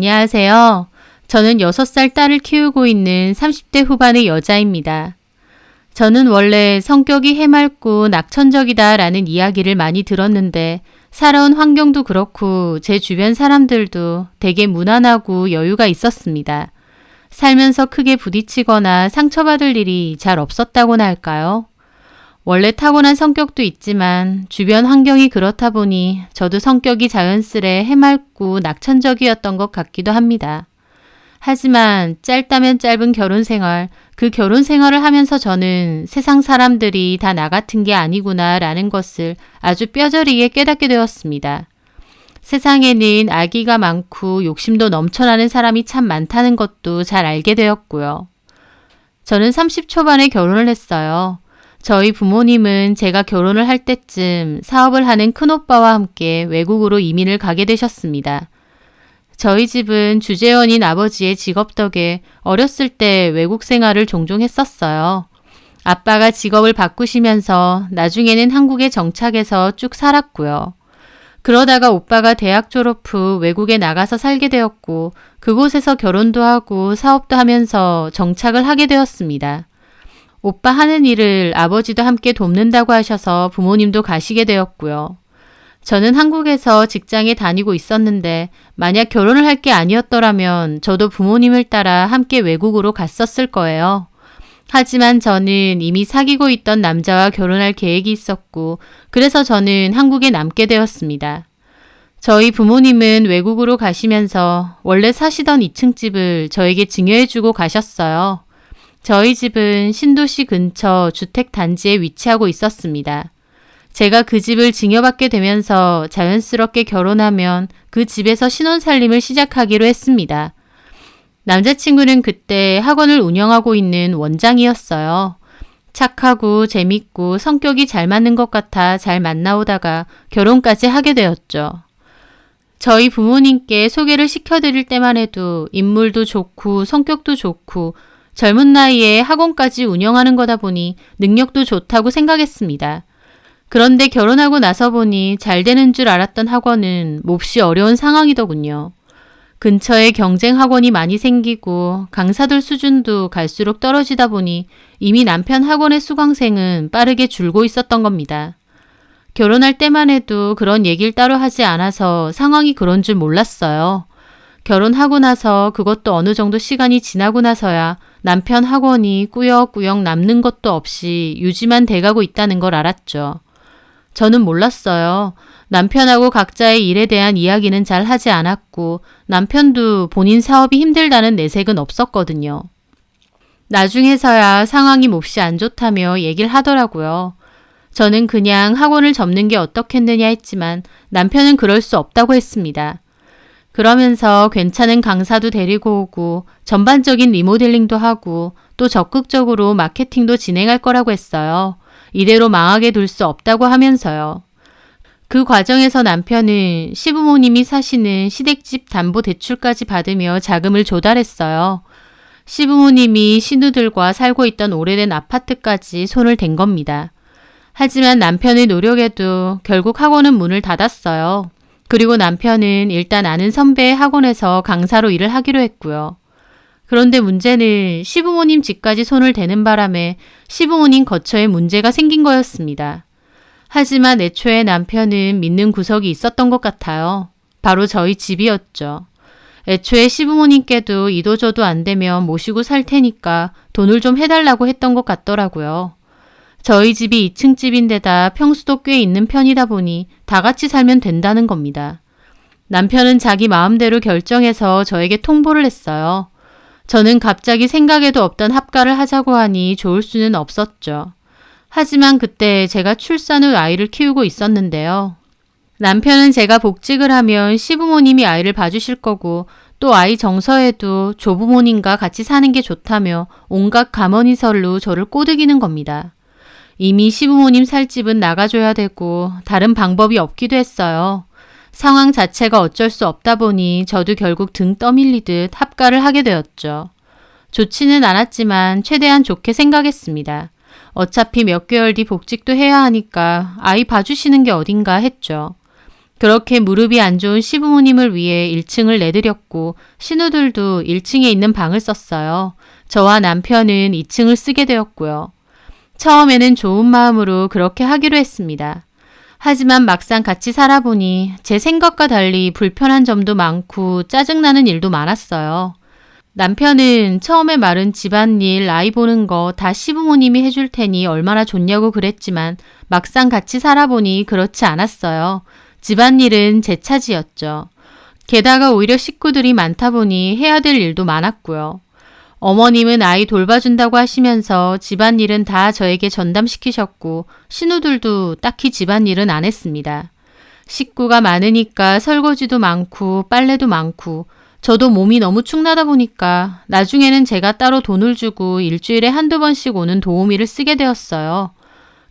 안녕하세요. 저는 6살 딸을 키우고 있는 30대 후반의 여자입니다. 저는 원래 성격이 해맑고 낙천적이다 라는 이야기를 많이 들었는데 살아온 환경도 그렇고 제 주변 사람들도 되게 무난하고 여유가 있었습니다. 살면서 크게 부딪히거나 상처받을 일이 잘 없었다고나 할까요? 원래 타고난 성격도 있지만 주변 환경이 그렇다 보니 저도 성격이 자연스레 해맑고 낙천적이었던 것 같기도 합니다. 하지만 짧다면 짧은 결혼 생활, 그 결혼 생활을 하면서 저는 세상 사람들이 다 나 같은 게 아니구나 라는 것을 아주 뼈저리게 깨닫게 되었습니다. 세상에는 악의가 많고 욕심도 넘쳐나는 사람이 참 많다는 것도 잘 알게 되었고요. 저는 30초반에 결혼을 했어요. 저희 부모님은 제가 결혼을 할 때쯤 사업을 하는 큰오빠와 함께 외국으로 이민을 가게 되셨습니다. 저희 집은 주재원인 아버지의 직업 덕에 어렸을 때 외국 생활을 종종 했었어요. 아빠가 직업을 바꾸시면서 나중에는 한국에 정착해서 쭉 살았고요. 그러다가 오빠가 대학 졸업 후 외국에 나가서 살게 되었고 그곳에서 결혼도 하고 사업도 하면서 정착을 하게 되었습니다. 오빠 하는 일을 아버지도 함께 돕는다고 하셔서 부모님도 가시게 되었고요. 저는 한국에서 직장에 다니고 있었는데 만약 결혼을 할 게 아니었더라면 저도 부모님을 따라 함께 외국으로 갔었을 거예요. 하지만 저는 이미 사귀고 있던 남자와 결혼할 계획이 있었고 그래서 저는 한국에 남게 되었습니다. 저희 부모님은 외국으로 가시면서 원래 사시던 2층 집을 저에게 증여해주고 가셨어요. 저희 집은 신도시 근처 주택단지에 위치하고 있었습니다. 제가 그 집을 증여받게 되면서 자연스럽게 결혼하면 그 집에서 신혼살림을 시작하기로 했습니다. 남자친구는 그때 학원을 운영하고 있는 원장이었어요. 착하고 재밌고 성격이 잘 맞는 것 같아 잘 만나오다가 결혼까지 하게 되었죠. 저희 부모님께 소개를 시켜드릴 때만 해도 인물도 좋고 성격도 좋고 젊은 나이에 학원까지 운영하는 거다 보니 능력도 좋다고 생각했습니다. 그런데 결혼하고 나서 보니 잘 되는 줄 알았던 학원은 몹시 어려운 상황이더군요. 근처에 경쟁 학원이 많이 생기고 강사들 수준도 갈수록 떨어지다 보니 이미 남편 학원의 수강생은 빠르게 줄고 있었던 겁니다. 결혼할 때만 해도 그런 얘기를 따로 하지 않아서 상황이 그런 줄 몰랐어요. 결혼하고 나서 그것도 어느 정도 시간이 지나고 나서야 남편 학원이 꾸역꾸역 남는 것도 없이 유지만 돼가고 있다는 걸 알았죠. 저는 몰랐어요. 남편하고 각자의 일에 대한 이야기는 잘 하지 않았고 남편도 본인 사업이 힘들다는 내색은 없었거든요. 나중에서야 상황이 몹시 안 좋다며 얘기를 하더라고요. 저는 그냥 학원을 접는 게 어떻겠느냐 했지만 남편은 그럴 수 없다고 했습니다. 그러면서 괜찮은 강사도 데리고 오고 전반적인 리모델링도 하고 또 적극적으로 마케팅도 진행할 거라고 했어요. 이대로 망하게 둘 수 없다고 하면서요. 그 과정에서 남편은 시부모님이 사시는 시댁집 담보대출까지 받으며 자금을 조달했어요. 시부모님이 신우들과 살고 있던 오래된 아파트까지 손을 댄 겁니다. 하지만 남편의 노력에도 결국 학원은 문을 닫았어요. 그리고 남편은 일단 아는 선배의 학원에서 강사로 일을 하기로 했고요. 그런데 문제는 시부모님 집까지 손을 대는 바람에 시부모님 거처에 문제가 생긴 거였습니다. 하지만 애초에 남편은 믿는 구석이 있었던 것 같아요. 바로 저희 집이었죠. 애초에 시부모님께도 이도저도 안 되면 모시고 살 테니까 돈을 좀 해달라고 했던 것 같더라고요. 저희 집이 2층 집인데다 평수도 꽤 있는 편이다 보니 다 같이 살면 된다는 겁니다. 남편은 자기 마음대로 결정해서 저에게 통보를 했어요. 저는 갑자기 생각에도 없던 합가를 하자고 하니 좋을 수는 없었죠. 하지만 그때 제가 출산 후 아이를 키우고 있었는데요. 남편은 제가 복직을 하면 시부모님이 아이를 봐주실 거고 또 아이 정서에도 조부모님과 같이 사는 게 좋다며 온갖 감언이설로 저를 꼬드기는 겁니다. 이미 시부모님 살 집은 나가줘야 되고 다른 방법이 없기도 했어요. 상황 자체가 어쩔 수 없다 보니 저도 결국 등 떠밀리듯 합가를 하게 되었죠. 좋지는 않았지만 최대한 좋게 생각했습니다. 어차피 몇 개월 뒤 복직도 해야 하니까 아이 봐주시는 게 어딘가 했죠. 그렇게 무릎이 안 좋은 시부모님을 위해 1층을 내드렸고 신우들도 1층에 있는 방을 썼어요. 저와 남편은 2층을 쓰게 되었고요. 처음에는 좋은 마음으로 그렇게 하기로 했습니다. 하지만 막상 같이 살아보니 제 생각과 달리 불편한 점도 많고 짜증나는 일도 많았어요. 남편은 처음에 말은 집안일, 아이 보는 거 다 시부모님이 해줄 테니 얼마나 좋냐고 그랬지만 막상 같이 살아보니 그렇지 않았어요. 집안일은 제 차지였죠. 게다가 오히려 식구들이 많다 보니 해야 될 일도 많았고요. 어머님은 아이 돌봐준다고 하시면서 집안일은 다 저에게 전담시키셨고 신우들도 딱히 집안일은 안 했습니다. 식구가 많으니까 설거지도 많고 빨래도 많고 저도 몸이 너무 축나다 보니까 나중에는 제가 따로 돈을 주고 일주일에 한두 번씩 오는 도우미를 쓰게 되었어요.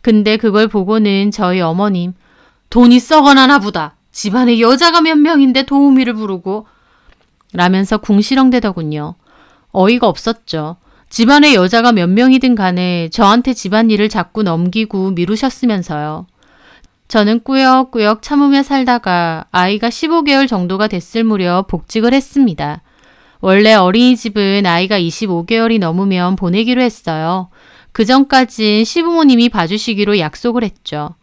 근데 그걸 보고는 저희 어머님, 돈이 썩어나나 보다. 집안에 여자가 몇 명인데 도우미를 부르고 라면서 궁시렁대더군요. 어이가 없었죠. 집안에 여자가 몇 명이든 간에 저한테 집안일을 자꾸 넘기고 미루셨으면서요. 저는 꾸역꾸역 참으며 살다가 아이가 15개월 정도가 됐을 무렵 복직을 했습니다. 원래 어린이집은 아이가 25개월이 넘으면 보내기로 했어요. 그 전까진 시부모님이 봐주시기로 약속을 했죠.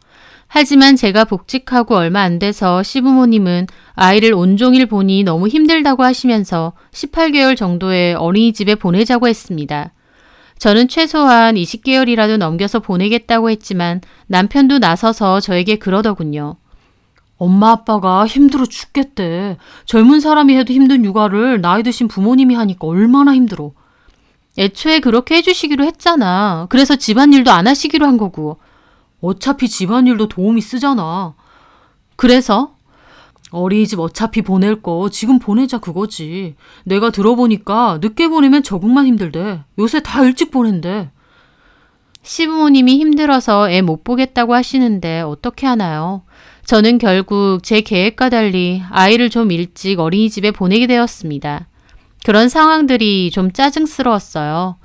하지만 제가 복직하고 얼마 안 돼서 시부모님은 아이를 온종일 보니 너무 힘들다고 하시면서 18개월 정도의 어린이집에 보내자고 했습니다. 저는 최소한 20개월이라도 넘겨서 보내겠다고 했지만 남편도 나서서 저에게 그러더군요. 엄마 아빠가 힘들어 죽겠대. 젊은 사람이 해도 힘든 육아를 나이 드신 부모님이 하니까 얼마나 힘들어. 애초에 그렇게 해주시기로 했잖아. 그래서 집안일도 안 하시기로 한 거고. 어차피 집안일도 도움이 쓰잖아. 그래서? 어린이집 어차피 보낼 거 지금 보내자 그거지. 내가 들어보니까 늦게 보내면 적응만 힘들대. 요새 다 일찍 보낸대. 시부모님이 힘들어서 애 못 보겠다고 하시는데 어떻게 하나요? 저는 결국 제 계획과 달리 아이를 좀 일찍 어린이집에 보내게 되었습니다. 그런 상황들이 좀 짜증스러웠어요.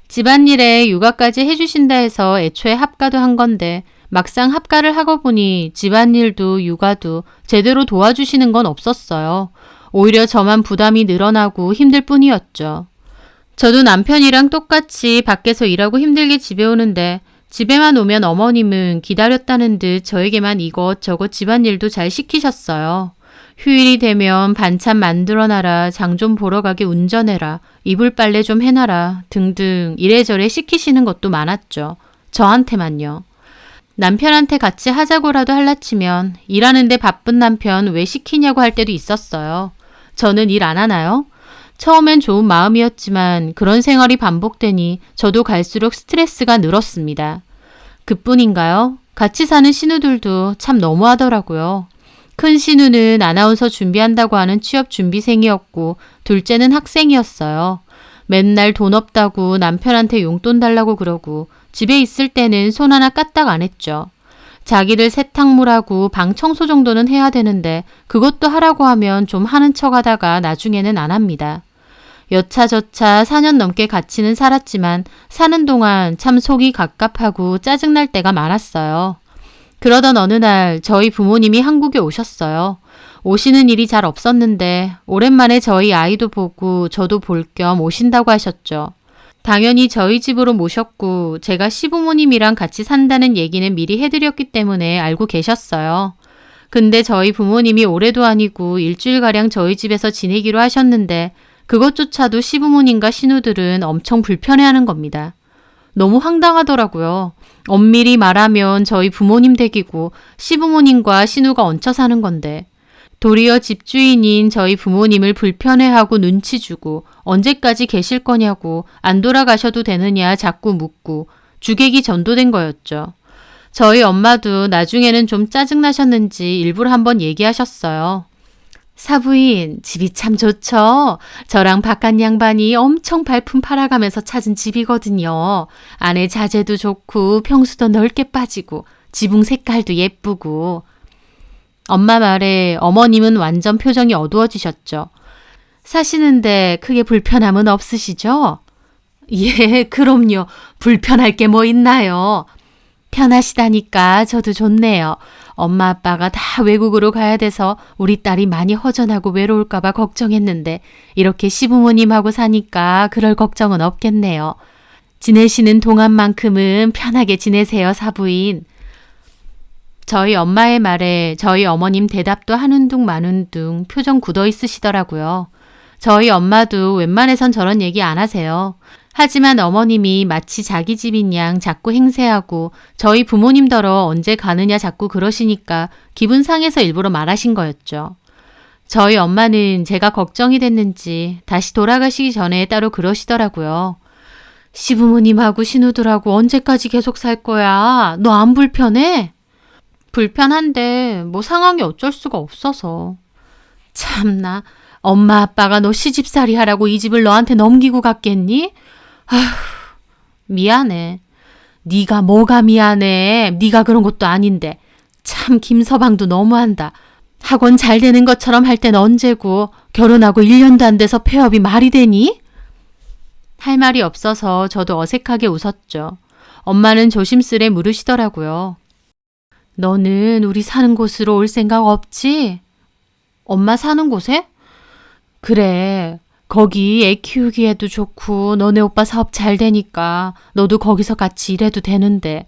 집안일에 육아까지 해주신다 해서 애초에 합가도 한 건데 막상 합가를 하고 보니 집안일도 육아도 제대로 도와주시는 건 없었어요. 오히려 저만 부담이 늘어나고 힘들 뿐이었죠. 저도 남편이랑 똑같이 밖에서 일하고 힘들게 집에 오는데 집에만 오면 어머님은 기다렸다는 듯 저에게만 이것저것 집안일도 잘 시키셨어요. 휴일이 되면 반찬 만들어놔라, 장 좀 보러 가게 운전해라, 이불 빨래 좀 해놔라 등등 이래저래 시키시는 것도 많았죠. 저한테만요. 남편한테 같이 하자고라도 할라치면 일하는데 바쁜 남편 왜 시키냐고 할 때도 있었어요. 저는 일 안 하나요? 처음엔 좋은 마음이었지만 그런 생활이 반복되니 저도 갈수록 스트레스가 늘었습니다. 그뿐인가요? 같이 사는 신우들도 참 너무하더라고요. 큰 신우는 아나운서 준비한다고 하는 취업 준비생이었고 둘째는 학생이었어요. 맨날 돈 없다고 남편한테 용돈 달라고 그러고 집에 있을 때는 손 하나 까딱 안 했죠. 자기들 세탁물하고 방 청소 정도는 해야 되는데 그것도 하라고 하면 좀 하는 척 하다가 나중에는 안 합니다. 여차저차 4년 넘게 같이는 살았지만 사는 동안 참 속이 갑갑하고 짜증날 때가 많았어요. 그러던 어느 날 저희 부모님이 한국에 오셨어요. 오시는 일이 잘 없었는데 오랜만에 저희 아이도 보고 저도 볼 겸 오신다고 하셨죠. 당연히 저희 집으로 모셨고 제가 시부모님이랑 같이 산다는 얘기는 미리 해드렸기 때문에 알고 계셨어요. 근데 저희 부모님이 올해도 아니고 일주일가량 저희 집에서 지내기로 하셨는데 그것조차도 시부모님과 신우들은 엄청 불편해하는 겁니다. 너무 황당하더라고요. 엄밀히 말하면 저희 부모님 댁이고 시부모님과 신우가 얹혀 사는 건데 도리어 집주인인 저희 부모님을 불편해하고 눈치 주고 언제까지 계실 거냐고 안 돌아가셔도 되느냐 자꾸 묻고 주객이 전도된 거였죠. 저희 엄마도 나중에는 좀 짜증나셨는지 일부러 한번 얘기하셨어요. 사부인, 집이 참 좋죠? 저랑 바깥 양반이 엄청 발품 팔아가면서 찾은 집이거든요. 안에 자재도 좋고 평수도 넓게 빠지고 지붕 색깔도 예쁘고. 엄마 말에 어머님은 완전 표정이 어두워지셨죠. 사시는데 크게 불편함은 없으시죠? 예, 그럼요. 불편할 게 뭐 있나요? 편하시다니까 저도 좋네요. 엄마 아빠가 다 외국으로 가야 돼서 우리 딸이 많이 허전하고 외로울까 봐 걱정했는데 이렇게 시부모님하고 사니까 그럴 걱정은 없겠네요. 지내시는 동안만큼은 편하게 지내세요, 사부인. 저희 엄마의 말에 저희 어머님 대답도 하는 둥 마는 둥 표정 굳어 있으시더라고요. 저희 엄마도 웬만해선 저런 얘기 안 하세요. 하지만 어머님이 마치 자기 집인 양 자꾸 행세하고 저희 부모님더러 언제 가느냐 자꾸 그러시니까 기분 상해서 일부러 말하신 거였죠. 저희 엄마는 제가 걱정이 됐는지 다시 돌아가시기 전에 따로 그러시더라고요. 시부모님하고 신우들하고 언제까지 계속 살 거야? 너 안 불편해? 불편한데 뭐 상황이 어쩔 수가 없어서. 참나, 엄마 아빠가 너 시집살이 하라고 이 집을 너한테 넘기고 갔겠니? 아휴, 미안해. 네가 뭐가 미안해. 네가 그런 것도 아닌데. 참 김서방도 너무한다. 학원 잘 되는 것처럼 할 땐 언제고 결혼하고 1년도 안 돼서 폐업이 말이 되니? 할 말이 없어서 저도 어색하게 웃었죠. 엄마는 조심스레 물으시더라고요. 너는 우리 사는 곳으로 올 생각 없지? 엄마 사는 곳에? 그래. 거기 애 키우기에도 좋고 너네 오빠 사업 잘 되니까 너도 거기서 같이 일해도 되는데.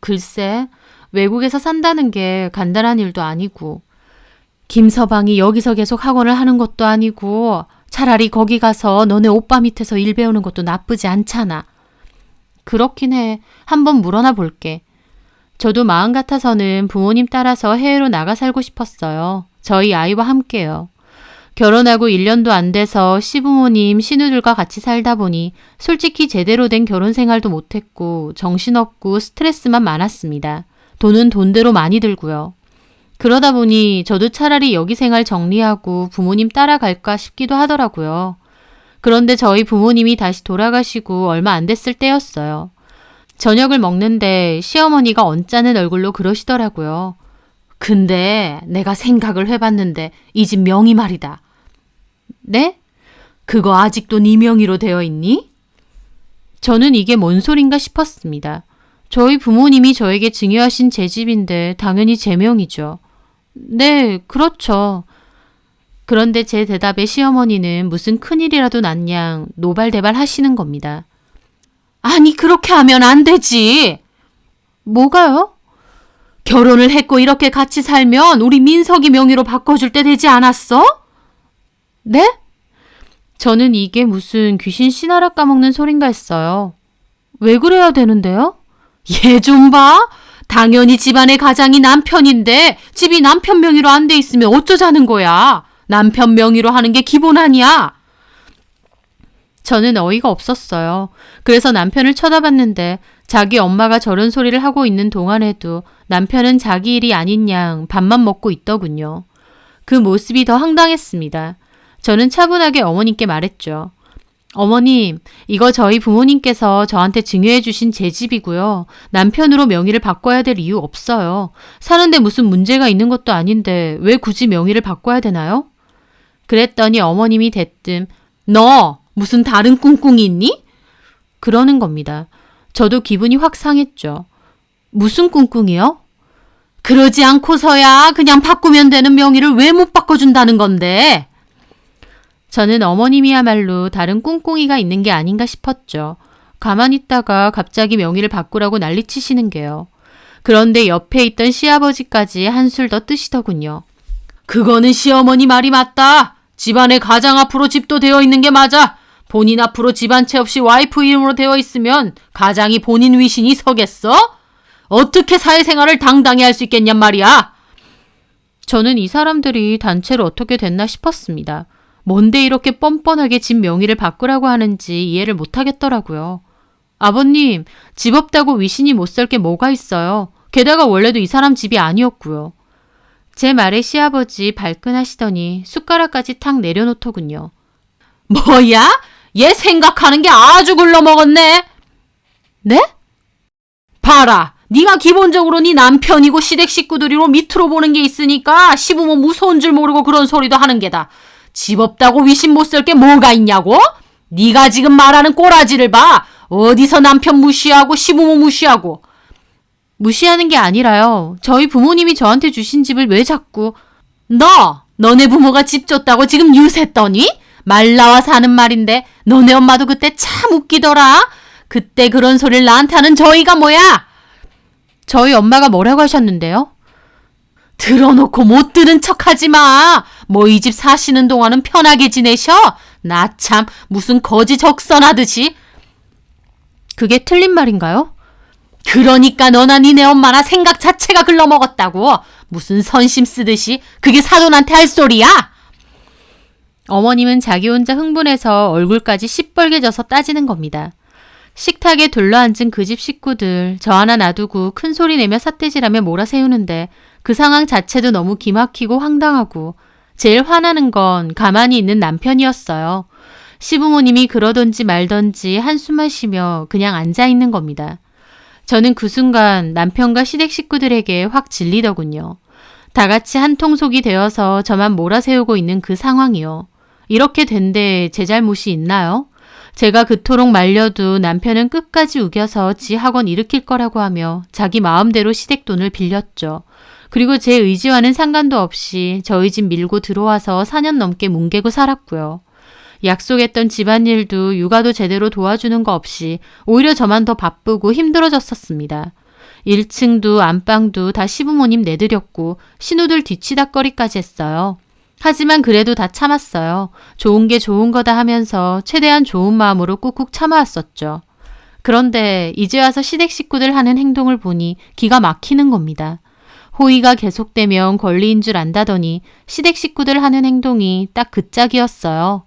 글쎄, 외국에서 산다는 게 간단한 일도 아니고 김서방이 여기서 계속 학원을 하는 것도 아니고 차라리 거기 가서 너네 오빠 밑에서 일 배우는 것도 나쁘지 않잖아. 그렇긴 해. 한번 물어나 볼게. 저도 마음 같아서는 부모님 따라서 해외로 나가 살고 싶었어요. 저희 아이와 함께요. 결혼하고 1년도 안 돼서 시부모님, 신우들과 같이 살다 보니 솔직히 제대로 된 결혼 생활도 못했고 정신없고 스트레스만 많았습니다. 돈은 돈대로 많이 들고요. 그러다 보니 저도 차라리 여기 생활 정리하고 부모님 따라갈까 싶기도 하더라고요. 그런데 저희 부모님이 다시 돌아가시고 얼마 안 됐을 때였어요. 저녁을 먹는데 시어머니가 언짢은 얼굴로 그러시더라고요. 근데 내가 생각을 해봤는데 이 집 명의 말이다. 네? 그거 아직도 네 명의로 되어 있니? 저는 이게 뭔 소린가 싶었습니다. 저희 부모님이 저에게 증여하신 제 집인데 당연히 제 명의죠. 네, 그렇죠. 그런데 제 대답에 시어머니는 무슨 큰일이라도 난 양 노발대발 하시는 겁니다. 아니, 그렇게 하면 안 되지. 뭐가요? 결혼을 했고 이렇게 같이 살면 우리 민석이 명의로 바꿔줄 때 되지 않았어? 네? 저는 이게 무슨 귀신 씨나라 까먹는 소린가 했어요. 왜 그래야 되는데요? 얘 좀 봐. 당연히 집안의 가장이 남편인데 집이 남편 명의로 안 돼 있으면 어쩌자는 거야. 남편 명의로 하는 게 기본 아니야. 저는 어이가 없었어요. 그래서 남편을 쳐다봤는데 자기 엄마가 저런 소리를 하고 있는 동안에도 남편은 자기 일이 아닌 양 밥만 먹고 있더군요. 그 모습이 더 황당했습니다. 저는 차분하게 어머님께 말했죠. 어머님, 이거 저희 부모님께서 저한테 증여해 주신 제 집이고요. 남편으로 명의를 바꿔야 될 이유 없어요. 사는데 무슨 문제가 있는 것도 아닌데 왜 굳이 명의를 바꿔야 되나요? 그랬더니 어머님이 대뜸 너 무슨 다른 꿍꿍이 있니? 그러는 겁니다. 저도 기분이 확 상했죠. 무슨 꿍꿍이요? 그러지 않고서야 그냥 바꾸면 되는 명의를 왜 못 바꿔준다는 건데? 저는 어머님이야말로 다른 꿍꿍이가 있는 게 아닌가 싶었죠. 가만히 있다가 갑자기 명의를 바꾸라고 난리치시는 게요. 그런데 옆에 있던 시아버지까지 한술 더 뜨시더군요. 그거는 시어머니 말이 맞다. 집안에 가장 앞으로 집도 되어 있는 게 맞아. 본인 앞으로 집안 채 없이 와이프 이름으로 되어 있으면 가장이 본인 위신이 서겠어? 어떻게 사회생활을 당당히 할 수 있겠냔 말이야. 저는 이 사람들이 단체로 어떻게 됐나 싶었습니다. 뭔데 이렇게 뻔뻔하게 집 명의를 바꾸라고 하는지 이해를 못하겠더라고요. 아버님, 집 없다고 위신이 못 살 게 뭐가 있어요. 게다가 원래도 이 사람 집이 아니었고요. 제 말에 시아버지 발끈하시더니 숟가락까지 탁 내려놓더군요. 뭐야? 얘 생각하는 게 아주 글러먹었네. 네? 봐라. 네가 기본적으로 네 남편이고 시댁 식구들이로 밑으로 보는 게 있으니까 시부모 무서운 줄 모르고 그런 소리도 하는 게다. 집 없다고 위신 못 쓸 게 뭐가 있냐고? 네가 지금 말하는 꼬라지를 봐. 어디서 남편 무시하고 시부모 무시하고. 무시하는 게 아니라요. 저희 부모님이 저한테 주신 집을 왜 자꾸 너네 부모가 집 줬다고 지금 유세떠니? 말 나와서 하는 말인데 너네 엄마도 그때 참 웃기더라. 그때 그런 소리를 나한테 하는 저희가 뭐야? 저희 엄마가 뭐라고 하셨는데요? 들어놓고 못 들은 척하지 마. 뭐 이 집 사시는 동안은 편하게 지내셔. 나 참 무슨 거지 적선하듯이. 그게 틀린 말인가요? 그러니까 너나 니네 엄마나 생각 자체가 글러먹었다고. 무슨 선심 쓰듯이 그게 사돈한테 할 소리야? 어머님은 자기 혼자 흥분해서 얼굴까지 시뻘개져서 따지는 겁니다. 식탁에 둘러앉은 그 집 식구들 저 하나 놔두고 큰 소리 내며 삿대질하며 몰아세우는데 그 상황 자체도 너무 기막히고 황당하고 제일 화나는 건 가만히 있는 남편이었어요. 시부모님이 그러던지 말던지 한숨만 쉬며 그냥 앉아있는 겁니다. 저는 그 순간 남편과 시댁 식구들에게 확 질리더군요. 다 같이 한 통속이 되어서 저만 몰아세우고 있는 그 상황이요. 이렇게 된데 제 잘못이 있나요? 제가 그토록 말려도 남편은 끝까지 우겨서 지 학원 일으킬 거라고 하며 자기 마음대로 시댁 돈을 빌렸죠. 그리고 제 의지와는 상관도 없이 저희 집 밀고 들어와서 4년 넘게 뭉개고 살았고요. 약속했던 집안일도 육아도 제대로 도와주는 거 없이 오히려 저만 더 바쁘고 힘들어졌었습니다. 1층도 안방도 다 시부모님 내드렸고 신우들 뒤치다꺼리까지 했어요. 하지만 그래도 다 참았어요. 좋은 게 좋은 거다 하면서 최대한 좋은 마음으로 꾹꾹 참아왔었죠. 그런데 이제 와서 시댁 식구들 하는 행동을 보니 기가 막히는 겁니다. 호의가 계속되면 권리인 줄 안다더니 시댁 식구들 하는 행동이 딱 그 짝이었어요.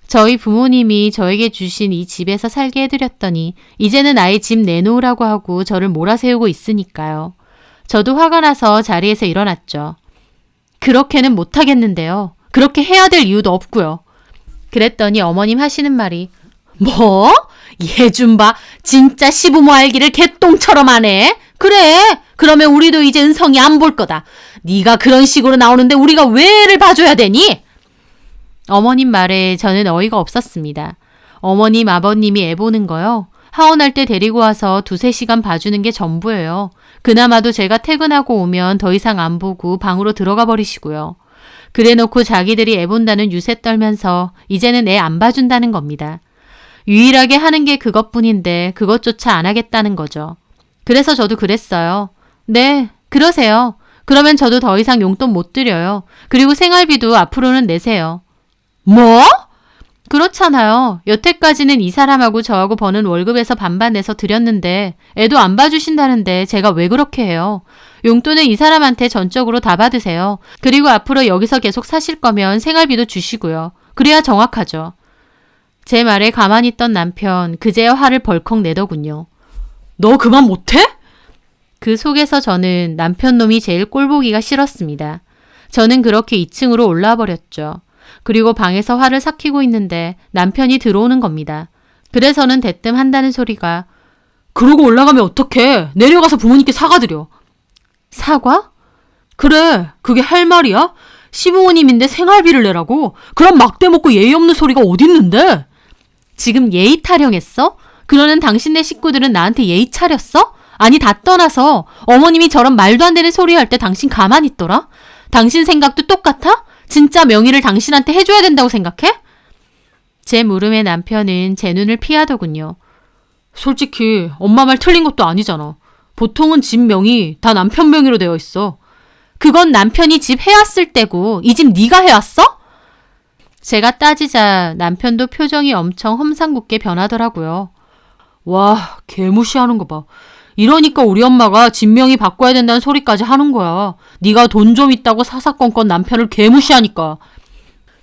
저희 부모님이 저에게 주신 이 집에서 살게 해드렸더니 이제는 아예 집 내놓으라고 하고 저를 몰아세우고 있으니까요. 저도 화가 나서 자리에서 일어났죠. 그렇게는 못하겠는데요. 그렇게 해야 될 이유도 없고요. 그랬더니 어머님 하시는 말이 뭐? 얘 좀 봐. 진짜 시부모 알기를 개똥처럼 하네. 그래. 그러면 우리도 이제 은성이 안 볼 거다. 네가 그런 식으로 나오는데 우리가 왜 애를 봐줘야 되니? 어머님 말에 저는 어이가 없었습니다. 어머님, 아버님이 애 보는 거요. 하원할 때 데리고 와서 2-3시간 봐주는 게 전부예요. 그나마도 제가 퇴근하고 오면 더 이상 안 보고 방으로 들어가 버리시고요. 그래놓고 자기들이 애 본다는 유세 떨면서 이제는 애 안 봐준다는 겁니다. 유일하게 하는 게 그것뿐인데 그것조차 안 하겠다는 거죠. 그래서 저도 그랬어요. 네, 그러세요. 그러면 저도 더 이상 용돈 못 드려요. 그리고 생활비도 앞으로는 내세요. 뭐? 그렇잖아요. 여태까지는 이 사람하고 저하고 버는 월급에서 반반 내서 드렸는데 애도 안 봐주신다는데 제가 왜 그렇게 해요? 용돈은 이 사람한테 전적으로 다 받으세요. 그리고 앞으로 여기서 계속 사실 거면 생활비도 주시고요. 그래야 정확하죠. 제 말에 가만히 있던 남편 그제야 화를 벌컥 내더군요. 너 그만 못해? 그 속에서 저는 남편 놈이 제일 꼴보기가 싫었습니다. 저는 그렇게 2층으로 올라와 버렸죠. 그리고 방에서 화를 삭히고 있는데 남편이 들어오는 겁니다. 그래서는 대뜸 한다는 소리가 그러고 올라가면 어떡해. 내려가서 부모님께 사과드려. 사과? 그래. 그게 할 말이야? 시부모님인데 생활비를 내라고? 그럼 막대 먹고 예의 없는 소리가 어딨는데? 지금 예의 타령했어? 그러는 당신네 식구들은 나한테 예의 차렸어? 아니 다 떠나서 어머님이 저런 말도 안 되는 소리 할 때 당신 가만히 있더라? 당신 생각도 똑같아? 진짜 명의를 당신한테 해줘야 된다고 생각해? 제 물음에 남편은 제 눈을 피하더군요. 솔직히 엄마 말 틀린 것도 아니잖아. 보통은 집 명의 다 남편 명의로 되어 있어. 그건 남편이 집 해왔을 때고 이 집 네가 해왔어? 제가 따지자 남편도 표정이 엄청 험상궂게 변하더라고요. 와, 개무시하는 거 봐. 이러니까 우리 엄마가 집 명의 바꿔야 된다는 소리까지 하는 거야. 네가 돈 좀 있다고 사사건건 남편을 개무시하니까.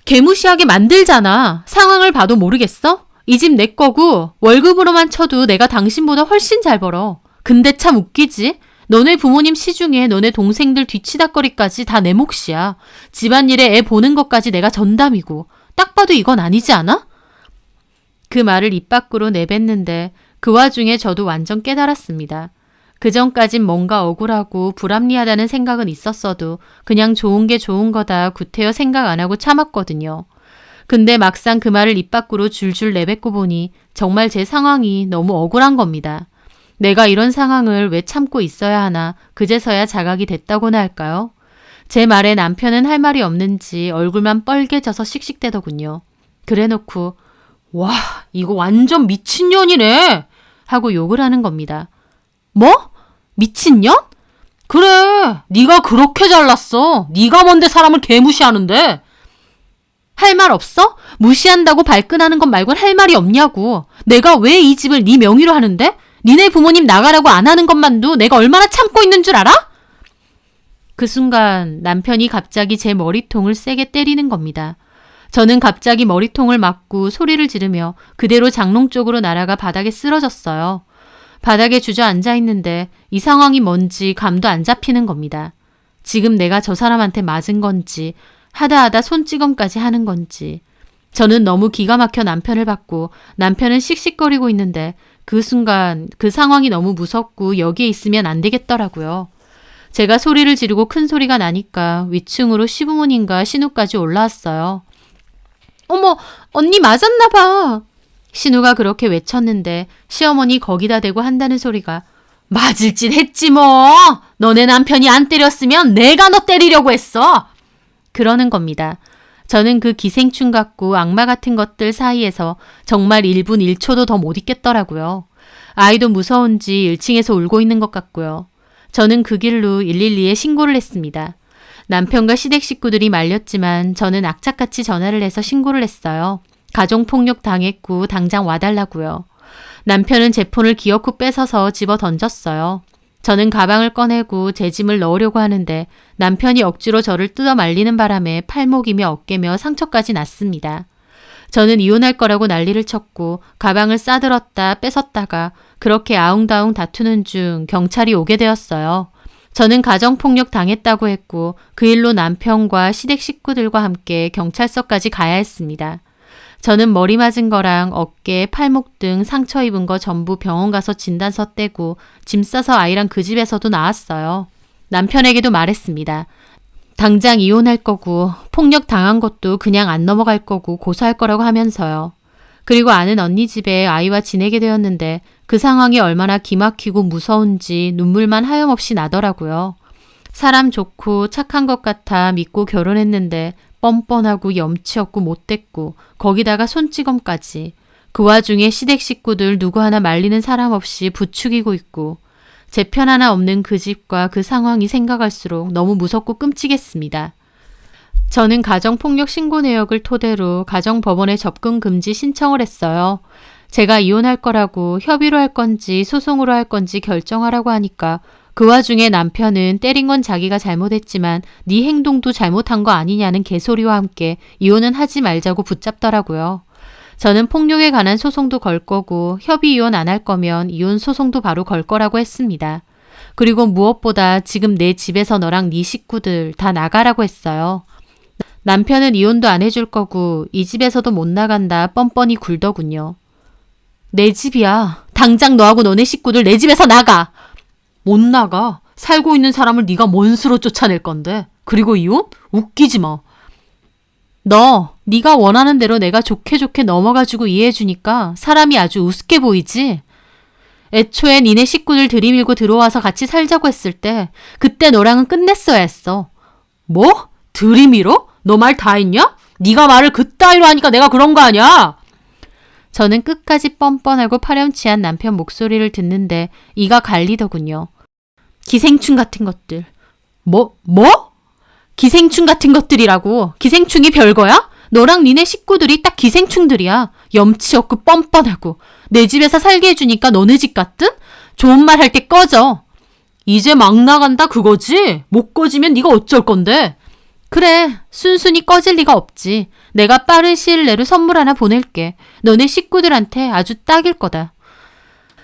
개무시하게 만들잖아. 상황을 봐도 모르겠어? 이 집 내 거고 월급으로만 쳐도 내가 당신보다 훨씬 잘 벌어. 근데 참 웃기지? 너네 부모님 시중에 너네 동생들 뒤치다꺼리까지 다 내 몫이야. 집안일에 애 보는 것까지 내가 전담이고. 딱 봐도 이건 아니지 않아? 그 말을 입 밖으로 내뱉는데 그 와중에 저도 완전 깨달았습니다. 그전까진 뭔가 억울하고 불합리하다는 생각은 있었어도 그냥 좋은 게 좋은 거다 구태여 생각 안 하고 참았거든요. 근데 막상 그 말을 입 밖으로 줄줄 내뱉고 보니 정말 제 상황이 너무 억울한 겁니다. 내가 이런 상황을 왜 참고 있어야 하나 그제서야 자각이 됐다고나 할까요? 제 말에 남편은 할 말이 없는지 얼굴만 뻘개져서 씩씩대더군요. 그래놓고 와, 이거 완전 미친년이네 하고 욕을 하는 겁니다. 뭐? 미친년? 그래, 네가 그렇게 잘났어. 네가 뭔데 사람을 개무시하는데. 할 말 없어? 무시한다고 발끈하는 것 말곤 할 말이 없냐고. 내가 왜 이 집을 네 명의로 하는데? 니네 부모님 나가라고 안 하는 것만도 내가 얼마나 참고 있는 줄 알아? 그 순간 남편이 갑자기 제 머리통을 세게 때리는 겁니다. 저는 갑자기 머리통을 맞고 소리를 지르며 그대로 장롱 쪽으로 날아가 바닥에 쓰러졌어요. 바닥에 주저앉아 있는데 이 상황이 뭔지 감도 안 잡히는 겁니다. 지금 내가 저 사람한테 맞은 건지 하다 손찌검까지 하는 건지. 저는 너무 기가 막혀 남편을 봤고 남편은 씩씩거리고 있는데 그 순간 그 상황이 너무 무섭고 여기에 있으면 안 되겠더라고요. 제가 소리를 지르고 큰 소리가 나니까 위층으로 시부모님과 신우까지 올라왔어요. 어머, 언니 맞았나 봐. 신우가 그렇게 외쳤는데 시어머니 거기다 대고 한다는 소리가 맞을 짓 했지 뭐. 너네 남편이 안 때렸으면 내가 너 때리려고 했어. 그러는 겁니다. 저는 그 기생충 같고 악마 같은 것들 사이에서 정말 1분 1초도 더 못 있겠더라고요. 아이도 무서운지 1층에서 울고 있는 것 같고요. 저는 그 길로 112에 신고를 했습니다. 남편과 시댁 식구들이 말렸지만 저는 악착같이 전화를 해서 신고를 했어요. 가정폭력 당했고 당장 와달라고요. 남편은 제 폰을 기어 후 뺏어서 집어 던졌어요. 저는 가방을 꺼내고 제 짐을 넣으려고 하는데 남편이 억지로 저를 뜯어 말리는 바람에 팔목이며 어깨며 상처까지 났습니다. 저는 이혼할 거라고 난리를 쳤고 가방을 싸들었다 뺏었다가 그렇게 아웅다웅 다투는 중 경찰이 오게 되었어요. 저는 가정폭력 당했다고 했고 그 일로 남편과 시댁 식구들과 함께 경찰서까지 가야 했습니다. 저는 머리 맞은 거랑 어깨, 팔목 등 상처 입은 거 전부 병원 가서 진단서 떼고 짐 싸서 아이랑 그 집에서도 나왔어요. 남편에게도 말했습니다. 당장 이혼할 거고 폭력 당한 것도 그냥 안 넘어갈 거고 고소할 거라고 하면서요. 그리고 아는 언니 집에 아이와 지내게 되었는데 그 상황이 얼마나 기막히고 무서운지 눈물만 하염없이 나더라고요. 사람 좋고 착한 것 같아 믿고 결혼했는데 뻔뻔하고 염치 없고 못됐고 거기다가 손찌검까지. 그 와중에 시댁 식구들 누구 하나 말리는 사람 없이 부추기고 있고 제 편 하나 없는 그 집과 그 상황이 생각할수록 너무 무섭고 끔찍했습니다. 저는 가정폭력 신고 내역을 토대로 가정법원에 접근 금지 신청을 했어요. 제가 이혼할 거라고 협의로 할 건지 소송으로 할 건지 결정하라고 하니까 그 와중에 남편은 때린 건 자기가 잘못했지만 네 행동도 잘못한 거 아니냐는 개소리와 함께 이혼은 하지 말자고 붙잡더라고요. 저는 폭력에 관한 소송도 걸 거고 협의 이혼 안 할 거면 이혼 소송도 바로 걸 거라고 했습니다. 그리고 무엇보다 지금 내 집에서 너랑 네 식구들 다 나가라고 했어요. 남편은 이혼도 안 해줄 거고 이 집에서도 못 나간다 뻔뻔히 굴더군요. 내 집이야. 당장 너하고 너네 식구들 내 집에서 나가. 못 나가. 살고 있는 사람을 네가 뭔 수로 쫓아낼 건데. 그리고 이혼? 웃기지 마. 네가 원하는 대로 내가 좋게 넘어가지고 이해해주니까 사람이 아주 우습게 보이지? 애초에 니네 식구들 들이밀고 들어와서 같이 살자고 했을 때 그때 너랑은 끝냈어야 했어. 뭐? 들이밀어? 너 말 다 했냐? 네가 말을 그따위로 하니까 내가 그런 거 아니야? 저는 끝까지 뻔뻔하고 파렴치한 남편 목소리를 듣는데 이가 갈리더군요. 기생충 같은 것들. 뭐? 기생충 같은 것들이라고. 기생충이 별거야? 너랑 니네 식구들이 딱 기생충들이야. 염치 없고 뻔뻔하고. 내 집에서 살게 해주니까 너네 집 같든? 좋은 말 할 때 꺼져. 이제 막 나간다 그거지? 못 꺼지면 네가 어쩔 건데? 그래, 순순히 꺼질 리가 없지. 내가 빠른 시일 내로 선물 하나 보낼게. 너네 식구들한테 아주 딱일 거다.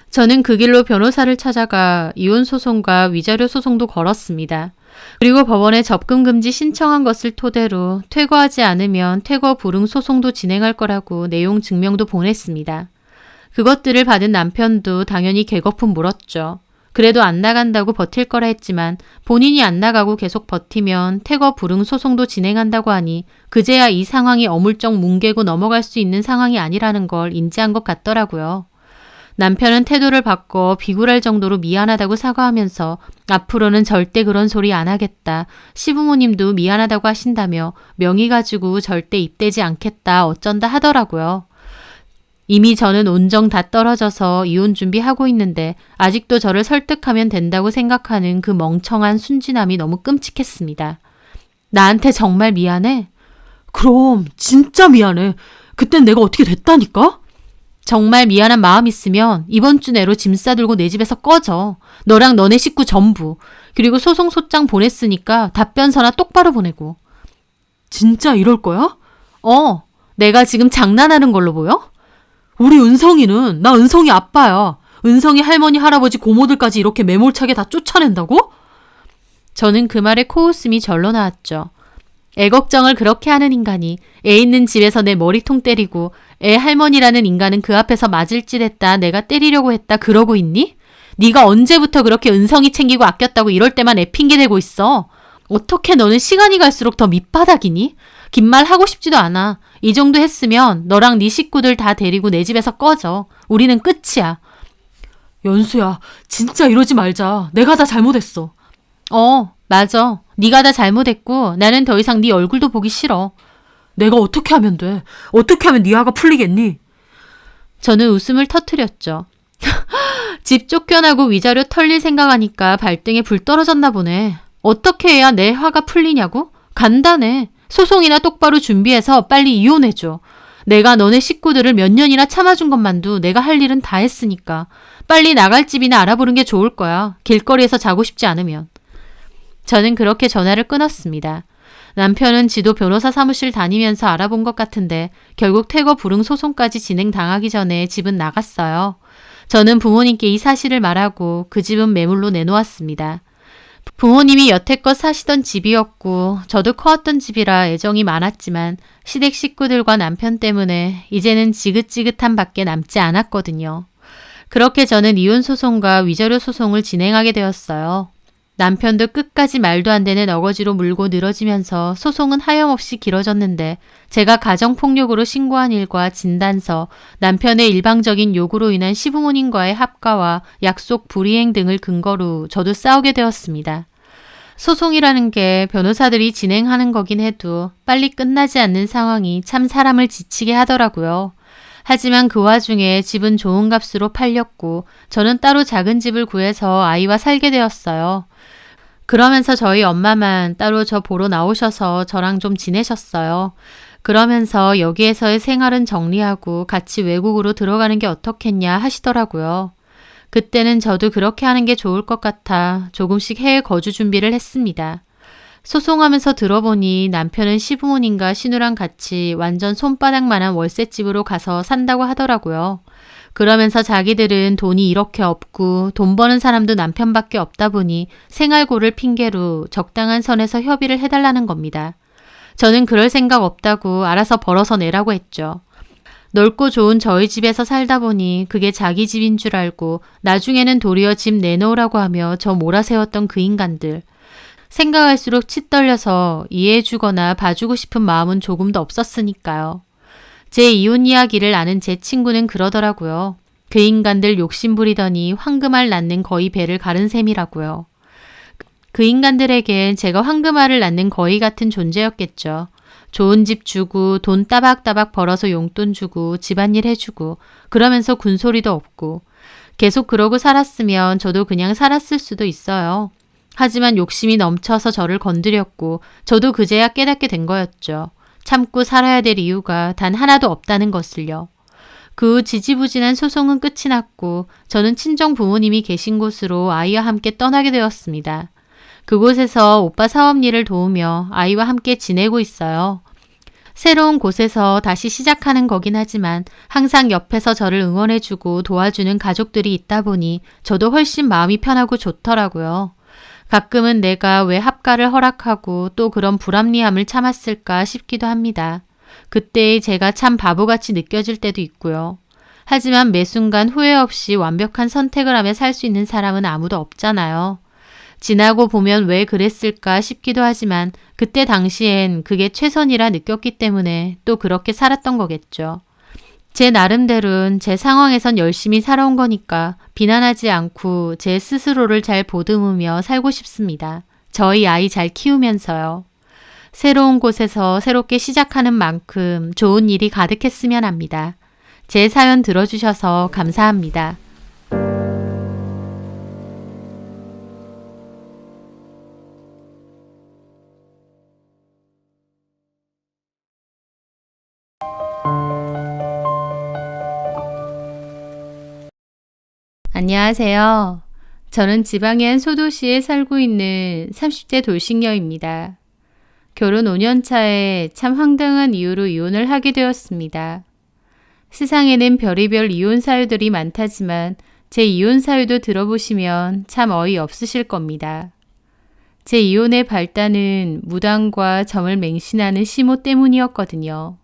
저는 그 길로 변호사를 찾아가 이혼 소송과 위자료 소송도 걸었습니다. 그리고 법원에 접근 금지 신청한 것을 토대로 퇴거하지 않으면 퇴거 불응 소송도 진행할 거라고 내용 증명도 보냈습니다. 그것들을 받은 남편도 당연히 개거품 물었죠. 그래도 안 나간다고 버틸 거라 했지만 본인이 안 나가고 계속 버티면 퇴거 불응 소송도 진행한다고 하니 그제야 이 상황이 어물쩍 뭉개고 넘어갈 수 있는 상황이 아니라는 걸 인지한 것 같더라고요. 남편은 태도를 바꿔 비굴할 정도로 미안하다고 사과하면서 앞으로는 절대 그런 소리 안 하겠다. 시부모님도 미안하다고 하신다며 명의 가지고 절대 입대지 않겠다 어쩐다 하더라고요. 이미 저는 온정 다 떨어져서 이혼 준비하고 있는데 아직도 저를 설득하면 된다고 생각하는 그 멍청한 순진함이 너무 끔찍했습니다. 나한테 정말 미안해? 그럼 진짜 미안해. 그땐 내가 어떻게 됐다니까? 정말 미안한 마음 있으면 이번 주 내로 짐 싸들고 내 집에서 꺼져. 너랑 너네 식구 전부. 그리고 소송 소장 보냈으니까 답변서나 똑바로 보내고. 진짜 이럴 거야? 내가 지금 장난하는 걸로 보여? 우리 은성이는 나 은성이 아빠야. 은성이 할머니 할아버지 고모들까지 이렇게 매몰차게 다 쫓아낸다고? 저는 그 말에 코웃음이 절로 나왔죠. 애 걱정을 그렇게 하는 인간이 애 있는 집에서 내 머리통 때리고 애 할머니라는 인간은 그 앞에서 맞을 짓 했다 내가 때리려고 했다 그러고 있니? 네가 언제부터 그렇게 은성이 챙기고 아꼈다고 이럴 때만 애 핑계 대고 있어. 어떻게 너는 시간이 갈수록 더 밑바닥이니? 긴 말 하고 싶지도 않아. 이 정도 했으면 너랑 네 식구들 다 데리고 내 집에서 꺼져. 우리는 끝이야. 연수야, 진짜 이러지 말자. 내가 다 잘못했어. 맞아. 네가 다 잘못했고 나는 더 이상 네 얼굴도 보기 싫어. 내가 어떻게 하면 돼? 어떻게 하면 네 화가 풀리겠니? 저는 웃음을 터뜨렸죠. 집 쫓겨나고 위자료 털릴 생각하니까 발등에 불 떨어졌나 보네. 어떻게 해야 내 화가 풀리냐고? 간단해. 소송이나 똑바로 준비해서 빨리 이혼해줘. 내가 너네 식구들을 몇 년이나 참아준 것만도 내가 할 일은 다 했으니까. 빨리 나갈 집이나 알아보는 게 좋을 거야. 길거리에서 자고 싶지 않으면. 저는 그렇게 전화를 끊었습니다. 남편은 지도 변호사 사무실 다니면서 알아본 것 같은데 결국 퇴거 불응 소송까지 진행당하기 전에 집은 나갔어요. 저는 부모님께 이 사실을 말하고 그 집은 매물로 내놓았습니다. 부모님이 여태껏 사시던 집이었고 저도 커왔던 집이라 애정이 많았지만 시댁 식구들과 남편 때문에 이제는 지긋지긋한 밖에 남지 않았거든요. 그렇게 저는 이혼 소송과 위자료 소송을 진행하게 되었어요. 남편도 끝까지 말도 안 되는 어거지로 물고 늘어지면서 소송은 하염없이 길어졌는데 제가 가정폭력으로 신고한 일과 진단서, 남편의 일방적인 요구로 인한 시부모님과의 합가와 약속 불이행 등을 근거로 저도 싸우게 되었습니다. 소송이라는 게 변호사들이 진행하는 거긴 해도 빨리 끝나지 않는 상황이 참 사람을 지치게 하더라고요. 하지만 그 와중에 집은 좋은 값으로 팔렸고 저는 따로 작은 집을 구해서 아이와 살게 되었어요. 그러면서 저희 엄마만 따로 저 보러 나오셔서 저랑 좀 지내셨어요. 그러면서 여기에서의 생활은 정리하고 같이 외국으로 들어가는 게 어떻겠냐 하시더라고요. 그때는 저도 그렇게 하는 게 좋을 것 같아 조금씩 해외 거주 준비를 했습니다. 소송하면서 들어보니 남편은 시부모님과 시누랑 같이 완전 손바닥만한 월세집으로 가서 산다고 하더라고요. 그러면서 자기들은 돈이 이렇게 없고 돈 버는 사람도 남편밖에 없다 보니 생활고를 핑계로 적당한 선에서 협의를 해달라는 겁니다. 저는 그럴 생각 없다고 알아서 벌어서 내라고 했죠. 넓고 좋은 저희 집에서 살다 보니 그게 자기 집인 줄 알고 나중에는 도리어 집 내놓으라고 하며 저 몰아세웠던 그 인간들. 생각할수록 치 떨려서 이해해주거나 봐주고 싶은 마음은 조금도 없었으니까요. 제 이혼 이야기를 아는 제 친구는 그러더라고요. 그 인간들 욕심부리더니 황금알 낳는 거위 배를 가른 셈이라고요. 그 인간들에겐 제가 황금알을 낳는 거위 같은 존재였겠죠. 좋은 집 주고 돈 따박따박 벌어서 용돈 주고 집안일 해주고 그러면서 군소리도 없고 계속 그러고 살았으면 저도 그냥 살았을 수도 있어요. 하지만 욕심이 넘쳐서 저를 건드렸고 저도 그제야 깨닫게 된 거였죠. 참고 살아야 될 이유가 단 하나도 없다는 것을요. 그 후 지지부진한 소송은 끝이 났고 저는 친정 부모님이 계신 곳으로 아이와 함께 떠나게 되었습니다. 그곳에서 오빠 사업 일을 도우며 아이와 함께 지내고 있어요. 새로운 곳에서 다시 시작하는 거긴 하지만 항상 옆에서 저를 응원해주고 도와주는 가족들이 있다 보니 저도 훨씬 마음이 편하고 좋더라고요. 가끔은 내가 왜 합가를 허락하고 또 그런 불합리함을 참았을까 싶기도 합니다. 그때의 제가 참 바보같이 느껴질 때도 있고요. 하지만 매 순간 후회 없이 완벽한 선택을 하며 살 수 있는 사람은 아무도 없잖아요. 지나고 보면 왜 그랬을까 싶기도 하지만 그때 당시엔 그게 최선이라 느꼈기 때문에 또 그렇게 살았던 거겠죠. 제 나름대로는 제 상황에선 열심히 살아온 거니까 비난하지 않고 제 스스로를 잘 보듬으며 살고 싶습니다. 저희 아이 잘 키우면서요. 새로운 곳에서 새롭게 시작하는 만큼 좋은 일이 가득했으면 합니다. 제 사연 들어주셔서 감사합니다. 안녕하세요. 저는 지방의 한 소도시에 살고 있는 30대 돌싱녀입니다. 결혼 5년 차에 참 황당한 이유로 이혼을 하게 되었습니다. 세상에는 별의별 이혼 사유들이 많다지만 제 이혼 사유도 들어보시면 참 어이없으실 겁니다. 제 이혼의 발단은 무당과 점을 맹신하는 시모 때문이었거든요.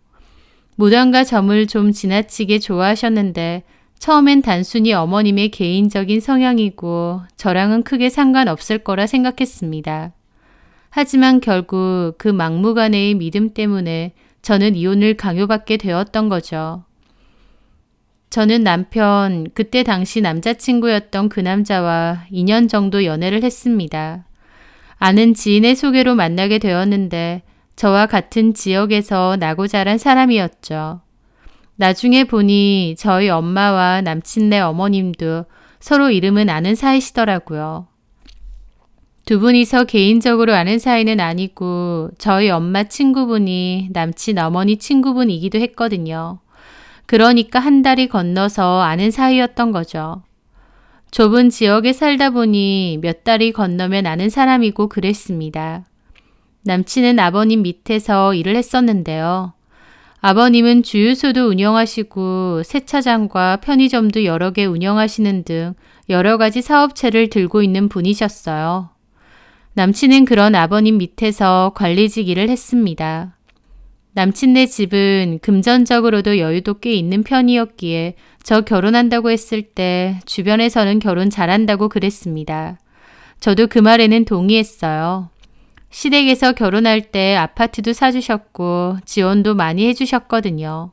무당과 점을 좀 지나치게 좋아하셨는데 처음엔 단순히 어머님의 개인적인 성향이고 저랑은 크게 상관없을 거라 생각했습니다. 하지만 결국 그 막무가내의 믿음 때문에 저는 이혼을 강요받게 되었던 거죠. 저는 남편, 그때 당시 남자친구였던 그 남자와 2년 정도 연애를 했습니다. 아는 지인의 소개로 만나게 되었는데 저와 같은 지역에서 나고 자란 사람이었죠. 나중에 보니 저희 엄마와 남친네 어머님도 서로 이름은 아는 사이시더라고요. 두 분이서 개인적으로 아는 사이는 아니고 저희 엄마 친구분이 남친 어머니 친구분이기도 했거든요. 그러니까 한 달이 건너서 아는 사이였던 거죠. 좁은 지역에 살다 보니 몇 달이 건너면 아는 사람이고 그랬습니다. 남친은 아버님 밑에서 일을 했었는데요. 아버님은 주유소도 운영하시고 세차장과 편의점도 여러 개 운영하시는 등 여러 가지 사업체를 들고 있는 분이셨어요. 남친은 그런 아버님 밑에서 관리직 일을 했습니다. 남친네 집은 금전적으로도 여유도 꽤 있는 편이었기에 저 결혼한다고 했을 때 주변에서는 결혼 잘한다고 그랬습니다. 저도 그 말에는 동의했어요. 시댁에서 결혼할 때 아파트도 사주셨고 지원도 많이 해주셨거든요.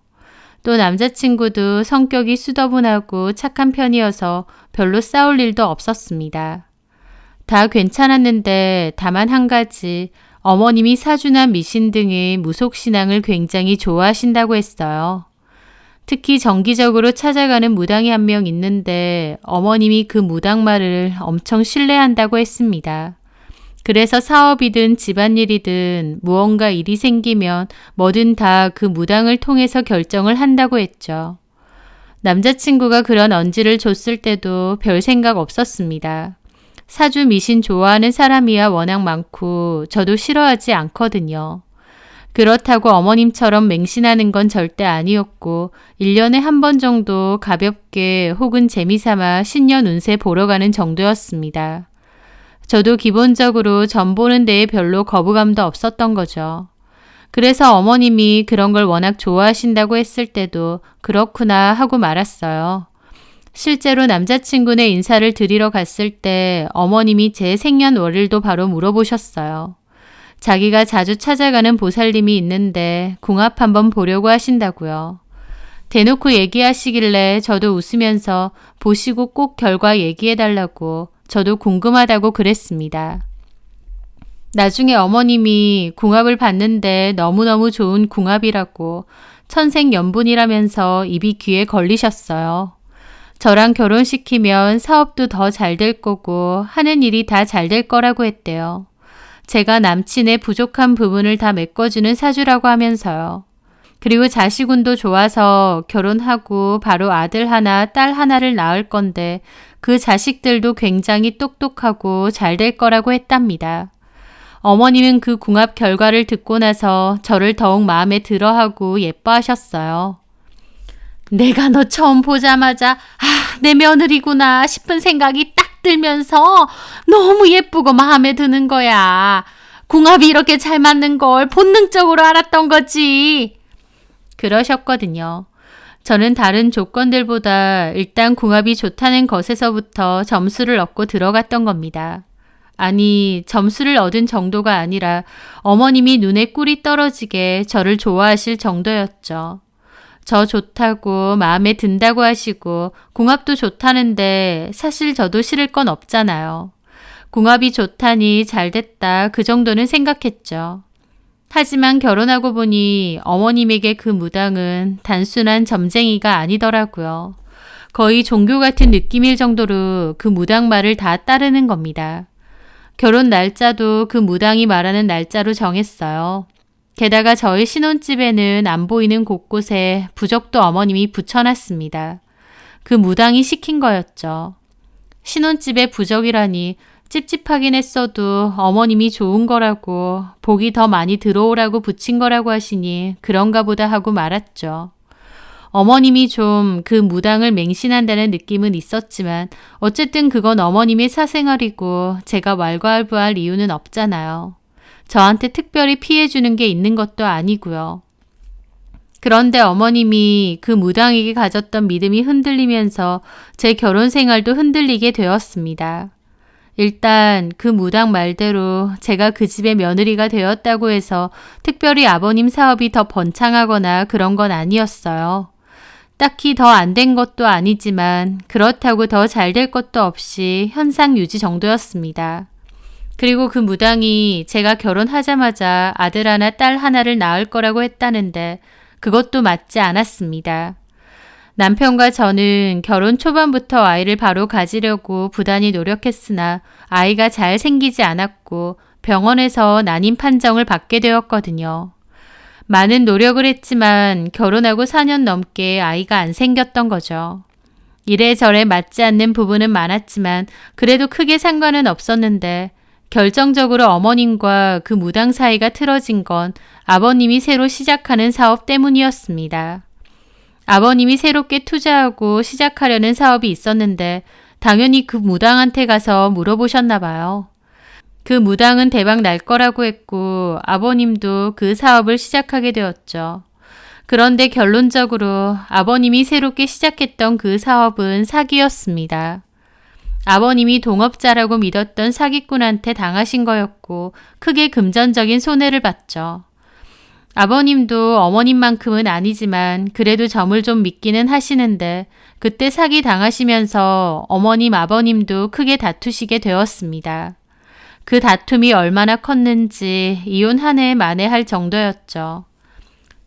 또 남자친구도 성격이 수더분하고 착한 편이어서 별로 싸울 일도 없었습니다. 다 괜찮았는데 다만 한 가지, 어머님이 사주나 미신 등의 무속신앙을 굉장히 좋아하신다고 했어요. 특히 정기적으로 찾아가는 무당이 한 명 있는데 어머님이 그 무당 말을 엄청 신뢰한다고 했습니다. 그래서 사업이든 집안일이든 무언가 일이 생기면 뭐든 다 그 무당을 통해서 결정을 한다고 했죠. 남자친구가 그런 언지를 줬을 때도 별 생각 없었습니다. 사주 미신 좋아하는 사람이야 워낙 많고 저도 싫어하지 않거든요. 그렇다고 어머님처럼 맹신하는 건 절대 아니었고 1년에 한 번 정도 가볍게 혹은 재미삼아 신년 운세 보러 가는 정도였습니다. 저도 기본적으로 점 보는 데에 별로 거부감도 없었던 거죠. 그래서 어머님이 그런 걸 워낙 좋아하신다고 했을 때도 그렇구나 하고 말았어요. 실제로 남자친구네 인사를 드리러 갔을 때 어머님이 제 생년월일도 바로 물어보셨어요. 자기가 자주 찾아가는 보살님이 있는데 궁합 한번 보려고 하신다고요. 대놓고 얘기하시길래 저도 웃으면서 보시고 꼭 결과 얘기해달라고 저도 궁금하다고 그랬습니다. 나중에 어머님이 궁합을 봤는데 너무너무 좋은 궁합이라고 천생연분이라면서 입이 귀에 걸리셨어요. 저랑 결혼시키면 사업도 더 잘 될 거고 하는 일이 다 잘 될 거라고 했대요. 제가 남친의 부족한 부분을 다 메꿔주는 사주라고 하면서요. 그리고 자식운도 좋아서 결혼하고 바로 아들 하나, 딸 하나를 낳을 건데 그 자식들도 굉장히 똑똑하고 잘 될 거라고 했답니다. 어머님은 그 궁합 결과를 듣고 나서 저를 더욱 마음에 들어하고 예뻐하셨어요. 내가 너 처음 보자마자 내 며느리구나 싶은 생각이 딱 들면서 너무 예쁘고 마음에 드는 거야. 궁합이 이렇게 잘 맞는 걸 본능적으로 알았던 거지. 그러셨거든요. 저는 다른 조건들보다 일단 궁합이 좋다는 것에서부터 점수를 얻고 들어갔던 겁니다. 아니, 점수를 얻은 정도가 아니라 어머님이 눈에 꿀이 떨어지게 저를 좋아하실 정도였죠. 저 좋다고 마음에 든다고 하시고 궁합도 좋다는데 사실 저도 싫을 건 없잖아요. 궁합이 좋다니 잘됐다 그 정도는 생각했죠. 하지만 결혼하고 보니 어머님에게 그 무당은 단순한 점쟁이가 아니더라고요. 거의 종교 같은 느낌일 정도로 그 무당 말을 다 따르는 겁니다. 결혼 날짜도 그 무당이 말하는 날짜로 정했어요. 게다가 저희 신혼집에는 안 보이는 곳곳에 부적도 어머님이 붙여놨습니다. 그 무당이 시킨 거였죠. 신혼집에 부적이라니 찝찝하긴 했어도 어머님이 좋은 거라고 복이 더 많이 들어오라고 붙인 거라고 하시니 그런가 보다 하고 말았죠. 어머님이 좀 그 무당을 맹신한다는 느낌은 있었지만 어쨌든 그건 어머님의 사생활이고 제가 왈가왈부할 이유는 없잖아요. 저한테 특별히 피해주는 게 있는 것도 아니고요. 그런데 어머님이 그 무당에게 가졌던 믿음이 흔들리면서 제 결혼 생활도 흔들리게 되었습니다. 일단 그 무당 말대로 제가 그 집의 며느리가 되었다고 해서 특별히 아버님 사업이 더 번창하거나 그런 건 아니었어요. 딱히 더 안 된 것도 아니지만 그렇다고 더 잘 될 것도 없이 현상 유지 정도였습니다. 그리고 그 무당이 제가 결혼하자마자 아들 하나 딸 하나를 낳을 거라고 했다는데 그것도 맞지 않았습니다. 남편과 저는 결혼 초반부터 아이를 바로 가지려고 부단히 노력했으나 아이가 잘 생기지 않았고 병원에서 난임 판정을 받게 되었거든요. 많은 노력을 했지만 결혼하고 4년 넘게 아이가 안 생겼던 거죠. 이래저래 맞지 않는 부분은 많았지만 그래도 크게 상관은 없었는데 결정적으로 어머님과 그 무당 사이가 틀어진 건 아버님이 새로 시작하는 사업 때문이었습니다. 아버님이 새롭게 투자하고 시작하려는 사업이 있었는데 당연히 그 무당한테 가서 물어보셨나 봐요. 그 무당은 대박 날 거라고 했고 아버님도 그 사업을 시작하게 되었죠. 그런데 결론적으로 아버님이 새롭게 시작했던 그 사업은 사기였습니다. 아버님이 동업자라고 믿었던 사기꾼한테 당하신 거였고 크게 금전적인 손해를 봤죠. 아버님도 어머님만큼은 아니지만 그래도 점을 좀 믿기는 하시는데 그때 사기 당하시면서 어머님 아버님도 크게 다투시게 되었습니다. 그 다툼이 얼마나 컸는지 이혼 한 해 만에 할 정도였죠.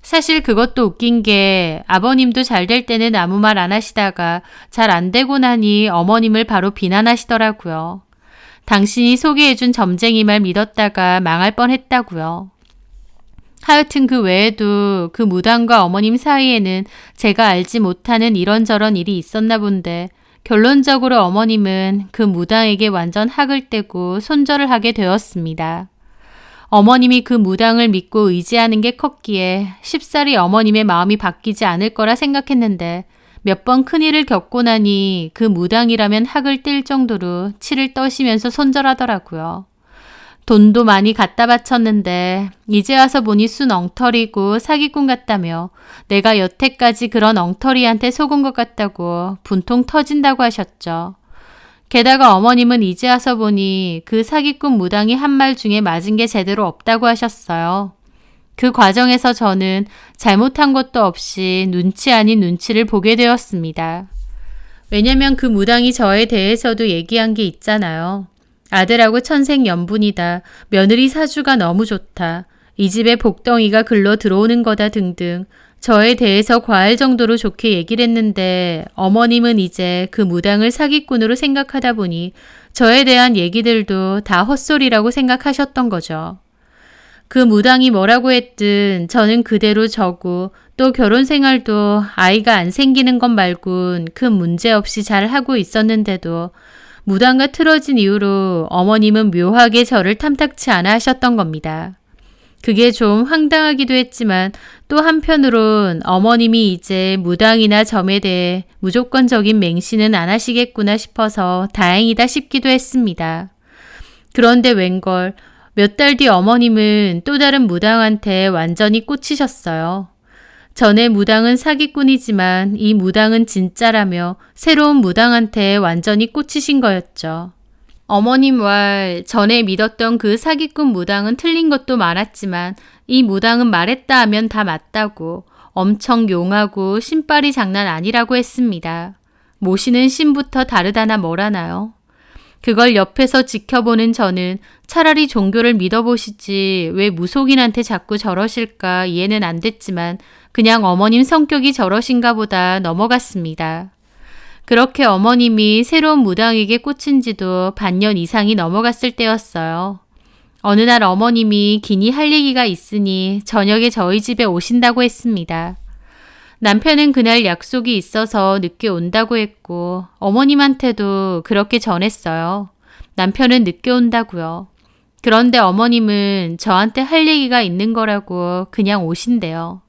사실 그것도 웃긴 게 아버님도 잘 될 때는 아무 말 안 하시다가 잘 안 되고 나니 어머님을 바로 비난하시더라고요. 당신이 소개해준 점쟁이 말 믿었다가 망할 뻔했다고요. 하여튼 그 외에도 그 무당과 어머님 사이에는 제가 알지 못하는 이런저런 일이 있었나 본데 결론적으로 어머님은 그 무당에게 완전 학을 떼고 손절을 하게 되었습니다. 어머님이 그 무당을 믿고 의지하는 게 컸기에 쉽사리 어머님의 마음이 바뀌지 않을 거라 생각했는데 몇 번 큰일을 겪고 나니 그 무당이라면 학을 뗄 정도로 치를 떠시면서 손절하더라고요. 돈도 많이 갖다 바쳤는데 이제 와서 보니 순 엉터리고 사기꾼 같다며 내가 여태까지 그런 엉터리한테 속은 것 같다고 분통 터진다고 하셨죠. 게다가 어머님은 이제 와서 보니 그 사기꾼 무당이 한 말 중에 맞은 게 제대로 없다고 하셨어요. 그 과정에서 저는 잘못한 것도 없이 눈치 아닌 눈치를 보게 되었습니다. 왜냐면 그 무당이 저에 대해서도 얘기한 게 있잖아요. 아들하고 천생연분이다. 며느리 사주가 너무 좋다. 이 집에 복덩이가 글러 들어오는 거다 등등 저에 대해서 과할 정도로 좋게 얘기를 했는데 어머님은 이제 그 무당을 사기꾼으로 생각하다 보니 저에 대한 얘기들도 다 헛소리라고 생각하셨던 거죠. 그 무당이 뭐라고 했든 저는 그대로 저고 또 결혼 생활도 아이가 안 생기는 것 말곤 큰 문제 없이 잘 하고 있었는데도 무당과 틀어진 이후로 어머님은 묘하게 저를 탐탁치 않아 하셨던 겁니다. 그게 좀 황당하기도 했지만 또 한편으론 어머님이 이제 무당이나 점에 대해 무조건적인 맹신은 안 하시겠구나 싶어서 다행이다 싶기도 했습니다. 그런데 웬걸 몇 달 뒤 어머님은 또 다른 무당한테 완전히 꽂히셨어요. 전에 무당은 사기꾼이지만 이 무당은 진짜라며 새로운 무당한테 완전히 꽂히신 거였죠. 어머님 말 전에 믿었던 그 사기꾼 무당은 틀린 것도 많았지만 이 무당은 말했다 하면 다 맞다고 엄청 용하고 신발이 장난 아니라고 했습니다. 모시는 신부터 다르다나 뭐라나요. 그걸 옆에서 지켜보는 저는 차라리 종교를 믿어보시지 왜 무속인한테 자꾸 저러실까 이해는 안 됐지만 그냥 어머님 성격이 저러신가 보다 넘어갔습니다. 그렇게 어머님이 새로운 무당에게 꽂힌 지도 반년 이상이 넘어갔을 때였어요. 어느 날 어머님이 기니 할 얘기가 있으니 저녁에 저희 집에 오신다고 했습니다. 남편은 그날 약속이 있어서 늦게 온다고 했고 어머님한테도 그렇게 전했어요. 남편은 늦게 온다고요. 그런데 어머님은 저한테 할 얘기가 있는 거라고 그냥 오신대요.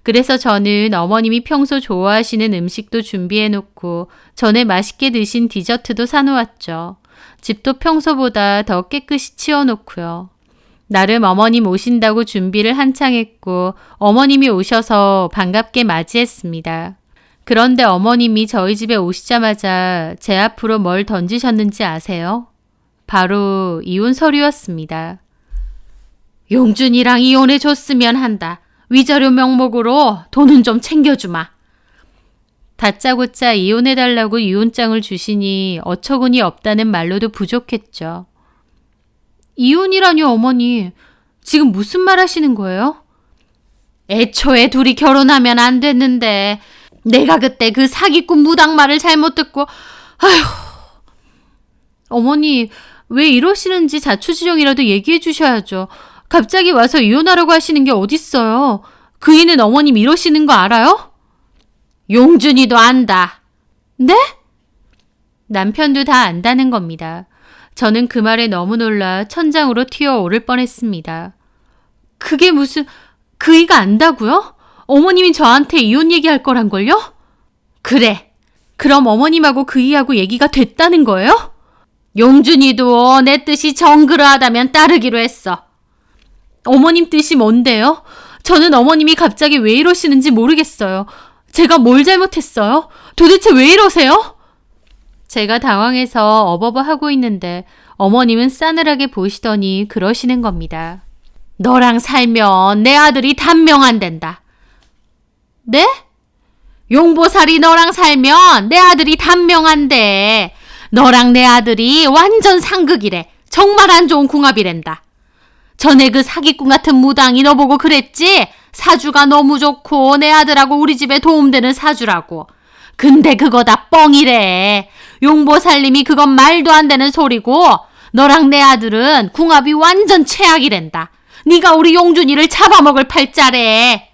그래서 저는 어머님이 평소 좋아하시는 음식도 준비해놓고 전에 맛있게 드신 디저트도 사놓았죠. 집도 평소보다 더 깨끗이 치워놓고요. 나름 어머님 오신다고 준비를 한창 했고 어머님이 오셔서 반갑게 맞이했습니다. 그런데 어머님이 저희 집에 오시자마자 제 앞으로 뭘 던지셨는지 아세요? 바로 이혼 서류였습니다. 용준이랑 이혼해줬으면 한다. 위자료 명목으로 돈은 좀 챙겨주마. 다짜고짜 이혼해달라고 이혼장을 주시니 어처구니 없다는 말로도 부족했죠. 이혼이라뇨 어머니. 지금 무슨 말 하시는 거예요? 애초에 둘이 결혼하면 안 됐는데 내가 그때 그 사기꾼 무당 말을 잘못 듣고 아휴. 어머니 왜 이러시는지 자초지종이라도 얘기해 주셔야죠. 갑자기 와서 이혼하라고 하시는 게 어딨어요. 그이는 어머님 이러시는 거 알아요? 용준이도 안다. 네? 남편도 다 안다는 겁니다. 저는 그 말에 너무 놀라 천장으로 튀어오를 뻔했습니다. 그게 무슨 그이가 안다고요? 어머님이 저한테 이혼 얘기할 거란걸요? 그래. 그럼 어머님하고 그이하고 얘기가 됐다는 거예요? 용준이도 내 뜻이 정그러하다면 따르기로 했어. 어머님 뜻이 뭔데요? 저는 어머님이 갑자기 왜 이러시는지 모르겠어요. 제가 뭘 잘못했어요? 도대체 왜 이러세요? 제가 당황해서 어버버 하고 있는데 어머님은 싸늘하게 보시더니 그러시는 겁니다. 너랑 살면 내 아들이 단명 안 된다. 네? 용보살이 너랑 살면 내 아들이 단명 안 돼. 너랑 내 아들이 완전 상극이래. 정말 안 좋은 궁합이란다. 전에 그 사기꾼 같은 무당이 너 보고 그랬지? 사주가 너무 좋고 내 아들하고 우리 집에 도움되는 사주라고. 근데 그거 다 뻥이래. 용보살님이 그건 말도 안 되는 소리고 너랑 내 아들은 궁합이 완전 최악이란다. 네가 우리 용준이를 잡아먹을 팔자래.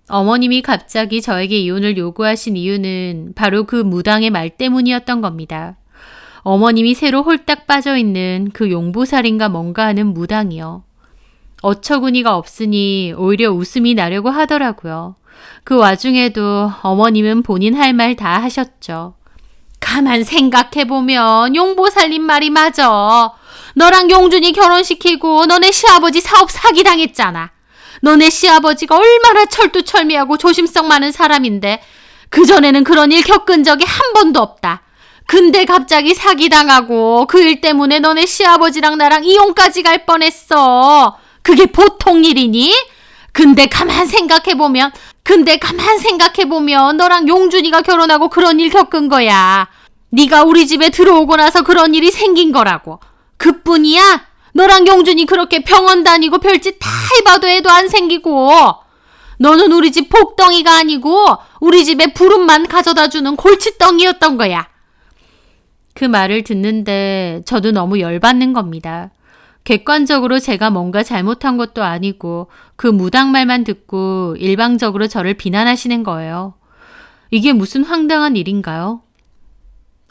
어머님이 갑자기 저에게 이혼을 요구하신 이유는 바로 그 무당의 말 때문이었던 겁니다. 어머님이 새로 홀딱 빠져있는 그 용보살인가 뭔가 하는 무당이요. 어처구니가 없으니 오히려 웃음이 나려고 하더라고요. 그 와중에도 어머님은 본인 할 말 다 하셨죠. 가만 생각해보면 용보살님 말이 맞아. 너랑 용준이 결혼시키고 너네 시아버지 사업 사기당했잖아. 너네 시아버지가 얼마나 철두철미하고 조심성 많은 사람인데 그전에는 그런 일 겪은 적이 한 번도 없다. 근데 갑자기 사기당하고 그 일 때문에 너네 시아버지랑 나랑 이혼까지 갈 뻔했어. 그게 보통 일이니? 근데 가만 생각해보면 너랑 용준이가 결혼하고 그런 일 겪은 거야. 네가 우리 집에 들어오고 나서 그런 일이 생긴 거라고. 그뿐이야? 너랑 용준이 그렇게 병원 다니고 별짓 다 해봐도 애도 안 생기고 너는 우리 집 복덩이가 아니고 우리 집에 부름만 가져다주는 골칫덩이였던 거야. 그 말을 듣는데 저도 너무 열받는 겁니다. 객관적으로 제가 뭔가 잘못한 것도 아니고 그 무당 말만 듣고 일방적으로 저를 비난하시는 거예요. 이게 무슨 황당한 일인가요?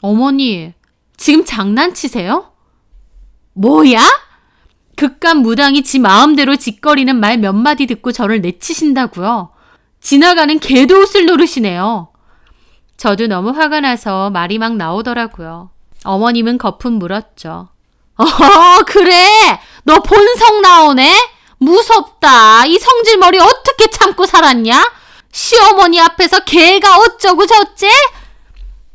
어머니, 지금 장난치세요? 뭐야? 극감 무당이 지 마음대로 짓거리는 말 몇 마디 듣고 저를 내치신다고요? 지나가는 개도 옷을 노르시네요. 저도 너무 화가 나서 말이 막 나오더라고요. 어머님은 거품 물었죠. 그래? 너 본성 나오네? 무섭다. 이 성질머리 어떻게 참고 살았냐? 시어머니 앞에서 걔가 어쩌고 저쩌?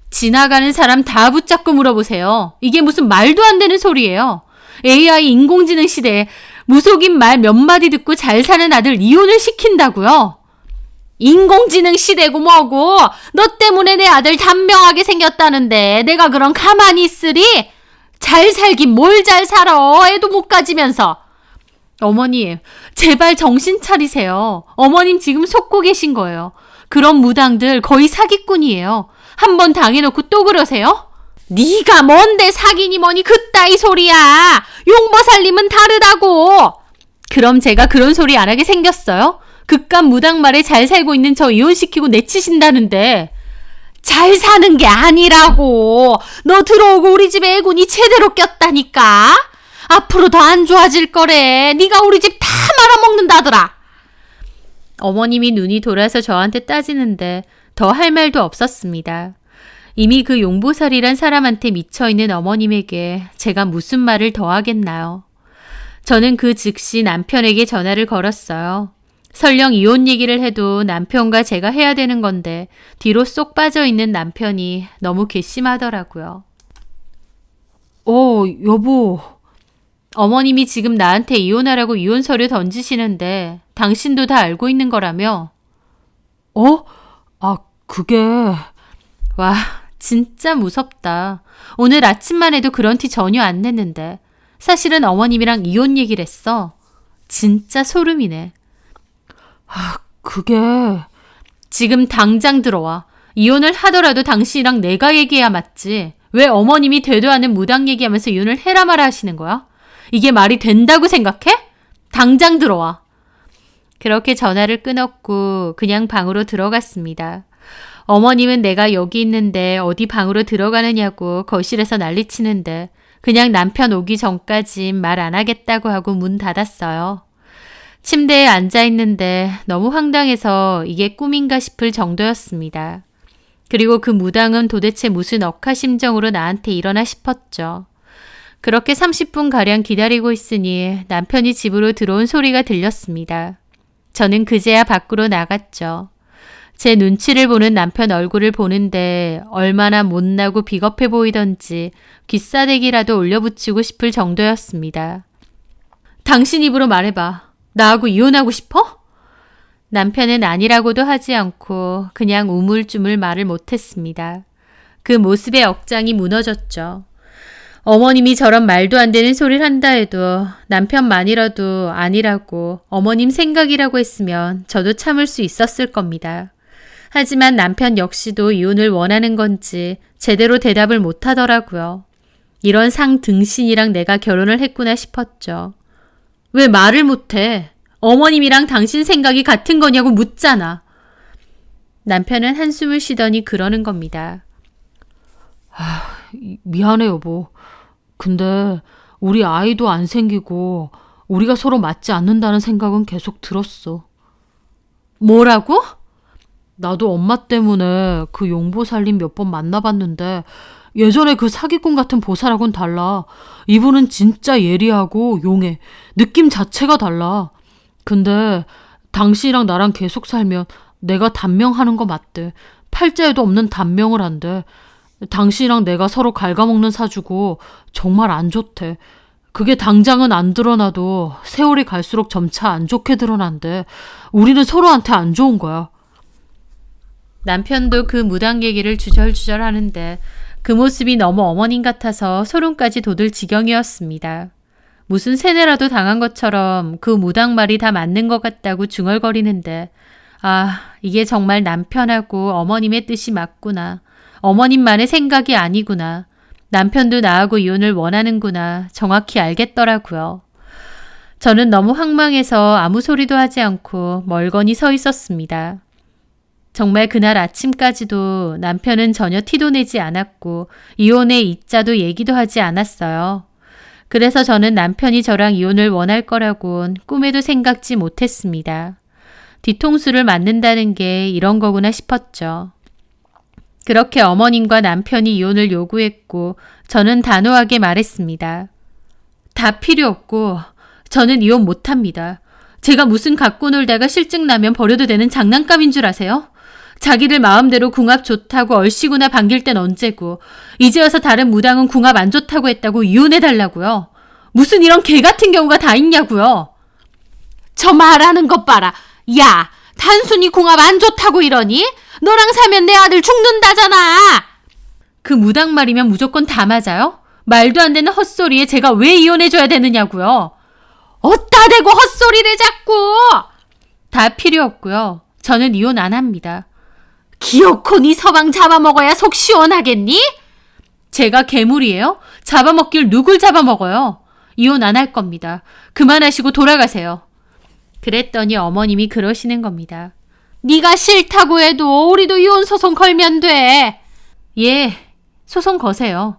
지나가는 사람 다 붙잡고 물어보세요. 이게 무슨 말도 안 되는 소리예요. AI 인공지능 시대에 무속인 말 몇 마디 듣고 잘 사는 아들 이혼을 시킨다고요? 인공지능 시대고 뭐고 너 때문에 내 아들 단명하게 생겼다는데 내가 그럼 가만히 있으리? 잘 살긴 뭘 잘 살아. 애도 못 가지면서. 어머님, 제발 정신 차리세요. 어머님 지금 속고 계신 거예요. 그런 무당들 거의 사기꾼이에요. 한번 당해놓고 또 그러세요? 네가 뭔데 사기니 뭐니 그따위 소리야. 용보살님은 다르다고. 그럼 제가 그런 소리 안 하게 생겼어요? 극감 무당 말에 잘 살고 있는 저 이혼시키고 내치신다는데. 잘 사는 게 아니라고. 너 들어오고 우리 집에 애군이 제대로 꼈다니까. 앞으로 더 안 좋아질 거래. 네가 우리 집 다 말아먹는다더라. 어머님이 눈이 돌아서 저한테 따지는데 더 할 말도 없었습니다. 이미 그 용보살이란 사람한테 미쳐있는 어머님에게 제가 무슨 말을 더 하겠나요? 저는 그 즉시 남편에게 전화를 걸었어요. 설령 이혼 얘기를 해도 남편과 제가 해야 되는 건데 뒤로 쏙 빠져있는 남편이 너무 괘씸하더라고요. 여보. 어머님이 지금 나한테 이혼하라고 이혼 서류 던지시는데 당신도 다 알고 있는 거라며? 그게... 와, 진짜 무섭다. 오늘 아침만 해도 그런 티 전혀 안 냈는데 사실은 어머님이랑 이혼 얘기를 했어. 진짜 소름이네. 그게... 지금 당장 들어와. 이혼을 하더라도 당신이랑 내가 얘기해야 맞지. 왜 어머님이 되도 않은 무당 얘기하면서 이혼을 해라 마라 하시는 거야? 이게 말이 된다고 생각해? 당장 들어와. 그렇게 전화를 끊었고 그냥 방으로 들어갔습니다. 어머님은 내가 여기 있는데 어디 방으로 들어가느냐고 거실에서 난리치는데 그냥 남편 오기 전까진 말 안 하겠다고 하고 문 닫았어요. 침대에 앉아 있는데 너무 황당해서 이게 꿈인가 싶을 정도였습니다. 그리고 그 무당은 도대체 무슨 억하심정으로 나한테 일어나 싶었죠. 그렇게 30분가량 기다리고 있으니 남편이 집으로 들어온 소리가 들렸습니다. 저는 그제야 밖으로 나갔죠. 제 눈치를 보는 남편 얼굴을 보는데 얼마나 못나고 비겁해 보이던지 귀싸대기라도 올려붙이고 싶을 정도였습니다. 당신 입으로 말해봐. 나하고 이혼하고 싶어? 남편은 아니라고도 하지 않고 그냥 우물쭈물 말을 못했습니다. 그 모습에 억장이 무너졌죠. 어머님이 저런 말도 안 되는 소리를 한다 해도 남편만이라도 아니라고 어머님 생각이라고 했으면 저도 참을 수 있었을 겁니다. 하지만 남편 역시도 이혼을 원하는 건지 제대로 대답을 못 하더라고요. 이런 상등신이랑 내가 결혼을 했구나 싶었죠. 왜 말을 못해? 어머님이랑 당신 생각이 같은 거냐고 묻잖아. 남편은 한숨을 쉬더니 그러는 겁니다. 미안해 여보. 근데 우리 아이도 안 생기고 우리가 서로 맞지 않는다는 생각은 계속 들었어. 뭐라고? 나도 엄마 때문에 그 용보살님 몇 번 만나봤는데 예전에 그 사기꾼 같은 보살하고는 달라. 이분은 진짜 예리하고 용해. 느낌 자체가 달라. 근데 당신이랑 나랑 계속 살면 내가 단명하는 거 맞대. 팔자에도 없는 단명을 한대. 당신이랑 내가 서로 갉아먹는 사주고 정말 안 좋대. 그게 당장은 안 드러나도 세월이 갈수록 점차 안 좋게 드러난대. 우리는 서로한테 안 좋은 거야. 남편도 그 무당 얘기를 주절주절 하는데 그 모습이 너무 어머님 같아서 소름까지 돋을 지경이었습니다. 무슨 세뇌라도 당한 것처럼 그 무당 말이 다 맞는 것 같다고 중얼거리는데 이게 정말 남편하고 어머님의 뜻이 맞구나. 어머님만의 생각이 아니구나. 남편도 나하고 이혼을 원하는구나. 정확히 알겠더라고요. 저는 너무 황망해서 아무 소리도 하지 않고 멀거니 서 있었습니다. 정말 그날 아침까지도 남편은 전혀 티도 내지 않았고 이혼의 이자도 얘기도 하지 않았어요. 그래서 저는 남편이 저랑 이혼을 원할 거라곤 꿈에도 생각지 못했습니다. 뒤통수를 맞는다는 게 이런 거구나 싶었죠. 그렇게 어머님과 남편이 이혼을 요구했고 저는 단호하게 말했습니다. 다 필요 없고 저는 이혼 못합니다. 제가 무슨 갖고 놀다가 실증 나면 버려도 되는 장난감인 줄 아세요? 자기들 마음대로 궁합 좋다고 얼씨구나 반길 땐 언제고 이제 와서 다른 무당은 궁합 안 좋다고 했다고 이혼해달라고요. 무슨 이런 개 같은 경우가 다 있냐고요. 저 말하는 것 봐라. 야, 단순히 궁합 안 좋다고 이러니? 너랑 사면 내 아들 죽는다잖아. 그 무당 말이면 무조건 다 맞아요? 말도 안 되는 헛소리에 제가 왜 이혼해줘야 되느냐고요. 어따 대고 헛소리를 자꾸. 다 필요 없고요. 저는 이혼 안 합니다. 기어코 네 서방 잡아먹어야 속 시원하겠니? 제가 괴물이에요? 잡아먹길 누굴 잡아먹어요? 이혼 안 할 겁니다. 그만하시고 돌아가세요. 그랬더니 어머님이 그러시는 겁니다. 네가 싫다고 해도 우리도 이혼 소송 걸면 돼. 예, 소송 거세요.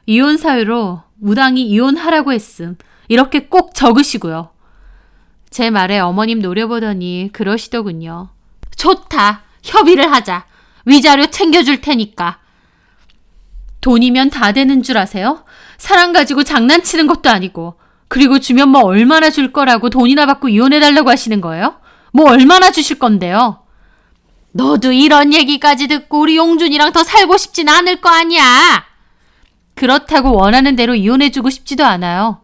이혼 사유로 무당이 이혼하라고 했음. 이렇게 꼭 적으시고요. 제 말에 어머님 노려보더니 그러시더군요. 좋다. 협의를 하자. 위자료 챙겨줄 테니까. 돈이면 다 되는 줄 아세요? 사람 가지고 장난치는 것도 아니고. 그리고 주면 뭐 얼마나 줄 거라고 돈이나 받고 이혼해달라고 하시는 거예요? 뭐 얼마나 주실 건데요? 너도 이런 얘기까지 듣고 우리 용준이랑 더 살고 싶진 않을 거 아니야. 그렇다고 원하는 대로 이혼해주고 싶지도 않아요.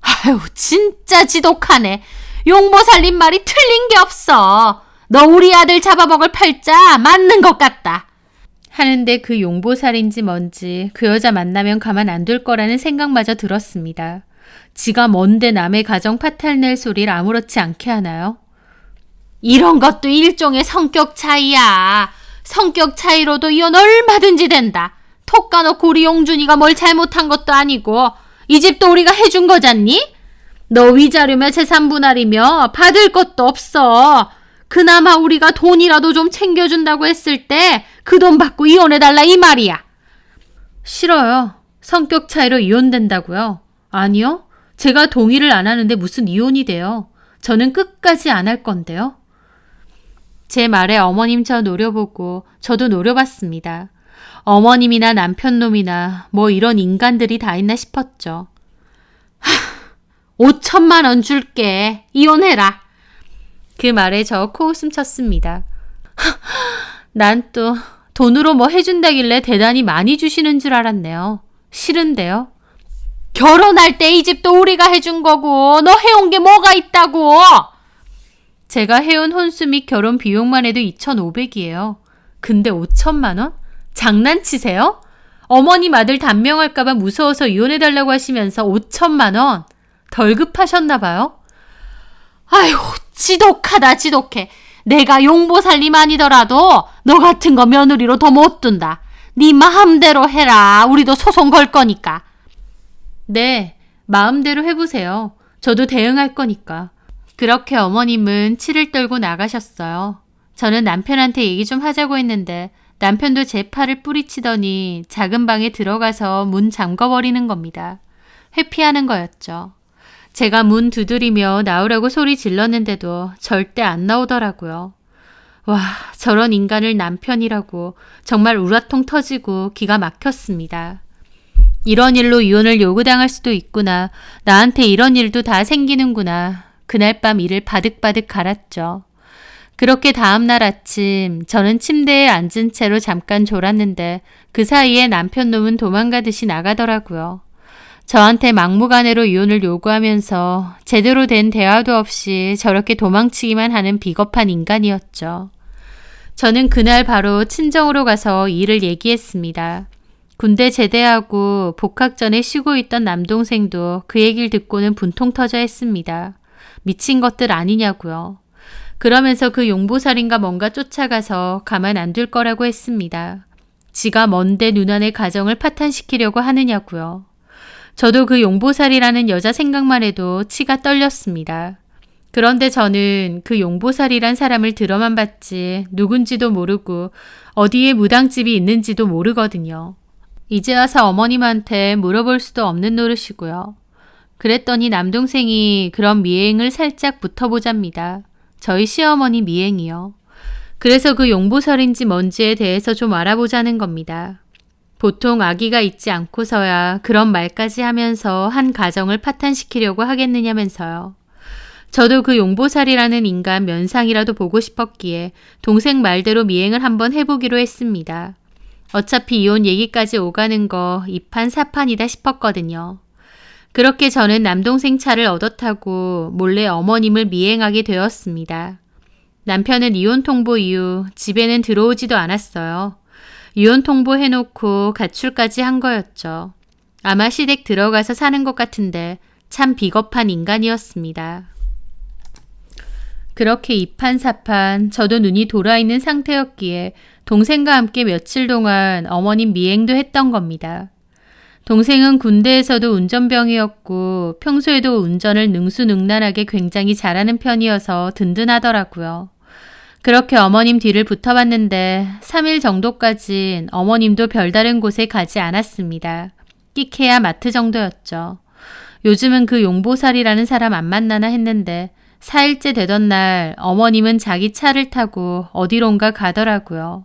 아유, 진짜 지독하네. 용보 살림 말이 틀린 게 없어. 너 우리 아들 잡아먹을 팔자 맞는 것 같다. 하는데 그 용보살인지 뭔지 그 여자 만나면 가만 안 둘 거라는 생각마저 들었습니다. 지가 뭔데 남의 가정 파탈낼 소리를 아무렇지 않게 하나요? 이런 것도 일종의 성격 차이야. 성격 차이로도 이혼 얼마든지 된다. 톡 까놓고 우리 용준이가 뭘 잘못한 것도 아니고 이 집도 우리가 해준 거잖니? 너 위자료며 재산 분할이며 받을 것도 없어. 그나마 우리가 돈이라도 좀 챙겨준다고 했을 때 그 돈 받고 이혼해달라 이 말이야. 싫어요. 성격 차이로 이혼된다고요? 아니요. 제가 동의를 안 하는데 무슨 이혼이 돼요. 저는 끝까지 안 할 건데요. 제 말에 어머님 저 노려보고 저도 노려봤습니다. 어머님이나 남편놈이나 뭐 이런 인간들이 다 있나 싶었죠. 5천만 원 줄게. 이혼해라. 그 말에 저 코웃음 쳤습니다. 난 또 돈으로 뭐 해준다길래 대단히 많이 주시는 줄 알았네요. 싫은데요. 결혼할 때 이 집도 우리가 해준 거고 너 해온 게 뭐가 있다고. 제가 해온 혼수 및 결혼 비용만 해도 2,500이에요. 근데 5천만 원? 장난치세요? 어머님 아들 단명할까봐 무서워서 이혼해달라고 하시면서 5천만 원? 덜 급하셨나 봐요? 아이고, 지독하다 지독해. 내가 용보 살림 아니더라도 너 같은 거 며느리로 더 못 둔다. 네 마음대로 해라. 우리도 소송 걸 거니까. 네, 마음대로 해보세요. 저도 대응할 거니까. 그렇게 어머님은 치를 떨고 나가셨어요. 저는 남편한테 얘기 좀 하자고 했는데 남편도 제 팔을 뿌리치더니 작은 방에 들어가서 문 잠궈버리는 겁니다. 회피하는 거였죠. 제가 문 두드리며 나오라고 소리 질렀는데도 절대 안 나오더라고요. 와, 저런 인간을 남편이라고 정말 우라통 터지고 기가 막혔습니다. 이런 일로 이혼을 요구당할 수도 있구나. 나한테 이런 일도 다 생기는구나. 그날 밤 이를 바득바득 갈았죠. 그렇게 다음날 아침 저는 침대에 앉은 채로 잠깐 졸았는데 그 사이에 남편놈은 도망가듯이 나가더라고요. 저한테 막무가내로 이혼을 요구하면서 제대로 된 대화도 없이 저렇게 도망치기만 하는 비겁한 인간이었죠. 저는 그날 바로 친정으로 가서 일을 얘기했습니다. 군대 제대하고 복학 전에 쉬고 있던 남동생도 그 얘기를 듣고는 분통 터져 했습니다. 미친 것들 아니냐고요. 그러면서 그 용보살인가 뭔가 쫓아가서 가만 안 둘 거라고 했습니다. 지가 뭔데 누나네 가정을 파탄시키려고 하느냐고요. 저도 그 용보살이라는 여자 생각만 해도 치가 떨렸습니다. 그런데 저는 그 용보살이란 사람을 들어만 봤지 누군지도 모르고 어디에 무당집이 있는지도 모르거든요. 이제 와서 어머님한테 물어볼 수도 없는 노릇이고요. 그랬더니 남동생이 그런 미행을 살짝 붙어보잡니다. 저희 시어머니 미행이요. 그래서 그 용보살인지 뭔지에 대해서 좀 알아보자는 겁니다. 보통 아기가 있지 않고서야 그런 말까지 하면서 한 가정을 파탄시키려고 하겠느냐면서요. 저도 그 용보살이라는 인간 면상이라도 보고 싶었기에 동생 말대로 미행을 한번 해보기로 했습니다. 어차피 이혼 얘기까지 오가는 거 이판 사판이다 싶었거든요. 그렇게 저는 남동생 차를 얻어 타고 몰래 어머님을 미행하게 되었습니다. 남편은 이혼 통보 이후 집에는 들어오지도 않았어요. 이혼 통보 해놓고 가출까지 한 거였죠. 아마 시댁 들어가서 사는 것 같은데 참 비겁한 인간이었습니다. 그렇게 이판사판 저도 눈이 돌아있는 상태였기에 동생과 함께 며칠 동안 어머님 미행도 했던 겁니다. 동생은 군대에서도 운전병이었고 평소에도 운전을 능수능란하게 굉장히 잘하는 편이어서 든든하더라고요. 그렇게 어머님 뒤를 붙어봤는데 3일 정도까진 어머님도 별다른 곳에 가지 않았습니다. 끼케야 마트 정도였죠. 요즘은 그 용보살이라는 사람 안 만나나 했는데 4일째 되던 날 어머님은 자기 차를 타고 어디론가 가더라고요.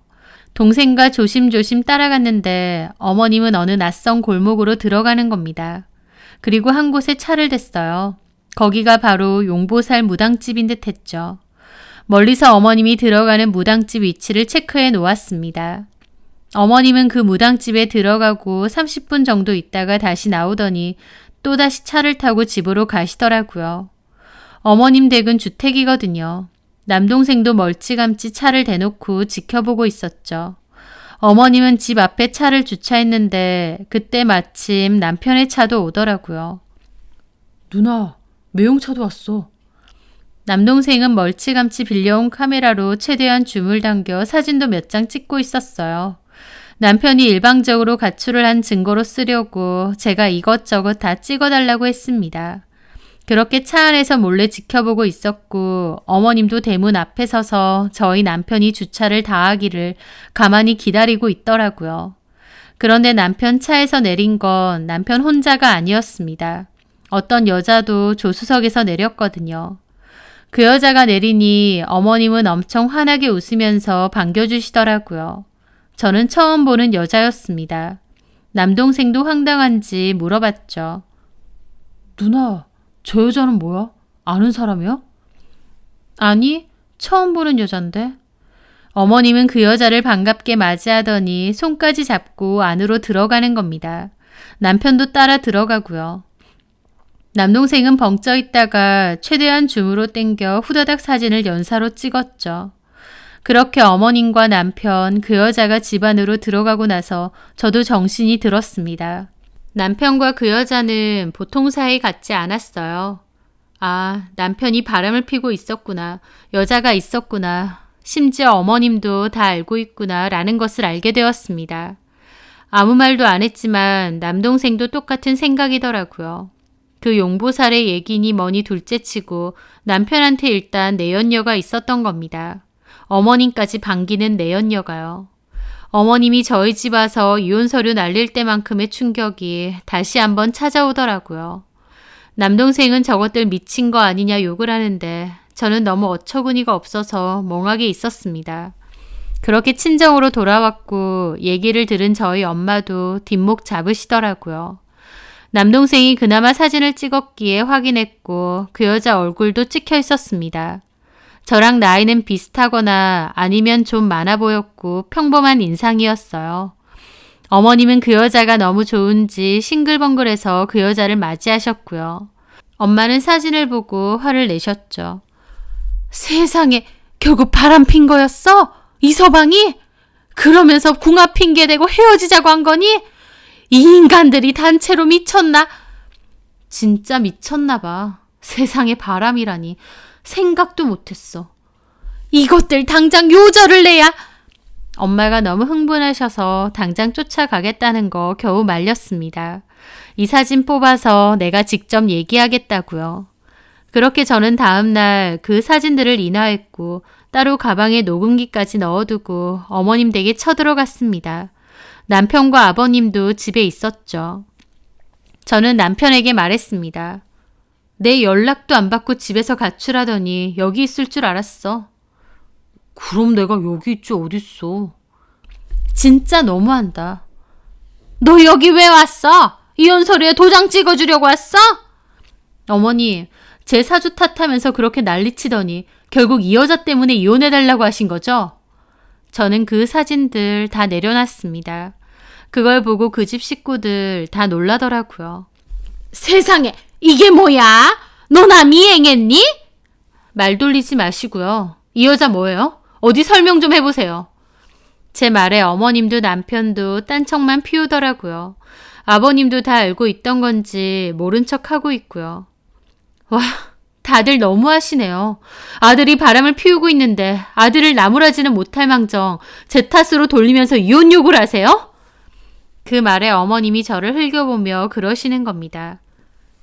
동생과 조심조심 따라갔는데 어머님은 어느 낯선 골목으로 들어가는 겁니다. 그리고 한 곳에 차를 댔어요. 거기가 바로 용보살 무당집인 듯 했죠. 멀리서 어머님이 들어가는 무당집 위치를 체크해 놓았습니다. 어머님은 그 무당집에 들어가고 30분 정도 있다가 다시 나오더니 또다시 차를 타고 집으로 가시더라고요. 어머님 댁은 주택이거든요. 남동생도 멀찌감치 차를 대놓고 지켜보고 있었죠. 어머님은 집 앞에 차를 주차했는데 그때 마침 남편의 차도 오더라고요. 누나, 매형차도 왔어. 남동생은 멀찌감치 빌려온 카메라로 최대한 줌을 당겨 사진도 몇 장 찍고 있었어요. 남편이 일방적으로 가출을 한 증거로 쓰려고 제가 이것저것 다 찍어달라고 했습니다. 그렇게 차 안에서 몰래 지켜보고 있었고 어머님도 대문 앞에 서서 저희 남편이 주차를 다 하기를 가만히 기다리고 있더라고요. 그런데 남편 차에서 내린 건 남편 혼자가 아니었습니다. 어떤 여자도 조수석에서 내렸거든요. 그 여자가 내리니 어머님은 엄청 환하게 웃으면서 반겨주시더라고요. 저는 처음 보는 여자였습니다. 남동생도 황당한지 물어봤죠. 누나, 저 여자는 뭐야? 아는 사람이야? 아니, 처음 보는 여잔데. 어머님은 그 여자를 반갑게 맞이하더니 손까지 잡고 안으로 들어가는 겁니다. 남편도 따라 들어가고요. 남동생은 벙쪄 있다가 최대한 줌으로 당겨 후다닥 사진을 연사로 찍었죠. 그렇게 어머님과 남편, 그 여자가 집 안으로 들어가고 나서 저도 정신이 들었습니다. 남편과 그 여자는 보통 사이 같지 않았어요. 아, 남편이 바람을 피고 있었구나. 여자가 있었구나. 심지어 어머님도 다 알고 있구나 라는 것을 알게 되었습니다. 아무 말도 안 했지만 남동생도 똑같은 생각이더라고요. 그 용보살의 얘기니 뭐니 둘째치고 남편한테 일단 내연녀가 있었던 겁니다. 어머님까지 반기는 내연녀가요. 어머님이 저희 집 와서 이혼 서류 날릴 때만큼의 충격이 다시 한번 찾아오더라고요. 남동생은 저것들 미친 거 아니냐 욕을 하는데 저는 너무 어처구니가 없어서 멍하게 있었습니다. 그렇게 친정으로 돌아왔고 얘기를 들은 저희 엄마도 뒷목 잡으시더라고요. 남동생이 그나마 사진을 찍었기에 확인했고 그 여자 얼굴도 찍혀 있었습니다. 저랑 나이는 비슷하거나 아니면 좀 많아 보였고 평범한 인상이었어요. 어머님은 그 여자가 너무 좋은지 싱글벙글해서 그 여자를 맞이하셨고요. 엄마는 사진을 보고 화를 내셨죠. 세상에, 결국 바람 핀 거였어? 이서방이? 그러면서 궁합 핑계대고 헤어지자고 한 거니? 이 인간들이 단체로 미쳤나? 진짜 미쳤나 봐. 세상에 바람이라니. 생각도 못했어. 이것들 당장 요절을 내야. 엄마가 너무 흥분하셔서 당장 쫓아가겠다는 거 겨우 말렸습니다. 이 사진 뽑아서 내가 직접 얘기하겠다고요. 그렇게 저는 다음날 그 사진들을 인화했고 따로 가방에 녹음기까지 넣어두고 어머님 댁에 쳐들어갔습니다. 남편과 아버님도 집에 있었죠. 저는 남편에게 말했습니다. 내 연락도 안 받고 집에서 가출하더니 여기 있을 줄 알았어. 그럼 내가 여기 있지 어딨어. 진짜 너무한다. 너 여기 왜 왔어? 이혼 서류에 도장 찍어주려고 왔어? 어머니, 제 사주 탓하면서 그렇게 난리치더니 결국 이 여자 때문에 이혼해달라고 하신 거죠? 저는 그 사진들 다 내려놨습니다. 그걸 보고 그 집 식구들 다 놀라더라고요. 세상에, 이게 뭐야? 너 나 미행했니? 말 돌리지 마시고요. 이 여자 뭐예요? 어디 설명 좀 해보세요. 제 말에 어머님도 남편도 딴청만 피우더라고요. 아버님도 다 알고 있던 건지 모른 척 하고 있고요. 와, 다들 너무하시네요. 아들이 바람을 피우고 있는데 아들을 나무라지는 못할 망정 제 탓으로 돌리면서 이혼 요구를 하세요? 그 말에 어머님이 저를 흘겨보며 그러시는 겁니다.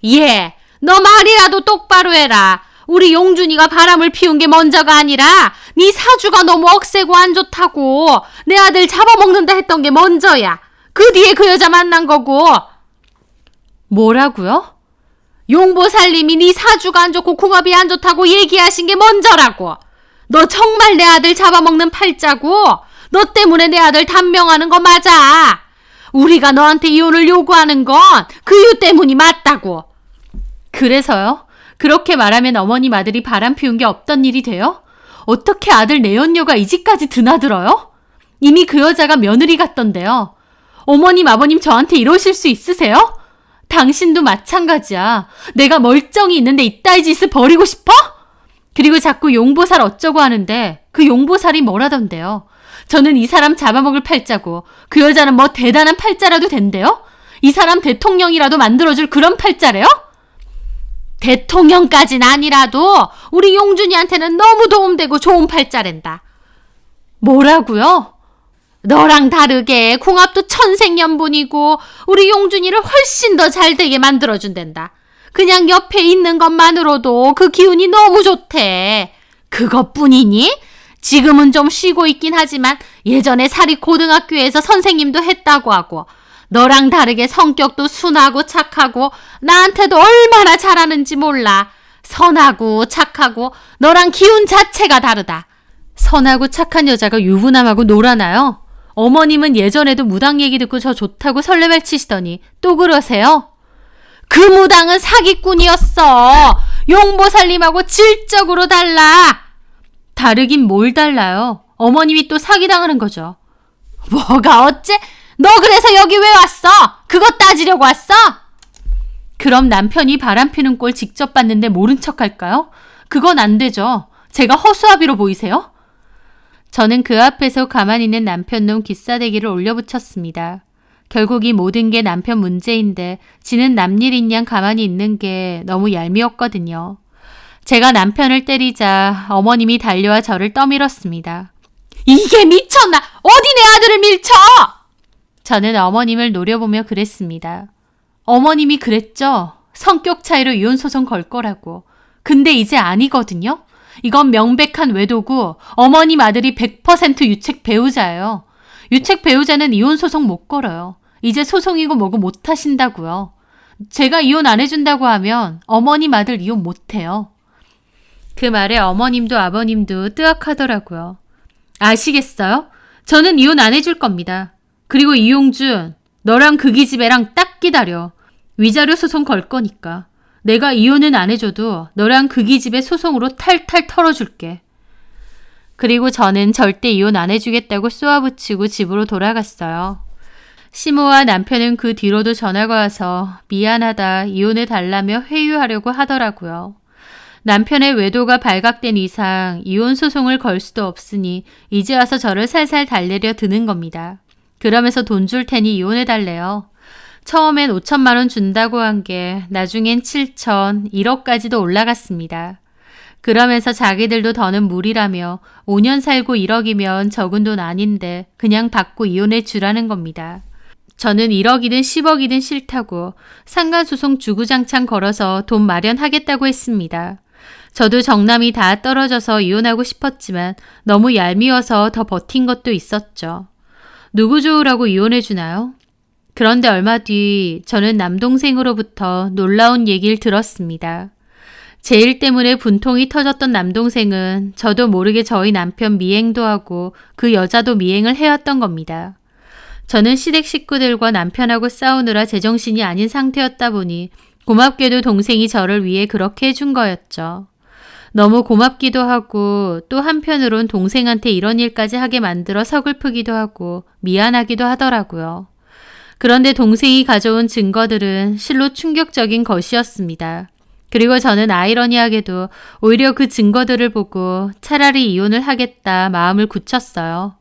예, 너 말이라도 똑바로 해라. 우리 용준이가 바람을 피운 게 먼저가 아니라 네 사주가 너무 억세고 안 좋다고 내 아들 잡아먹는다 했던 게 먼저야. 그 뒤에 그 여자 만난 거고. 뭐라고요? 용보살님이 네 사주가 안 좋고 궁합이 안 좋다고 얘기하신 게 먼저라고. 너 정말 내 아들 잡아먹는 팔자고. 너 때문에 내 아들 단명하는 거 맞아. 우리가 너한테 이혼을 요구하는 건 그 이유 때문이 맞다고. 그래서요? 그렇게 말하면 어머님 아들이 바람 피운 게 없던 일이 돼요? 어떻게 아들 내연녀가 이 집까지 드나들어요? 이미 그 여자가 며느리 같던데요. 어머님 아버님 저한테 이러실 수 있으세요? 당신도 마찬가지야. 내가 멀쩡히 있는데 이따위 짓을 벌이고 싶어? 그리고 자꾸 용보살 어쩌고 하는데 그 용보살이 뭐라던데요? 저는 이 사람 잡아먹을 팔자고 그 여자는 뭐 대단한 팔자라도 된대요? 이 사람 대통령이라도 만들어줄 그런 팔자래요? 대통령까진 아니라도 우리 용준이한테는 너무 도움되고 좋은 팔자랜다. 뭐라고요? 너랑 다르게 궁합도 천생연분이고 우리 용준이를 훨씬 더 잘되게 만들어준댄다. 그냥 옆에 있는 것만으로도 그 기운이 너무 좋대. 그것뿐이니? 지금은 좀 쉬고 있긴 하지만 예전에 사립고등학교에서 선생님도 했다고 하고 너랑 다르게 성격도 순하고 착하고 나한테도 얼마나 잘하는지 몰라. 선하고 착하고 너랑 기운 자체가 다르다. 선하고 착한 여자가 유부남하고 놀아나요? 어머님은 예전에도 무당 얘기 듣고 저 좋다고 설레발 치시더니 또 그러세요? 그 무당은 사기꾼이었어. 용보살님하고 질적으로 달라. 다르긴 뭘 달라요? 어머님이 또 사기당하는 거죠. 뭐가 어째? 너 그래서 여기 왜 왔어? 그거 따지려고 왔어? 그럼 남편이 바람피는 꼴 직접 봤는데 모른 척 할까요? 그건 안 되죠. 제가 허수아비로 보이세요? 저는 그 앞에서 가만히 있는 남편 놈 기싸대기를 올려붙였습니다. 결국 이 모든 게 남편 문제인데 지는 남일인 양 가만히 있는 게 너무 얄미웠거든요. 제가 남편을 때리자 어머님이 달려와 저를 떠밀었습니다. 이게 미쳤나? 어디 내 아들을 밀쳐! 저는 어머님을 노려보며 그랬습니다. 어머님이 그랬죠? 성격 차이로 이혼소송 걸 거라고. 근데 이제 아니거든요? 이건 명백한 외도고 어머님 아들이 100% 유책 배우자예요. 유책 배우자는 이혼소송 못 걸어요. 이제 소송이고 뭐고 못 하신다고요. 제가 이혼 안 해준다고 하면 어머님 아들 이혼 못 해요. 그 말에 어머님도 아버님도 뜨악하더라고요. 아시겠어요? 저는 이혼 안 해줄 겁니다. 그리고 이용준, 너랑 그 기집애랑 딱 기다려. 위자료 소송 걸 거니까. 내가 이혼은 안 해줘도 너랑 그 기집애 소송으로 탈탈 털어줄게. 그리고 저는 절대 이혼 안 해주겠다고 쏘아붙이고 집으로 돌아갔어요. 시모와 남편은 그 뒤로도 전화가 와서 미안하다, 이혼해 달라며 회유하려고 하더라고요. 남편의 외도가 발각된 이상 이혼 소송을 걸 수도 없으니 이제 와서 저를 살살 달래려 드는 겁니다. 그러면서 돈 줄 테니 이혼해 달래요. 처음엔 5천만 원 준다고 한 게 나중엔 7천, 1억까지도 올라갔습니다. 그러면서 자기들도 더는 무리라며 5년 살고 1억이면 적은 돈 아닌데 그냥 받고 이혼해 주라는 겁니다. 저는 1억이든 10억이든 싫다고 상간소송 주구장창 걸어서 돈 마련하겠다고 했습니다. 저도 정남이 다 떨어져서 이혼하고 싶었지만 너무 얄미워서 더 버틴 것도 있었죠. 누구 좋으라고 이혼해 주나요? 그런데 얼마 뒤 저는 남동생으로부터 놀라운 얘기를 들었습니다. 제 일 때문에 분통이 터졌던 남동생은 저도 모르게 저희 남편 미행도 하고 그 여자도 미행을 해왔던 겁니다. 저는 시댁 식구들과 남편하고 싸우느라 제정신이 아닌 상태였다 보니 고맙게도 동생이 저를 위해 그렇게 해준 거였죠. 너무 고맙기도 하고 또 한편으론 동생한테 이런 일까지 하게 만들어 서글프기도 하고 미안하기도 하더라고요. 그런데 동생이 가져온 증거들은 실로 충격적인 것이었습니다. 그리고 저는 아이러니하게도 오히려 그 증거들을 보고 차라리 이혼을 하겠다 마음을 굳혔어요.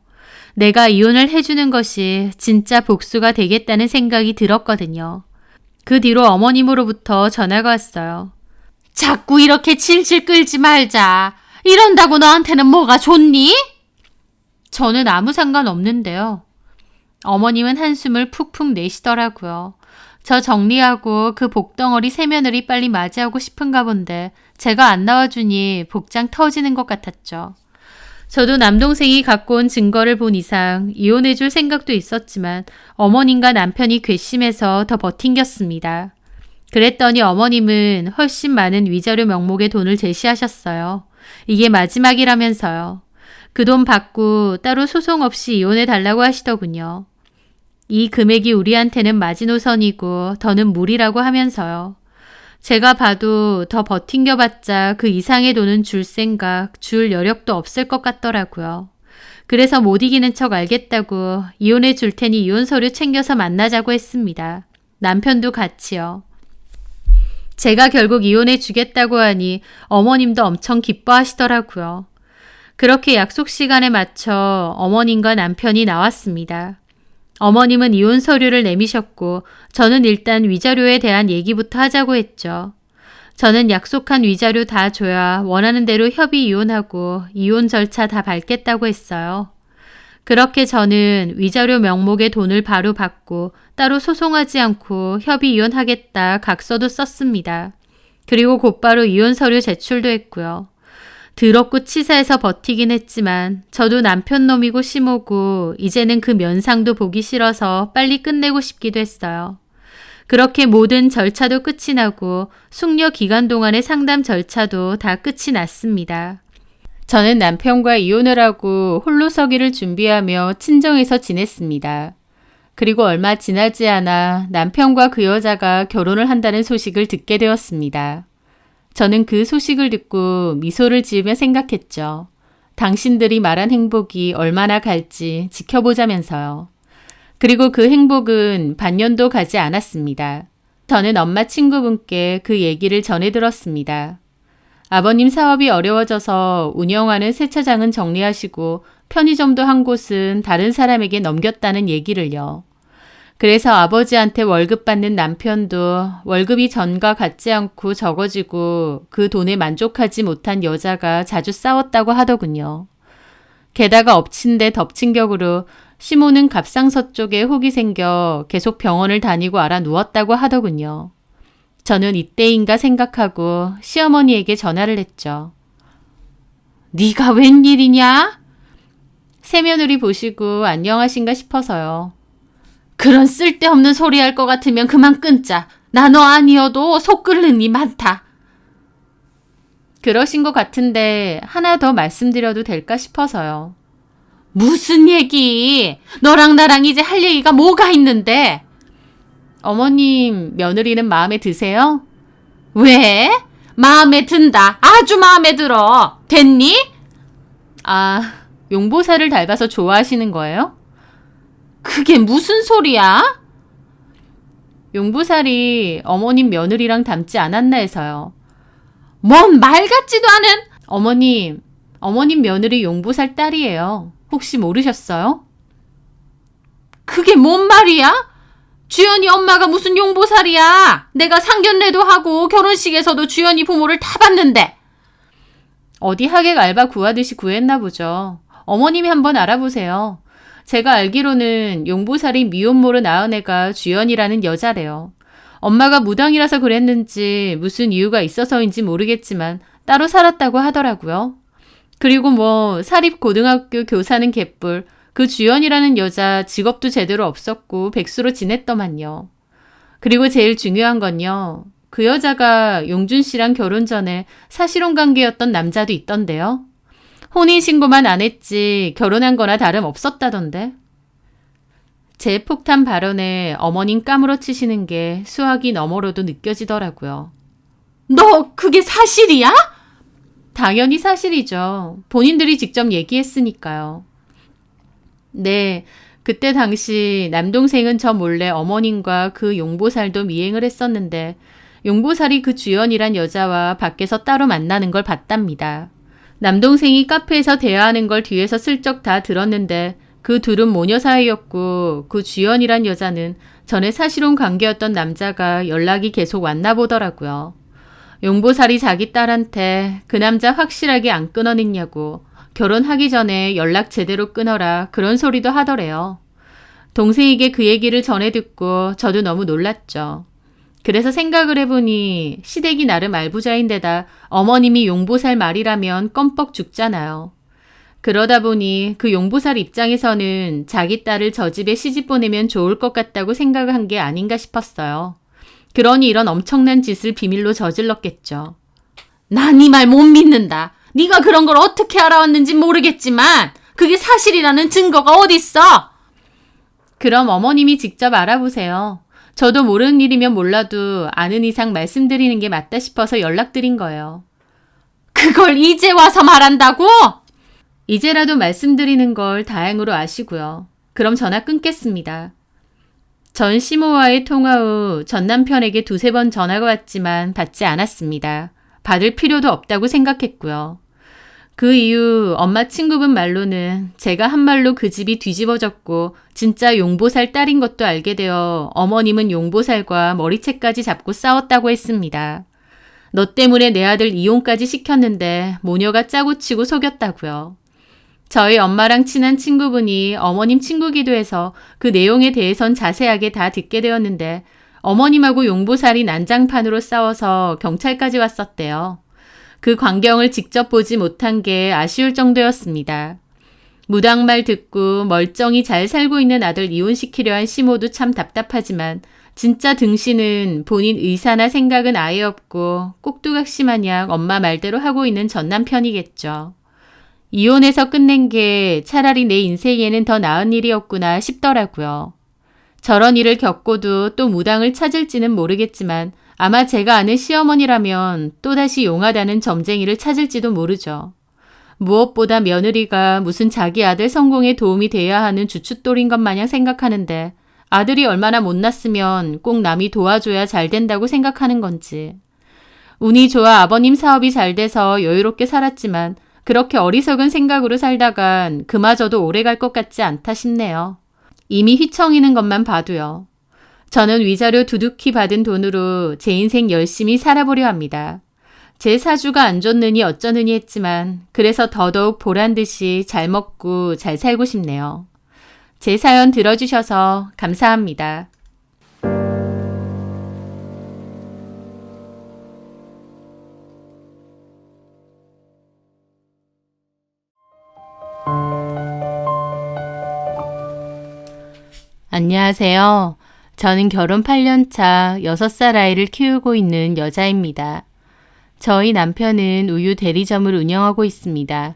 내가 이혼을 해주는 것이 진짜 복수가 되겠다는 생각이 들었거든요. 그 뒤로 어머님으로부터 전화가 왔어요. 자꾸 이렇게 질질 끌지 말자. 이런다고 너한테는 뭐가 좋니? 저는 아무 상관 없는데요. 어머님은 한숨을 푹푹 내쉬더라고요. 저 정리하고 그 복덩어리 새며느리 빨리 맞이하고 싶은가 본데 제가 안 나와주니 복장 터지는 것 같았죠. 저도 남동생이 갖고 온 증거를 본 이상 이혼해줄 생각도 있었지만 어머님과 남편이 괘씸해서 더 버틴겼습니다. 그랬더니 어머님은 훨씬 많은 위자료 명목의 돈을 제시하셨어요. 이게 마지막이라면서요. 그 돈 받고 따로 소송 없이 이혼해달라고 하시더군요. 이 금액이 우리한테는 마지노선이고 더는 무리라고 하면서요. 제가 봐도 더 버틴겨봤자 그 이상의 돈은 줄 생각, 줄 여력도 없을 것 같더라고요. 그래서 못 이기는 척 알겠다고 이혼해 줄 테니 이혼 서류 챙겨서 만나자고 했습니다. 남편도 같이요. 제가 결국 이혼해 주겠다고 하니 어머님도 엄청 기뻐하시더라고요. 그렇게 약속 시간에 맞춰 어머님과 남편이 나왔습니다. 어머님은 이혼 서류를 내미셨고 저는 일단 위자료에 대한 얘기부터 하자고 했죠. 저는 약속한 위자료 다 줘야 원하는 대로 협의 이혼하고 이혼 절차 다 밟겠다고 했어요. 그렇게 저는 위자료 명목의 돈을 바로 받고 따로 소송하지 않고 협의 이혼하겠다 각서도 썼습니다. 그리고 곧바로 이혼 서류 제출도 했고요. 더럽고 치사해서 버티긴 했지만 저도 남편 놈이고 시모고 이제는 그 면상도 보기 싫어서 빨리 끝내고 싶기도 했어요. 그렇게 모든 절차도 끝이 나고 숙려 기간 동안의 상담 절차도 다 끝이 났습니다. 저는 남편과 이혼을 하고 홀로 서기를 준비하며 친정에서 지냈습니다. 그리고 얼마 지나지 않아 남편과 그 여자가 결혼을 한다는 소식을 듣게 되었습니다. 저는 그 소식을 듣고 미소를 지으며 생각했죠. 당신들이 말한 행복이 얼마나 갈지 지켜보자면서요. 그리고 그 행복은 반년도 가지 않았습니다. 저는 엄마 친구분께 그 얘기를 전해 들었습니다. 아버님 사업이 어려워져서 운영하는 세차장은 정리하시고 편의점도 한 곳은 다른 사람에게 넘겼다는 얘기를요. 그래서 아버지한테 월급 받는 남편도 월급이 전과 같지 않고 적어지고 그 돈에 만족하지 못한 여자가 자주 싸웠다고 하더군요. 게다가 엎친 데 덮친 격으로 시모는 갑상선 쪽에 혹이 생겨 계속 병원을 다니고 알아 누웠다고 하더군요. 저는 이때인가 생각하고 시어머니에게 전화를 했죠. 네가 웬일이냐? 새며느리 보시고 안녕하신가 싶어서요. 그런 쓸데없는 소리 할 것 같으면 그만 끊자. 나 너 아니어도 속 끓는 이 많다. 그러신 것 같은데 하나 더 말씀드려도 될까 싶어서요. 무슨 얘기? 너랑 나랑 이제 할 얘기가 뭐가 있는데? 어머님, 며느리는 마음에 드세요? 왜? 마음에 든다. 아주 마음에 들어. 됐니? 아, 용보살을 닮아서 좋아하시는 거예요? 그게 무슨 소리야? 용보살이 어머님 며느리랑 닮지 않았나 해서요. 뭔 말 같지도 않은. 어머님 며느리 용보살 딸이에요. 혹시 모르셨어요? 그게 뭔 말이야? 주연이 엄마가 무슨 용보살이야? 내가 상견례도 하고 결혼식에서도 주연이 부모를 다 봤는데. 어디 하객 알바 구하듯이 구했나 보죠. 어머님이 한번 알아보세요. 제가 알기로는 용보살이 미혼모로 낳은 애가 주연이라는 여자래요. 엄마가 무당이라서 그랬는지 무슨 이유가 있어서인지 모르겠지만 따로 살았다고 하더라고요. 그리고 뭐 사립고등학교 교사는 개뿔, 그 주연이라는 여자 직업도 제대로 없었고 백수로 지냈더만요. 그리고 제일 중요한 건요. 그 여자가 용준 씨랑 결혼 전에 사실혼 관계였던 남자도 있던데요. 혼인신고만 안 했지 결혼한 거나 다름없었다던데. 제 폭탄 발언에 어머님 까무러치시는 게 수학이 너머로도 느껴지더라고요. 너 그게 사실이야? 당연히 사실이죠. 본인들이 직접 얘기했으니까요. 네, 그때 당시 남동생은 저 몰래 어머님과 그 용보살도 미행을 했었는데 용보살이 그 주연이란 여자와 밖에서 따로 만나는 걸 봤답니다. 남동생이 카페에서 대화하는 걸 뒤에서 슬쩍 다 들었는데 그 둘은 모녀 사이였고 그 주연이란 여자는 전에 사실혼 관계였던 남자가 연락이 계속 왔나 보더라고요. 용보살이 자기 딸한테 그 남자 확실하게 안 끊어냈냐고 결혼하기 전에 연락 제대로 끊어라 그런 소리도 하더래요. 동생에게 그 얘기를 전해 듣고 저도 너무 놀랐죠. 그래서 생각을 해보니 시댁이 나름 알부자인데다 어머님이 용보살 말이라면 껌뻑 죽잖아요. 그러다 보니 그 용보살 입장에서는 자기 딸을 저 집에 시집 보내면 좋을 것 같다고 생각을 한 게 아닌가 싶었어요. 그러니 이런 엄청난 짓을 비밀로 저질렀겠죠. 난 이 말 못 믿는다. 네가 그런 걸 어떻게 알아왔는지 모르겠지만 그게 사실이라는 증거가 어딨어? 그럼 어머님이 직접 알아보세요. 저도 모르는 일이면 몰라도 아는 이상 말씀드리는 게 맞다 싶어서 연락드린 거예요. 그걸 이제 와서 말한다고? 이제라도 말씀드리는 걸 다행으로 아시고요. 그럼 전화 끊겠습니다. 전 시모와의 통화 후 전 남편에게 2-3번 전화가 왔지만 받지 않았습니다. 받을 필요도 없다고 생각했고요. 그 이후 엄마 친구분 말로는 제가 한 말로 그 집이 뒤집어졌고 진짜 용보살 딸인 것도 알게 되어 어머님은 용보살과 머리채까지 잡고 싸웠다고 했습니다. 너 때문에 내 아들 이혼까지 시켰는데 모녀가 짜고 치고 속였다고요. 저희 엄마랑 친한 친구분이 어머님 친구기도 해서 그 내용에 대해선 자세하게 다 듣게 되었는데 어머님하고 용보살이 난장판으로 싸워서 경찰까지 왔었대요. 그 광경을 직접 보지 못한 게 아쉬울 정도였습니다. 무당말 듣고 멀쩡히 잘 살고 있는 아들 이혼시키려 한 시모도 참 답답하지만 진짜 등신은 본인 의사나 생각은 아예 없고 꼭두각시 마냥 엄마 말대로 하고 있는 전 남편이겠죠. 이혼해서 끝낸 게 차라리 내 인생에는 더 나은 일이었구나 싶더라고요. 저런 일을 겪고도 또 무당을 찾을지는 모르겠지만 아마 제가 아는 시어머니라면 또다시 용하다는 점쟁이를 찾을지도 모르죠. 무엇보다 며느리가 무슨 자기 아들 성공에 도움이 돼야 하는 주춧돌인 것 마냥 생각하는데 아들이 얼마나 못났으면 꼭 남이 도와줘야 잘 된다고 생각하는 건지. 운이 좋아 아버님 사업이 잘 돼서 여유롭게 살았지만 그렇게 어리석은 생각으로 살다간 그마저도 오래 갈 것 같지 않다 싶네요. 이미 휘청이는 것만 봐도요. 저는 위자료 두둑히 받은 돈으로 제 인생 열심히 살아보려 합니다. 제 사주가 안 좋느니 어쩌느니 했지만 그래서 더더욱 보란듯이 잘 먹고 잘 살고 싶네요. 제 사연 들어주셔서 감사합니다. 안녕하세요. 저는 결혼 8년 차 6살 아이를 키우고 있는 여자입니다. 저희 남편은 우유 대리점을 운영하고 있습니다.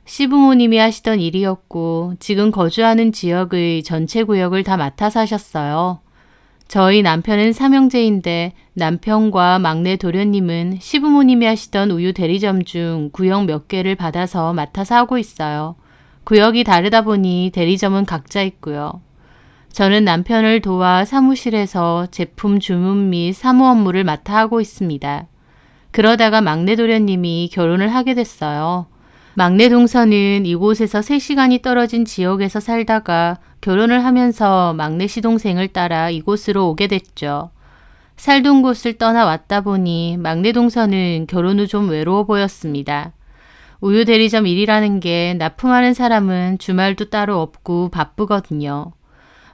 시부모님이 하시던 일이었고 지금 거주하는 지역의 전체 구역을 다 맡아서 하셨어요. 저희 남편은 삼형제인데 남편과 막내 도련님은 시부모님이 하시던 우유 대리점 중 구역 몇 개를 받아서 맡아서 하고 있어요. 구역이 다르다 보니 대리점은 각자 있고요. 저는 남편을 도와 사무실에서 제품 주문 및 사무 업무를 맡아 하고 있습니다. 그러다가 막내 도련님이 결혼을 하게 됐어요. 막내 동서는 이곳에서 3시간이 떨어진 지역에서 살다가 결혼을 하면서 막내 시동생을 따라 이곳으로 오게 됐죠. 살던 곳을 떠나 왔다 보니 막내 동서는 결혼 후 좀 외로워 보였습니다. 우유 대리점 일이라는 게 납품하는 사람은 주말도 따로 없고 바쁘거든요.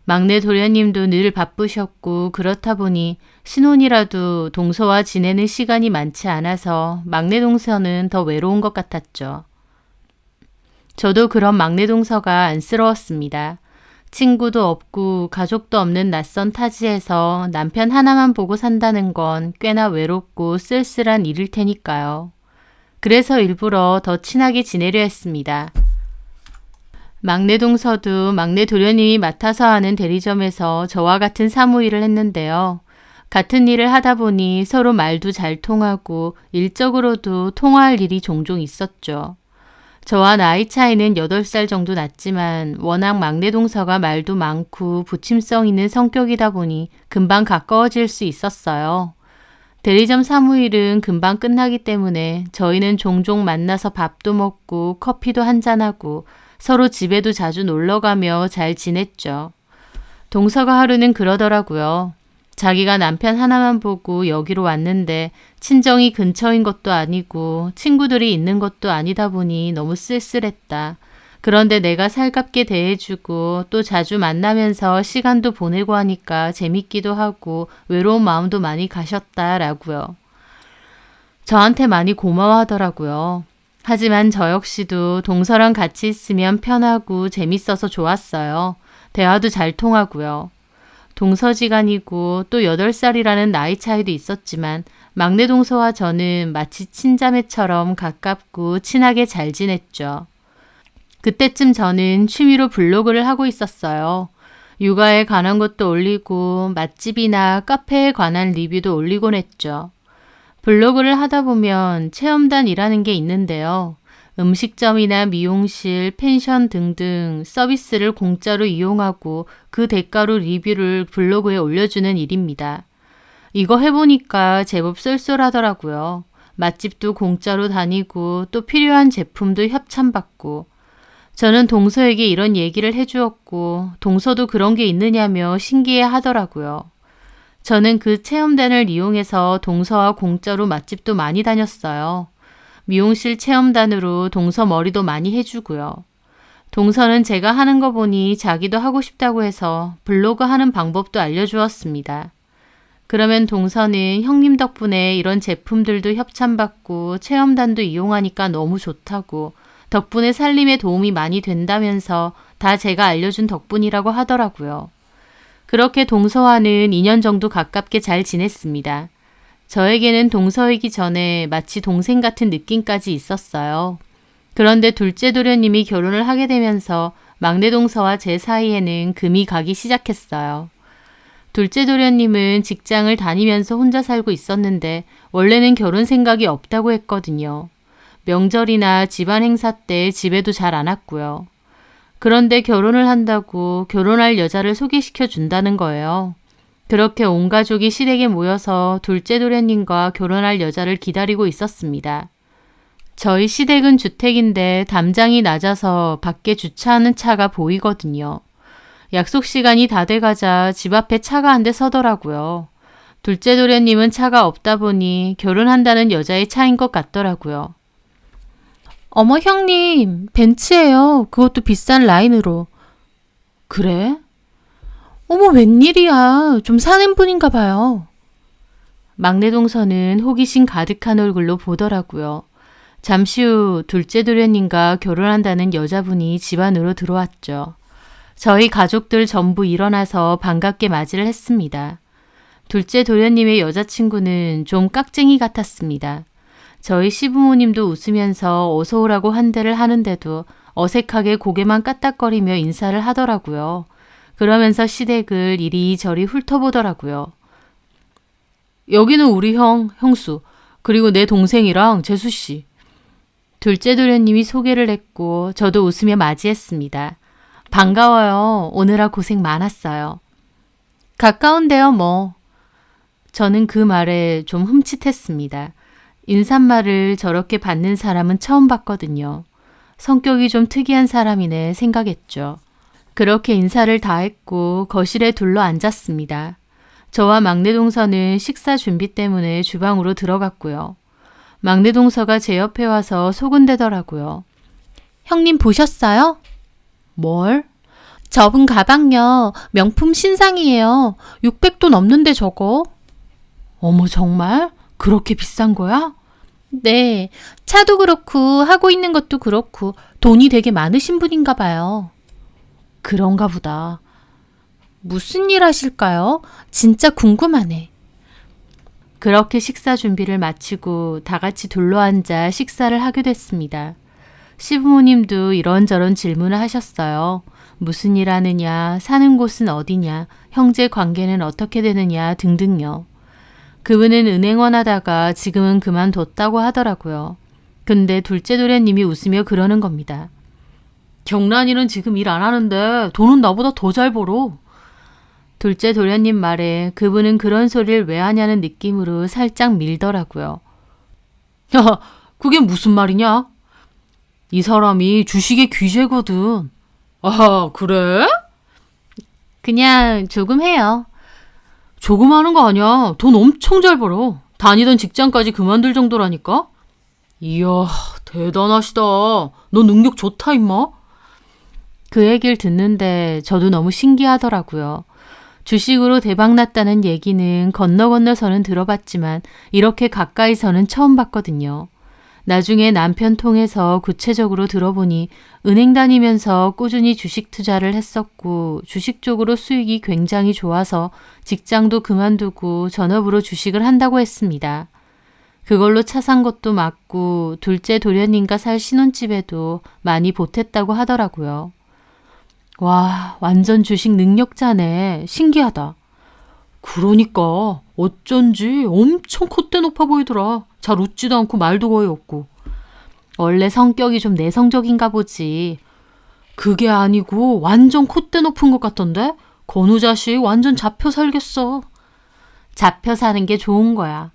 막내 도련님도 늘 바쁘셨고 그렇다 보니 신혼이라도 동서와 지내는 시간이 많지 않아서 막내 동서는 더 외로운 것 같았죠. 저도 그런 막내 동서가 안쓰러웠습니다. 친구도 없고 가족도 없는 낯선 타지에서 남편 하나만 보고 산다는 건 꽤나 외롭고 쓸쓸한 일일 테니까요. 그래서 일부러 더 친하게 지내려 했습니다. 막내 동서도 막내 도련님이 맡아서 하는 대리점에서 저와 같은 사무일을 했는데요. 같은 일을 하다 보니 서로 말도 잘 통하고 일적으로도 통화할 일이 종종 있었죠. 저와 나이 차이는 8살 정도 났지만 워낙 막내 동서가 말도 많고 부침성 있는 성격이다 보니 금방 가까워질 수 있었어요. 대리점 사무일은 금방 끝나기 때문에 저희는 종종 만나서 밥도 먹고 커피도 한잔하고 서로 집에도 자주 놀러가며 잘 지냈죠. 동서가 하루는 그러더라고요. 자기가 남편 하나만 보고 여기로 왔는데 친정이 근처인 것도 아니고 친구들이 있는 것도 아니다 보니 너무 쓸쓸했다. 그런데 내가 살갑게 대해주고 또 자주 만나면서 시간도 보내고 하니까 재밌기도 하고 외로운 마음도 많이 가셨다라고요. 저한테 많이 고마워하더라고요. 하지만 저 역시도 동서랑 같이 있으면 편하고 재밌어서 좋았어요. 대화도 잘 통하고요. 동서지간이고 또 8살이라는 나이 차이도 있었지만 막내 동서와 저는 마치 친자매처럼 가깝고 친하게 잘 지냈죠. 그때쯤 저는 취미로 블로그를 하고 있었어요. 육아에 관한 것도 올리고 맛집이나 카페에 관한 리뷰도 올리곤 했죠. 블로그를 하다 보면 체험단이라는 게 있는데요. 음식점이나 미용실, 펜션 등등 서비스를 공짜로 이용하고 그 대가로 리뷰를 블로그에 올려주는 일입니다. 이거 해보니까 제법 쏠쏠하더라고요. 맛집도 공짜로 다니고 또 필요한 제품도 협찬받고 저는 동서에게 이런 얘기를 해주었고 동서도 그런 게 있느냐며 신기해 하더라고요. 저는 그 체험단을 이용해서 동서와 공짜로 맛집도 많이 다녔어요. 미용실 체험단으로 동서 머리도 많이 해주고요. 동서는 제가 하는 거 보니 자기도 하고 싶다고 해서 블로그 하는 방법도 알려주었습니다. 그러면 동서는 형님 덕분에 이런 제품들도 협찬받고 체험단도 이용하니까 너무 좋다고 덕분에 살림에 도움이 많이 된다면서 다 제가 알려준 덕분이라고 하더라고요. 그렇게 동서와는 2년 정도 가깝게 잘 지냈습니다. 저에게는 동서이기 전에 마치 동생 같은 느낌까지 있었어요. 그런데 둘째 도련님이 결혼을 하게 되면서 막내 동서와 제 사이에는 금이 가기 시작했어요. 둘째 도련님은 직장을 다니면서 혼자 살고 있었는데 원래는 결혼 생각이 없다고 했거든요. 명절이나 집안 행사 때 집에도 잘 안 왔고요. 그런데 결혼을 한다고 결혼할 여자를 소개시켜 준다는 거예요. 그렇게 온 가족이 시댁에 모여서 둘째 도련님과 결혼할 여자를 기다리고 있었습니다. 저희 시댁은 주택인데 담장이 낮아서 밖에 주차하는 차가 보이거든요. 약속 시간이 다 돼가자 집 앞에 차가 한 대 서더라고요. 둘째 도련님은 차가 없다 보니 결혼한다는 여자의 차인 것 같더라고요. 어머 형님, 벤츠예요. 그것도 비싼 라인으로. 그래? 어머 웬일이야. 좀 사는 분인가 봐요. 막내 동서는 호기심 가득한 얼굴로 보더라고요. 잠시 후 둘째 도련님과 결혼한다는 여자분이 집 안으로 들어왔죠. 저희 가족들 전부 일어나서 반갑게 맞이를 했습니다. 둘째 도련님의 여자친구는 좀 깍쟁이 같았습니다. 저희 시부모님도 웃으면서 어서 오라고 환대를 하는데도 어색하게 고개만 까딱거리며 인사를 하더라고요. 그러면서 시댁을 이리저리 훑어보더라고요. 여기는 우리 형수, 그리고 내 동생이랑 재수씨. 둘째 도련님이 소개를 했고 저도 웃으며 맞이했습니다. 반가워요. 오느라 고생 많았어요. 가까운데요 뭐. 저는 그 말에 좀 흠칫했습니다. 인사말을 저렇게 받는 사람은 처음 봤거든요. 성격이 좀 특이한 사람이네 생각했죠. 그렇게 인사를 다 했고 거실에 둘러 앉았습니다. 저와 막내 동서는 식사 준비 때문에 주방으로 들어갔고요. 막내 동서가 제 옆에 와서 소근대더라고요. 형님 보셨어요? 뭘? 저분 가방요. 명품 신상이에요. 600도 넘는데 저거. 어머 정말? 그렇게 비싼 거야? 네. 차도 그렇고 하고 있는 것도 그렇고 돈이 되게 많으신 분인가 봐요. 그런가 보다. 무슨 일 하실까요? 진짜 궁금하네. 그렇게 식사 준비를 마치고 다 같이 둘러앉아 식사를 하게 됐습니다. 시부모님도 이런저런 질문을 하셨어요. 무슨 일 하느냐, 사는 곳은 어디냐, 형제 관계는 어떻게 되느냐 등등요. 그분은 은행원 하다가 지금은 그만뒀다고 하더라고요. 근데 둘째 도련님이 웃으며 그러는 겁니다. 경란이는 지금 일 안 하는데 돈은 나보다 더 잘 벌어. 둘째 도련님 말에 그분은 그런 소리를 왜 하냐는 느낌으로 살짝 밀더라고요. 야, 그게 무슨 말이냐? 이 사람이 주식의 귀재거든. 아, 그래? 그냥 조금 해요. 조금 하는 거 아니야. 돈 엄청 잘 벌어. 다니던 직장까지 그만둘 정도라니까? 이야, 대단하시다. 너 능력 좋다, 임마. 그 얘기를 듣는데 저도 너무 신기하더라고요. 주식으로 대박났다는 얘기는 건너서는 들어봤지만 이렇게 가까이서는 처음 봤거든요. 나중에 남편 통해서 구체적으로 들어보니 은행 다니면서 꾸준히 주식 투자를 했었고 주식 쪽으로 수익이 굉장히 좋아서 직장도 그만두고 전업으로 주식을 한다고 했습니다. 그걸로 차 산 것도 맞고 둘째 도련님과 살 신혼집에도 많이 보탰다고 하더라고요. 와, 완전 주식 능력자네. 신기하다. 그러니까 어쩐지 엄청 콧대 높아 보이더라. 잘 웃지도 않고 말도 거의 없고. 원래 성격이 좀 내성적인가 보지. 그게 아니고 완전 콧대 높은 것 같던데? 건우 자식 완전 잡혀 살겠어. 잡혀 사는 게 좋은 거야.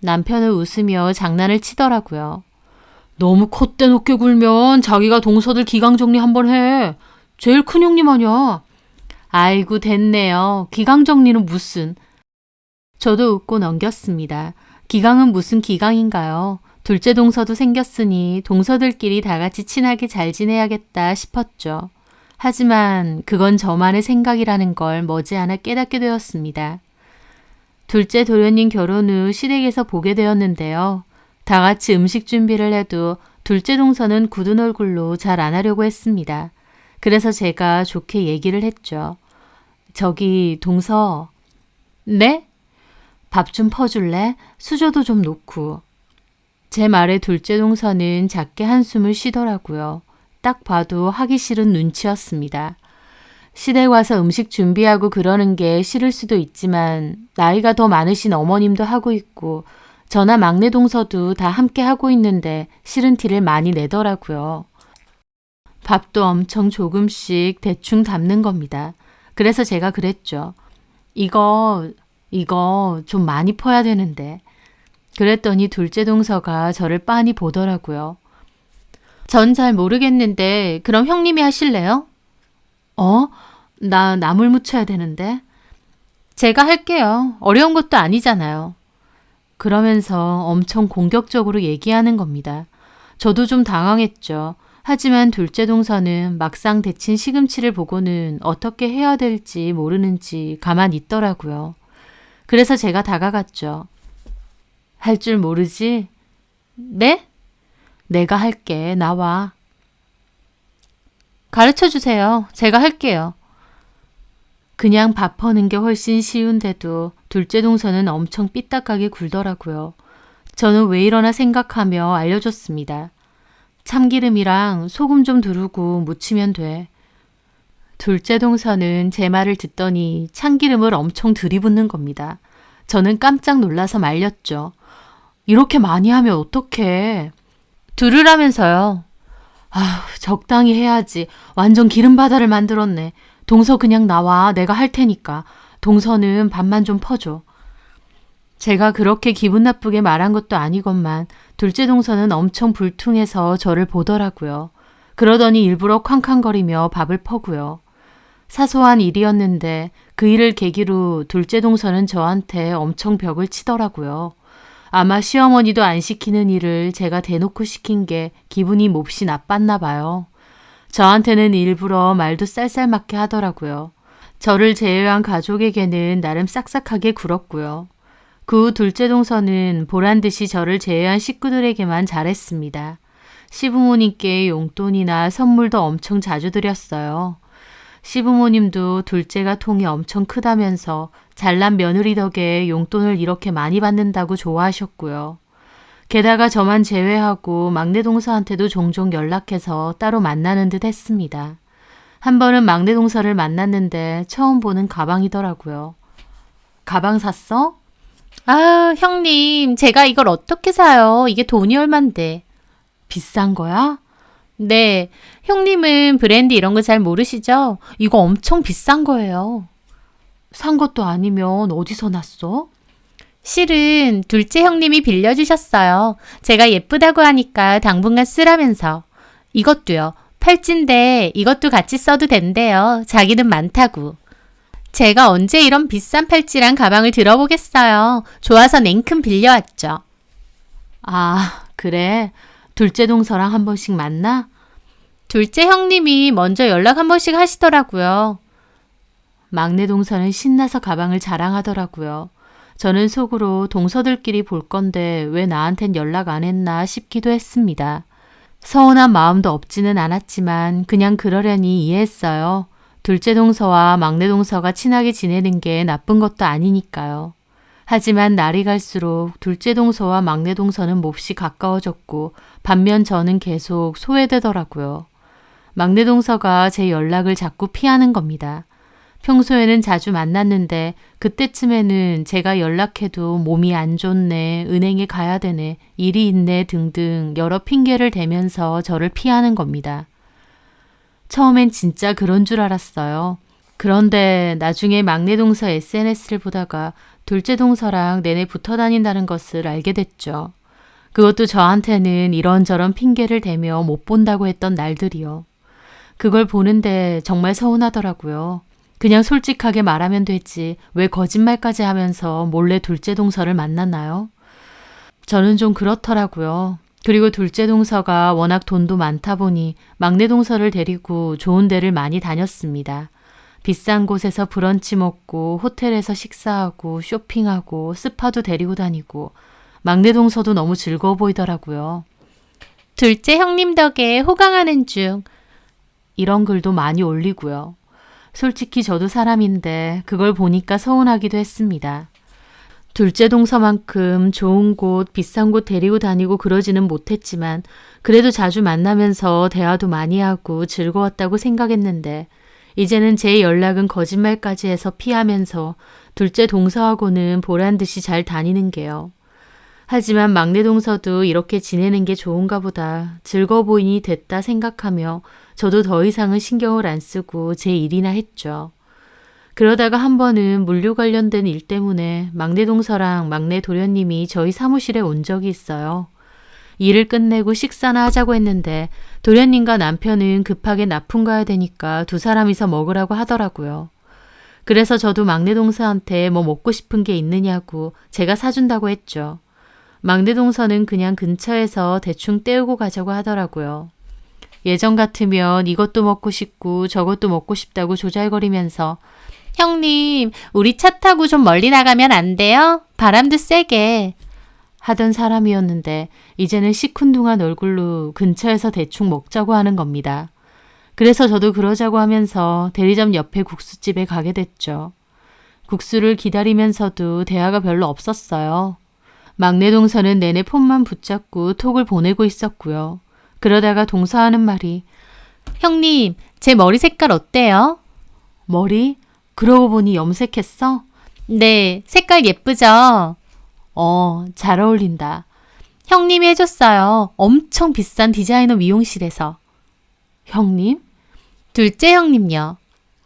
남편은 웃으며 장난을 치더라고요. 너무 콧대 높게 굴면 자기가 동서들 기강 정리 한번 해. 제일 큰 형님 아니야. 아이고 됐네요. 기강 정리는 무슨. 저도 웃고 넘겼습니다. 기강은 무슨 기강인가요? 둘째 동서도 생겼으니 동서들끼리 다 같이 친하게 잘 지내야겠다 싶었죠. 하지만 그건 저만의 생각이라는 걸 머지않아 깨닫게 되었습니다. 둘째 도련님 결혼 후 시댁에서 보게 되었는데요. 다 같이 음식 준비를 해도 둘째 동서는 굳은 얼굴로 잘 안 하려고 했습니다. 그래서 제가 좋게 얘기를 했죠. 저기 동서. 네? 밥 좀 퍼줄래? 수저도 좀 놓고. 제 말에 둘째 동서는 작게 한숨을 쉬더라고요. 딱 봐도 하기 싫은 눈치였습니다. 시댁 와서 음식 준비하고 그러는 게 싫을 수도 있지만 나이가 더 많으신 어머님도 하고 있고 저나 막내 동서도 다 함께 하고 있는데 싫은 티를 많이 내더라고요. 밥도 엄청 조금씩 대충 담는 겁니다. 그래서 제가 그랬죠. 이거 좀 많이 퍼야 되는데. 그랬더니 둘째 동서가 저를 빤히 보더라고요. 전 잘 모르겠는데 그럼 형님이 하실래요? 나 나물 무쳐야 되는데. 제가 할게요. 어려운 것도 아니잖아요. 그러면서 엄청 공격적으로 얘기하는 겁니다. 저도 좀 당황했죠. 하지만 둘째 동서는 막상 데친 시금치를 보고는 어떻게 해야 될지 모르는지 가만히 있더라고요. 그래서 제가 다가갔죠. 할 줄 모르지? 네? 내가 할게. 나와. 가르쳐 주세요. 제가 할게요. 그냥 밥 퍼는 게 훨씬 쉬운데도 둘째 동서는 엄청 삐딱하게 굴더라고요. 저는 왜 이러나 생각하며 알려줬습니다. 참기름이랑 소금 좀 두르고 무치면 돼. 둘째 동서는 제 말을 듣더니 참기름을 엄청 들이붓는 겁니다. 저는 깜짝 놀라서 말렸죠. 이렇게 많이 하면 어떡해. 두르라면서요. 아휴, 적당히 해야지. 완전 기름바다를 만들었네. 동서 그냥 나와. 내가 할 테니까. 동서는 밥만 좀 퍼줘. 제가 그렇게 기분 나쁘게 말한 것도 아니건만 둘째 동서는 엄청 불퉁해서 저를 보더라고요. 그러더니 일부러 쾅쾅거리며 밥을 퍼고요. 사소한 일이었는데 그 일을 계기로 둘째 동서는 저한테 엄청 벽을 치더라고요. 아마 시어머니도 안 시키는 일을 제가 대놓고 시킨 게 기분이 몹시 나빴나 봐요. 저한테는 일부러 말도 쌀쌀맞게 하더라고요. 저를 제외한 가족에게는 나름 싹싹하게 굴었고요. 그 후 둘째 동서는 보란듯이 저를 제외한 식구들에게만 잘했습니다. 시부모님께 용돈이나 선물도 엄청 자주 드렸어요. 시부모님도 둘째가 통이 엄청 크다면서 잘난 며느리 덕에 용돈을 이렇게 많이 받는다고 좋아하셨고요. 게다가 저만 제외하고 막내 동서한테도 종종 연락해서 따로 만나는 듯 했습니다. 한 번은 막내 동서를 만났는데 처음 보는 가방이더라고요. 가방 샀어? 아, 형님, 제가 이걸 어떻게 사요? 이게 돈이 얼만데. 비싼 거야? 네, 형님은 브랜드 이런 거 잘 모르시죠? 이거 엄청 비싼 거예요. 산 것도 아니면 어디서 났어? 실은 둘째 형님이 빌려주셨어요. 제가 예쁘다고 하니까 당분간 쓰라면서. 이것도요. 팔찌인데 이것도 같이 써도 된대요. 자기는 많다고. 제가 언제 이런 비싼 팔찌랑 가방을 들어보겠어요. 좋아서 냉큼 빌려왔죠. 아, 그래. 둘째 동서랑 한 번씩 만나? 둘째 형님이 먼저 연락 한 번씩 하시더라고요. 막내 동서는 신나서 가방을 자랑하더라고요. 저는 속으로 동서들끼리 볼 건데 왜 나한텐 연락 안 했나 싶기도 했습니다. 서운한 마음도 없지는 않았지만 그냥 그러려니 이해했어요. 둘째 동서와 막내 동서가 친하게 지내는 게 나쁜 것도 아니니까요. 하지만 날이 갈수록 둘째 동서와 막내 동서는 몹시 가까워졌고 반면 저는 계속 소외되더라고요. 막내 동서가 제 연락을 자꾸 피하는 겁니다. 평소에는 자주 만났는데 그때쯤에는 제가 연락해도 몸이 안 좋네, 은행에 가야 되네, 일이 있네 등등 여러 핑계를 대면서 저를 피하는 겁니다. 처음엔 진짜 그런 줄 알았어요. 그런데 나중에 막내 동서 SNS를 보다가 둘째 동서랑 내내 붙어 다닌다는 것을 알게 됐죠. 그것도 저한테는 이런저런 핑계를 대며 못 본다고 했던 날들이요. 그걸 보는데 정말 서운하더라고요. 그냥 솔직하게 말하면 되지 왜 거짓말까지 하면서 몰래 둘째 동서를 만났나요? 저는 좀 그렇더라고요. 그리고 둘째 동서가 워낙 돈도 많다 보니 막내 동서를 데리고 좋은 데를 많이 다녔습니다. 비싼 곳에서 브런치 먹고 호텔에서 식사하고 쇼핑하고 스파도 데리고 다니고 막내 동서도 너무 즐거워 보이더라고요. 둘째 형님 덕에 호강하는 중. 이런 글도 많이 올리고요. 솔직히 저도 사람인데 그걸 보니까 서운하기도 했습니다. 둘째 동서만큼 좋은 곳, 비싼 곳 데리고 다니고 그러지는 못했지만 그래도 자주 만나면서 대화도 많이 하고 즐거웠다고 생각했는데 이제는 제 연락은 거짓말까지 해서 피하면서 둘째 동서하고는 보란듯이 잘 다니는 게요. 하지만 막내 동서도 이렇게 지내는 게 좋은가 보다 즐거워 보이니 됐다 생각하며 저도 더 이상은 신경을 안 쓰고 제 일이나 했죠. 그러다가 한 번은 물류 관련된 일 때문에 막내 동서랑 막내 도련님이 저희 사무실에 온 적이 있어요. 일을 끝내고 식사나 하자고 했는데 도련님과 남편은 급하게 납품 가야 되니까 두 사람이서 먹으라고 하더라고요. 그래서 저도 막내 동서한테 뭐 먹고 싶은 게 있느냐고 제가 사준다고 했죠. 막내 동서는 그냥 근처에서 대충 때우고 가자고 하더라고요. 예전 같으면 이것도 먹고 싶고 저것도 먹고 싶다고 조잘거리면서 형님, 우리 차 타고 좀 멀리 나가면 안 돼요? 바람도 세게. 하던 사람이었는데 이제는 시큰둥한 얼굴로 근처에서 대충 먹자고 하는 겁니다. 그래서 저도 그러자고 하면서 대리점 옆에 국수집에 가게 됐죠. 국수를 기다리면서도 대화가 별로 없었어요. 막내 동서는 내내 폰만 붙잡고 톡을 보내고 있었고요. 그러다가 동서하는 말이 형님, 제 머리 색깔 어때요? 머리? 그러고 보니 염색했어? 네, 색깔 예쁘죠? 잘 어울린다. 형님이 해줬어요. 엄청 비싼 디자이너 미용실에서. 형님? 둘째 형님요.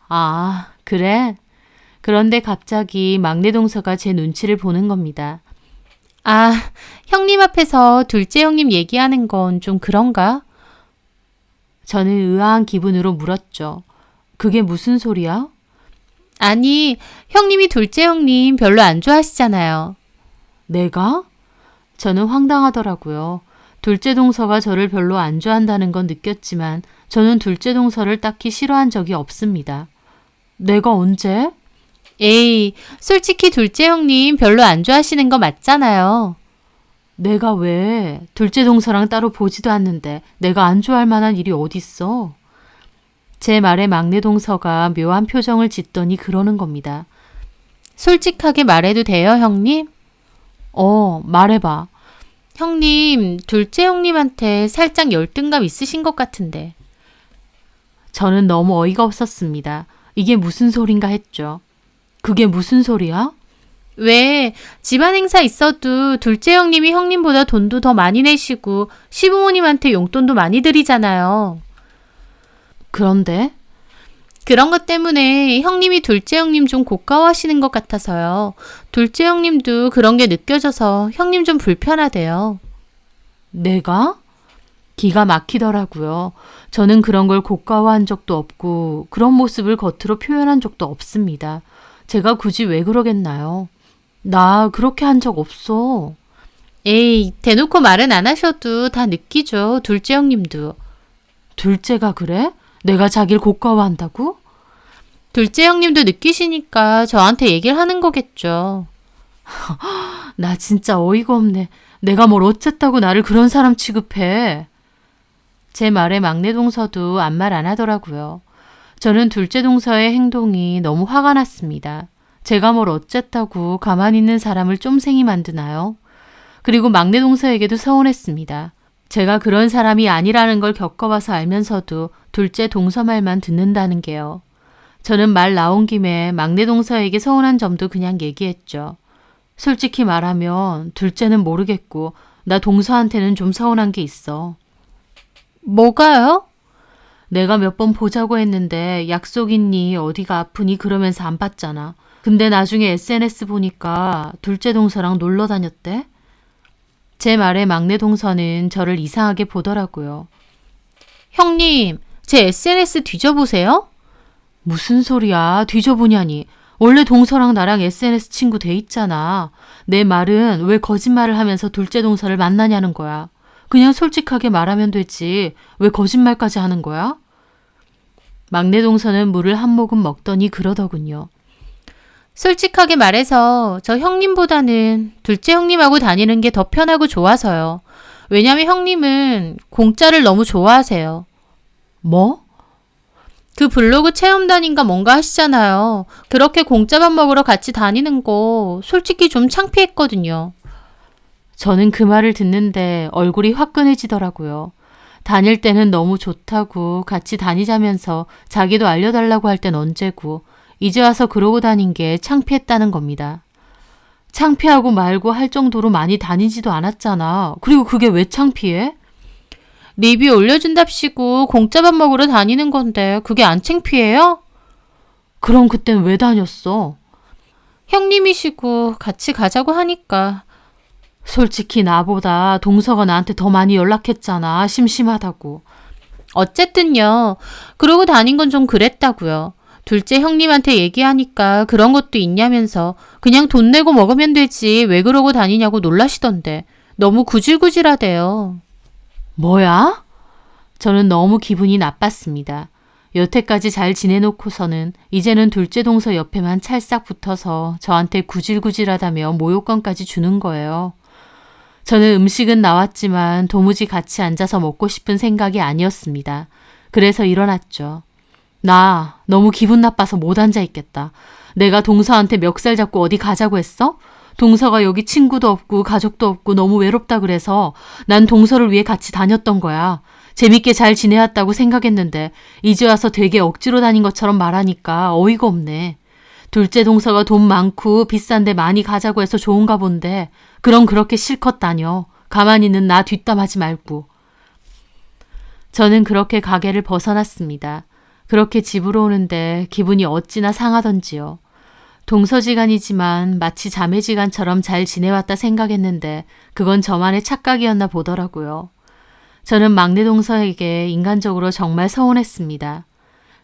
아, 그래? 그런데 갑자기 막내 동서가 제 눈치를 보는 겁니다. 아, 형님 앞에서 둘째 형님 얘기하는 건 좀 그런가? 저는 의아한 기분으로 물었죠. 그게 무슨 소리야? 아니, 형님이 둘째 형님 별로 안 좋아하시잖아요. 내가? 저는 황당하더라고요. 둘째 동서가 저를 별로 안 좋아한다는 건 느꼈지만 저는 둘째 동서를 딱히 싫어한 적이 없습니다. 내가 언제? 에이, 솔직히 둘째 형님 별로 안 좋아하시는 거 맞잖아요. 내가 왜? 둘째 동서랑 따로 보지도 않는데 내가 안 좋아할 만한 일이 어딨어? 제 말에 막내 동서가 묘한 표정을 짓더니 그러는 겁니다. 솔직하게 말해도 돼요, 형님? 말해봐. 형님, 둘째 형님한테 살짝 열등감 있으신 것 같은데. 저는 너무 어이가 없었습니다. 이게 무슨 소린가 했죠. 그게 무슨 소리야? 왜 집안 행사 있어도 둘째 형님이 형님보다 돈도 더 많이 내시고 시부모님한테 용돈도 많이 드리잖아요. 그런데? 그런 것 때문에 형님이 둘째 형님 좀 고가워하시는 것 같아서요. 둘째 형님도 그런 게 느껴져서 형님 좀 불편하대요. 내가? 기가 막히더라고요. 저는 그런 걸 고가워한 적도 없고 그런 모습을 겉으로 표현한 적도 없습니다. 제가 굳이 왜 그러겠나요? 나 그렇게 한 적 없어. 에이, 대놓고 말은 안 하셔도 다 느끼죠. 둘째 형님도. 둘째가 그래? 내가 자기를 고가워한다고? 둘째 형님도 느끼시니까 저한테 얘기를 하는 거겠죠. 나 진짜 어이가 없네. 내가 뭘 어쨌다고 나를 그런 사람 취급해. 제 말에 막내 동서도 아무 말 안 하더라고요. 저는 둘째 동서의 행동이 너무 화가 났습니다. 제가 뭘 어쨌다고 가만히 있는 사람을 쫌생이 만드나요? 그리고 막내 동서에게도 서운했습니다. 제가 그런 사람이 아니라는 걸 겪어봐서 알면서도 둘째 동서 말만 듣는다는 게요. 저는 말 나온 김에 막내 동서에게 서운한 점도 그냥 얘기했죠. 솔직히 말하면 둘째는 모르겠고 나 동서한테는 좀 서운한 게 있어. 뭐가요? 내가 몇 번 보자고 했는데 약속 있니 어디가 아프니 그러면서 안 봤잖아. 근데 나중에 SNS 보니까 둘째 동서랑 놀러 다녔대. 제 말에 막내 동서는 저를 이상하게 보더라고요. 형님, 제 SNS 뒤져보세요. 무슨 소리야? 뒤져보냐니. 원래 동서랑 나랑 SNS 친구 돼 있잖아. 내 말은 왜 거짓말을 하면서 둘째 동서를 만나냐는 거야. 그냥 솔직하게 말하면 되지. 왜 거짓말까지 하는 거야? 막내 동서는 물을 한 모금 먹더니 그러더군요. 솔직하게 말해서 저 형님보다는 둘째 형님하고 다니는 게 더 편하고 좋아서요. 왜냐면 형님은 공짜를 너무 좋아하세요. 뭐? 그 블로그 체험단인가 뭔가 하시잖아요. 그렇게 공짜밥 먹으러 같이 다니는 거 솔직히 좀 창피했거든요. 저는 그 말을 듣는데 얼굴이 화끈해지더라고요. 다닐 때는 너무 좋다고 같이 다니자면서 자기도 알려달라고 할 땐 언제고 이제 와서 그러고 다닌 게 창피했다는 겁니다. 창피하고 말고 할 정도로 많이 다니지도 않았잖아. 그리고 그게 왜 창피해? 리뷰 올려준답시고 공짜밥 먹으러 다니는 건데 그게 안 창피해요? 그럼 그땐 왜 다녔어? 형님이시고 같이 가자고 하니까. 솔직히 나보다 동서가 나한테 더 많이 연락했잖아. 심심하다고. 어쨌든요. 그러고 다닌 건 좀 그랬다고요. 둘째 형님한테 얘기하니까 그런 것도 있냐면서 그냥 돈 내고 먹으면 되지 왜 그러고 다니냐고 놀라시던데 너무 구질구질하대요. 뭐야? 저는 너무 기분이 나빴습니다. 여태까지 잘 지내놓고서는 이제는 둘째 동서 옆에만 찰싹 붙어서 저한테 구질구질하다며 모욕감까지 주는 거예요. 저는 음식은 나왔지만 도무지 같이 앉아서 먹고 싶은 생각이 아니었습니다. 그래서 일어났죠. 나 너무 기분 나빠서 못 앉아 있겠다. 내가 동서한테 멱살 잡고 어디 가자고 했어? 동서가 여기 친구도 없고 가족도 없고 너무 외롭다 그래서 난 동서를 위해 같이 다녔던 거야. 재밌게 잘 지내왔다고 생각했는데 이제 와서 되게 억지로 다닌 것처럼 말하니까 어이가 없네. 둘째 동서가 돈 많고 비싼데 많이 가자고 해서 좋은가 본데 그럼 그렇게 실컷 다녀. 가만히 있는 나 뒷담하지 말고. 저는 그렇게 가게를 벗어났습니다. 그렇게 집으로 오는데 기분이 어찌나 상하던지요. 동서지간이지만 마치 자매지간처럼 잘 지내왔다 생각했는데 그건 저만의 착각이었나 보더라고요. 저는 막내 동서에게 인간적으로 정말 서운했습니다.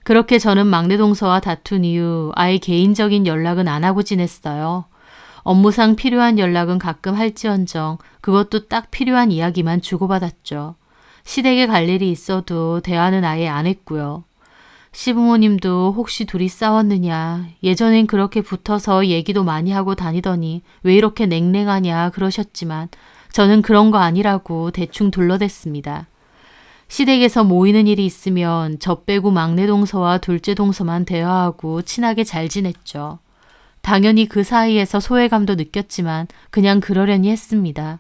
그렇게 저는 막내 동서와 다툰 이후 아예 개인적인 연락은 안 하고 지냈어요. 업무상 필요한 연락은 가끔 할지언정 그것도 딱 필요한 이야기만 주고받았죠. 시댁에 갈 일이 있어도 대화는 아예 안 했고요. 시부모님도 혹시 둘이 싸웠느냐, 예전엔 그렇게 붙어서 얘기도 많이 하고 다니더니 왜 이렇게 냉랭하냐 그러셨지만 저는 그런 거 아니라고 대충 둘러댔습니다. 시댁에서 모이는 일이 있으면 저 빼고 막내 동서와 둘째 동서만 대화하고 친하게 잘 지냈죠. 당연히 그 사이에서 소외감도 느꼈지만 그냥 그러려니 했습니다.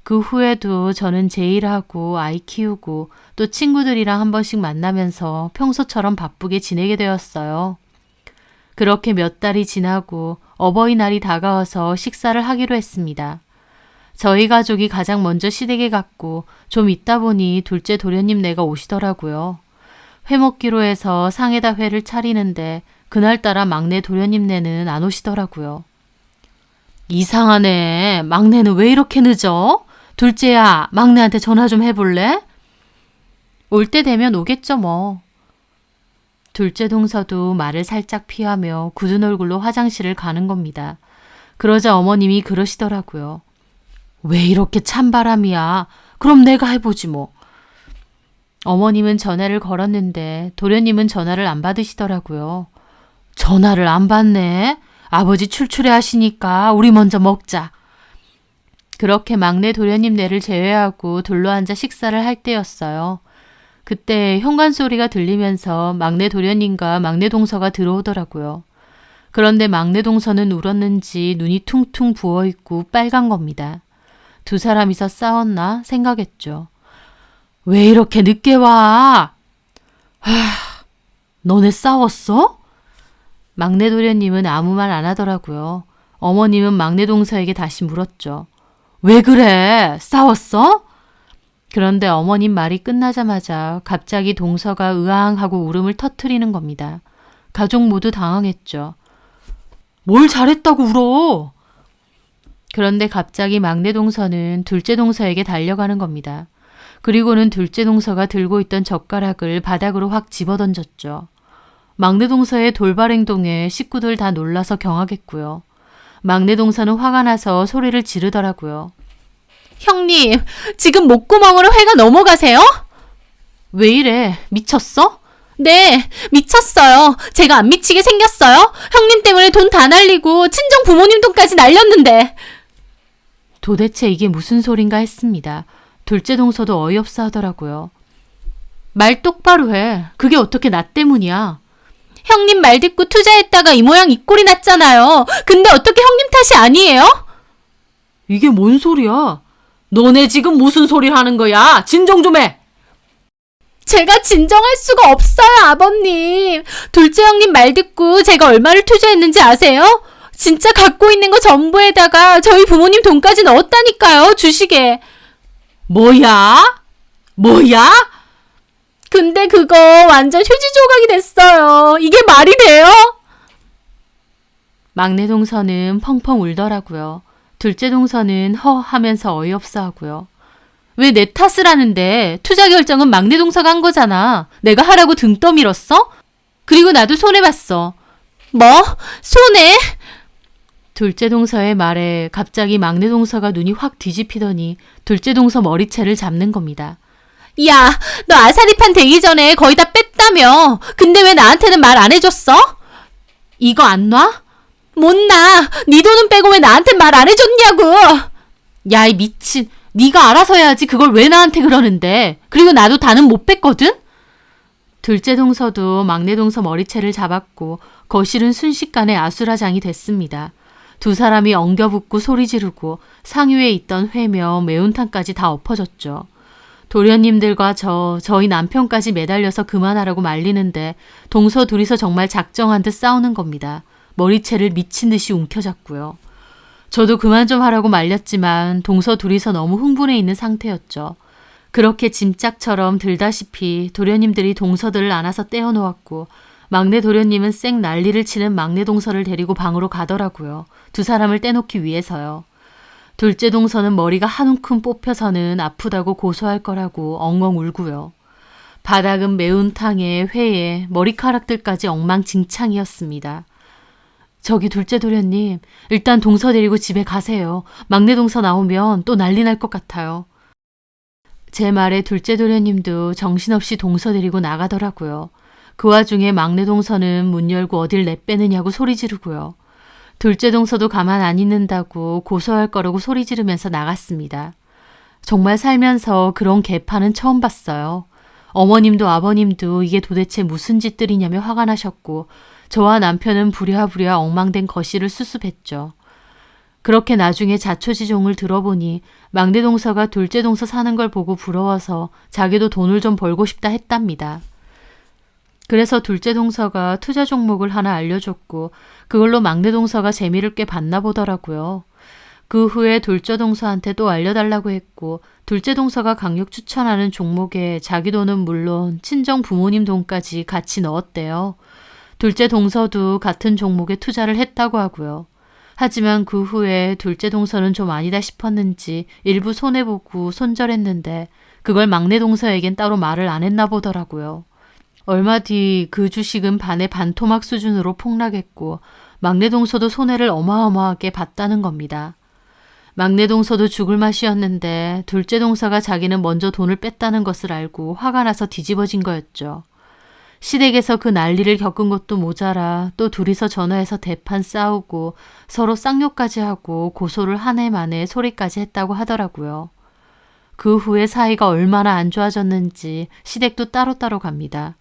그 후에도 저는 제 일하고 아이 키우고 또 친구들이랑 한 번씩 만나면서 평소처럼 바쁘게 지내게 되었어요. 그렇게 몇 달이 지나고 어버이날이 다가와서 식사를 하기로 했습니다. 저희 가족이 가장 먼저 시댁에 갔고 좀 있다 보니 둘째 도련님네가 오시더라고요. 회 먹기로 해서 상에다 회를 차리는데 그날따라 막내 도련님네는 안 오시더라고요. 이상하네. 막내는 왜 이렇게 늦어? 둘째야, 막내한테 전화 좀 해볼래? 올 때 되면 오겠죠 뭐. 둘째 동서도 말을 살짝 피하며 굳은 얼굴로 화장실을 가는 겁니다. 그러자 어머님이 그러시더라고요. 왜 이렇게 찬바람이야? 그럼 내가 해보지 뭐. 어머님은 전화를 걸었는데 도련님은 전화를 안 받으시더라고요. 전화를 안 받네? 아버지 출출해 하시니까 우리 먼저 먹자. 그렇게 막내 도련님네를 제외하고 둘러앉아 식사를 할 때였어요. 그때 현관 소리가 들리면서 막내 도련님과 막내 동서가 들어오더라고요. 그런데 막내 동서는 울었는지 눈이 퉁퉁 부어있고 빨간 겁니다. 두 사람이서 싸웠나 생각했죠. 왜 이렇게 늦게 와? 너네 싸웠어? 막내 도련님은 아무 말 안 하더라고요. 어머님은 막내 동서에게 다시 물었죠. 왜 그래? 싸웠어? 그런데 어머님 말이 끝나자마자 갑자기 동서가 으앙하고 울음을 터뜨리는 겁니다. 가족 모두 당황했죠. 뭘 잘했다고 울어? 그런데 갑자기 막내 동서는 둘째 동서에게 달려가는 겁니다. 그리고는 둘째 동서가 들고 있던 젓가락을 바닥으로 확 집어던졌죠. 막내 동서의 돌발 행동에 식구들 다 놀라서 경악했고요. 막내 동서는 화가 나서 소리를 지르더라고요. 형님, 지금 목구멍으로 회가 넘어가세요? 왜 이래? 미쳤어? 네, 미쳤어요. 제가 안 미치게 생겼어요? 형님 때문에 돈 다 날리고 친정 부모님 돈까지 날렸는데. 도대체 이게 무슨 소린가 했습니다. 둘째 동서도 어이없어 하더라고요. 말 똑바로 해. 그게 어떻게 나 때문이야. 형님 말 듣고 투자했다가 이 모양 이 꼴이 났잖아요. 근데 어떻게 형님 탓이 아니에요? 이게 뭔 소리야? 너네 지금 무슨 소리를 하는 거야? 진정 좀 해. 제가 진정할 수가 없어요, 아버님. 둘째 형님 말 듣고 제가 얼마를 투자했는지 아세요? 진짜 갖고 있는 거 전부에다가 저희 부모님 돈까지 넣었다니까요, 주식에. 뭐야? 근데 그거 완전 휴지 조각이 됐어요. 이게 말이 돼요? 막내 동서는 펑펑 울더라고요. 둘째 동서는 허 하면서 어이없어 하고요. 왜 내 탓을 하는데 투자 결정은 막내 동서가 한 거잖아. 내가 하라고 등 떠밀었어? 그리고 나도 손해봤어. 뭐? 손해? 둘째 동서의 말에 갑자기 막내 동서가 눈이 확 뒤집히더니 둘째 동서 머리채를 잡는 겁니다. 야, 너 아사리판 되기 전에 거의 다 뺐다며. 근데 왜 나한테는 말 안 해줬어? 이거 안 놔? 못 나. 네 돈은 빼고 왜 나한테 말 안 해줬냐고. 야, 이 미친. 네가 알아서 해야지. 그걸 왜 나한테 그러는데. 그리고 나도 다는 못 뺐거든? 둘째 동서도 막내 동서 머리채를 잡았고 거실은 순식간에 아수라장이 됐습니다. 두 사람이 엉겨붙고 소리 지르고 상위에 있던 회며 매운탕까지 다 엎어졌죠. 도련님들과 저희 남편까지 매달려서 그만하라고 말리는데 동서 둘이서 정말 작정한 듯 싸우는 겁니다. 머리채를 미친 듯이 움켜잡고요. 저도 그만 좀 하라고 말렸지만 동서 둘이서 너무 흥분해 있는 상태였죠. 그렇게 짐짝처럼 들다시피 도련님들이 동서들을 안아서 떼어놓았고 막내 도련님은 쌩 난리를 치는 막내 동서를 데리고 방으로 가더라고요. 두 사람을 떼놓기 위해서요. 둘째 동서는 머리가 한 움큼 뽑혀서는 아프다고 고소할 거라고 엉엉 울고요. 바닥은 매운탕에 회에 머리카락들까지 엉망진창이었습니다. 저기 둘째 도련님, 일단 동서 데리고 집에 가세요. 막내 동서 나오면 또 난리 날 것 같아요. 제 말에 둘째 도련님도 정신없이 동서 데리고 나가더라고요. 그 와중에 막내 동서는 문 열고 어딜 내빼느냐고 소리 지르고요. 둘째 동서도 가만 안 있는다고 고소할 거라고 소리 지르면서 나갔습니다. 정말 살면서 그런 개판은 처음 봤어요. 어머님도 아버님도 이게 도대체 무슨 짓들이냐며 화가 나셨고 저와 남편은 부랴부랴 엉망된 거실을 수습했죠. 그렇게 나중에 자초지종을 들어보니 막내 동서가 둘째 동서 사는 걸 보고 부러워서 자기도 돈을 좀 벌고 싶다 했답니다. 그래서 둘째 동서가 투자 종목을 하나 알려줬고 그걸로 막내 동서가 재미를 꽤 봤나 보더라고요. 그 후에 둘째 동서한테 또 알려달라고 했고 둘째 동서가 강력 추천하는 종목에 자기 돈은 물론 친정 부모님 돈까지 같이 넣었대요. 둘째 동서도 같은 종목에 투자를 했다고 하고요. 하지만 그 후에 둘째 동서는 좀 아니다 싶었는지 일부 손해보고 손절했는데 그걸 막내 동서에겐 따로 말을 안 했나 보더라고요. 얼마 뒤 그 주식은 반의 반토막 수준으로 폭락했고 막내 동서도 손해를 어마어마하게 봤다는 겁니다. 막내 동서도 죽을 맛이었는데 둘째 동서가 자기는 먼저 돈을 뺐다는 것을 알고 화가 나서 뒤집어진 거였죠. 시댁에서 그 난리를 겪은 것도 모자라 또 둘이서 전화해서 대판 싸우고 서로 쌍욕까지 하고 고소를 한 해 만에 소리까지 했다고 하더라고요. 그 후에 사이가 얼마나 안 좋아졌는지 시댁도 따로따로 갑니다.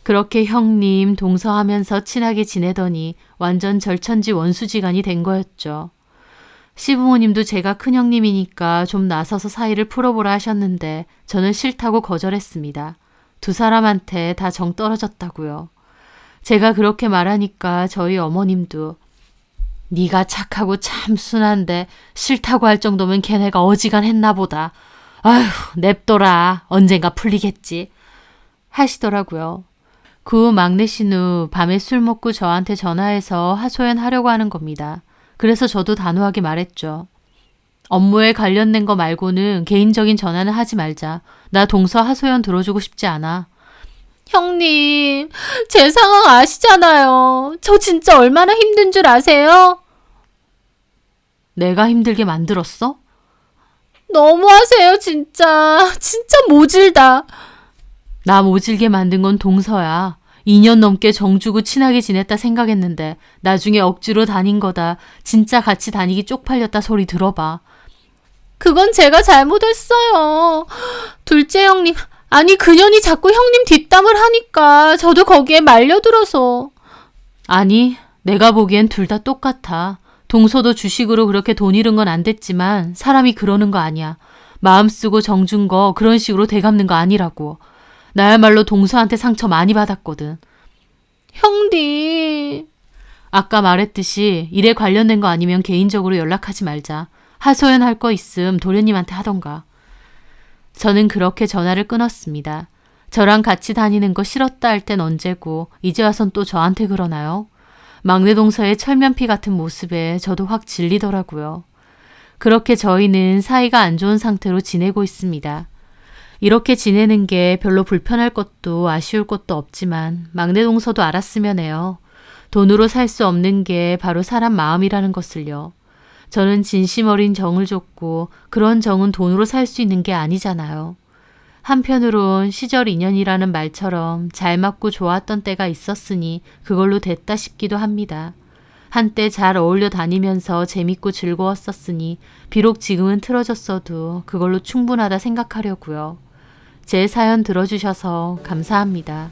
그렇게 형님, 동서하면서 친하게 지내더니 완전 절천지 원수지간이 된 거였죠. 시부모님도 제가 큰형님이니까 좀 나서서 사이를 풀어보라 하셨는데 저는 싫다고 거절했습니다. 두 사람한테 다 정 떨어졌다고요. 제가 그렇게 말하니까 저희 어머님도 네가 착하고 참 순한데 싫다고 할 정도면 걔네가 어지간했나 보다. 아휴 냅둬라 언젠가 풀리겠지 하시더라고요. 그 후 막내 신우 밤에 술 먹고 저한테 전화해서 하소연하려고 하는 겁니다. 그래서 저도 단호하게 말했죠. 업무에 관련된 거 말고는 개인적인 전화는 하지 말자. 나 동서 하소연 들어주고 싶지 않아. 형님, 제 상황 아시잖아요. 저 진짜 얼마나 힘든 줄 아세요? 내가 힘들게 만들었어? 너무하세요, 진짜. 진짜 모질다. 나 모질게 만든 건 동서야. 2년 넘게 정주고 친하게 지냈다 생각했는데 나중에 억지로 다닌 거다. 진짜 같이 다니기 쪽팔렸다 소리 들어봐. 그건 제가 잘못했어요. 둘째 형님, 아니 그년이 자꾸 형님 뒷담을 하니까 저도 거기에 말려들어서. 아니, 내가 보기엔 둘 다 똑같아. 동서도 주식으로 그렇게 돈 잃은 건 안 됐지만 사람이 그러는 거 아니야. 마음 쓰고 정준 거 그런 식으로 되갚는 거 아니라고. 나야말로 동서한테 상처 많이 받았거든. 형님. 아까 말했듯이 일에 관련된 거 아니면 개인적으로 연락하지 말자. 하소연할 거 있음 도련님한테 하던가. 저는 그렇게 전화를 끊었습니다. 저랑 같이 다니는 거 싫었다 할 땐 언제고 이제 와선 또 저한테 그러나요? 막내 동서의 철면피 같은 모습에 저도 확 질리더라고요. 그렇게 저희는 사이가 안 좋은 상태로 지내고 있습니다. 이렇게 지내는 게 별로 불편할 것도 아쉬울 것도 없지만 막내 동서도 알았으면 해요. 돈으로 살 수 없는 게 바로 사람 마음이라는 것을요. 저는 진심 어린 정을 줬고 그런 정은 돈으로 살 수 있는 게 아니잖아요. 한편으론 시절 인연이라는 말처럼 잘 맞고 좋았던 때가 있었으니 그걸로 됐다 싶기도 합니다. 한때 잘 어울려 다니면서 재밌고 즐거웠었으니 비록 지금은 틀어졌어도 그걸로 충분하다 생각하려고요. 제 사연 들어주셔서 감사합니다.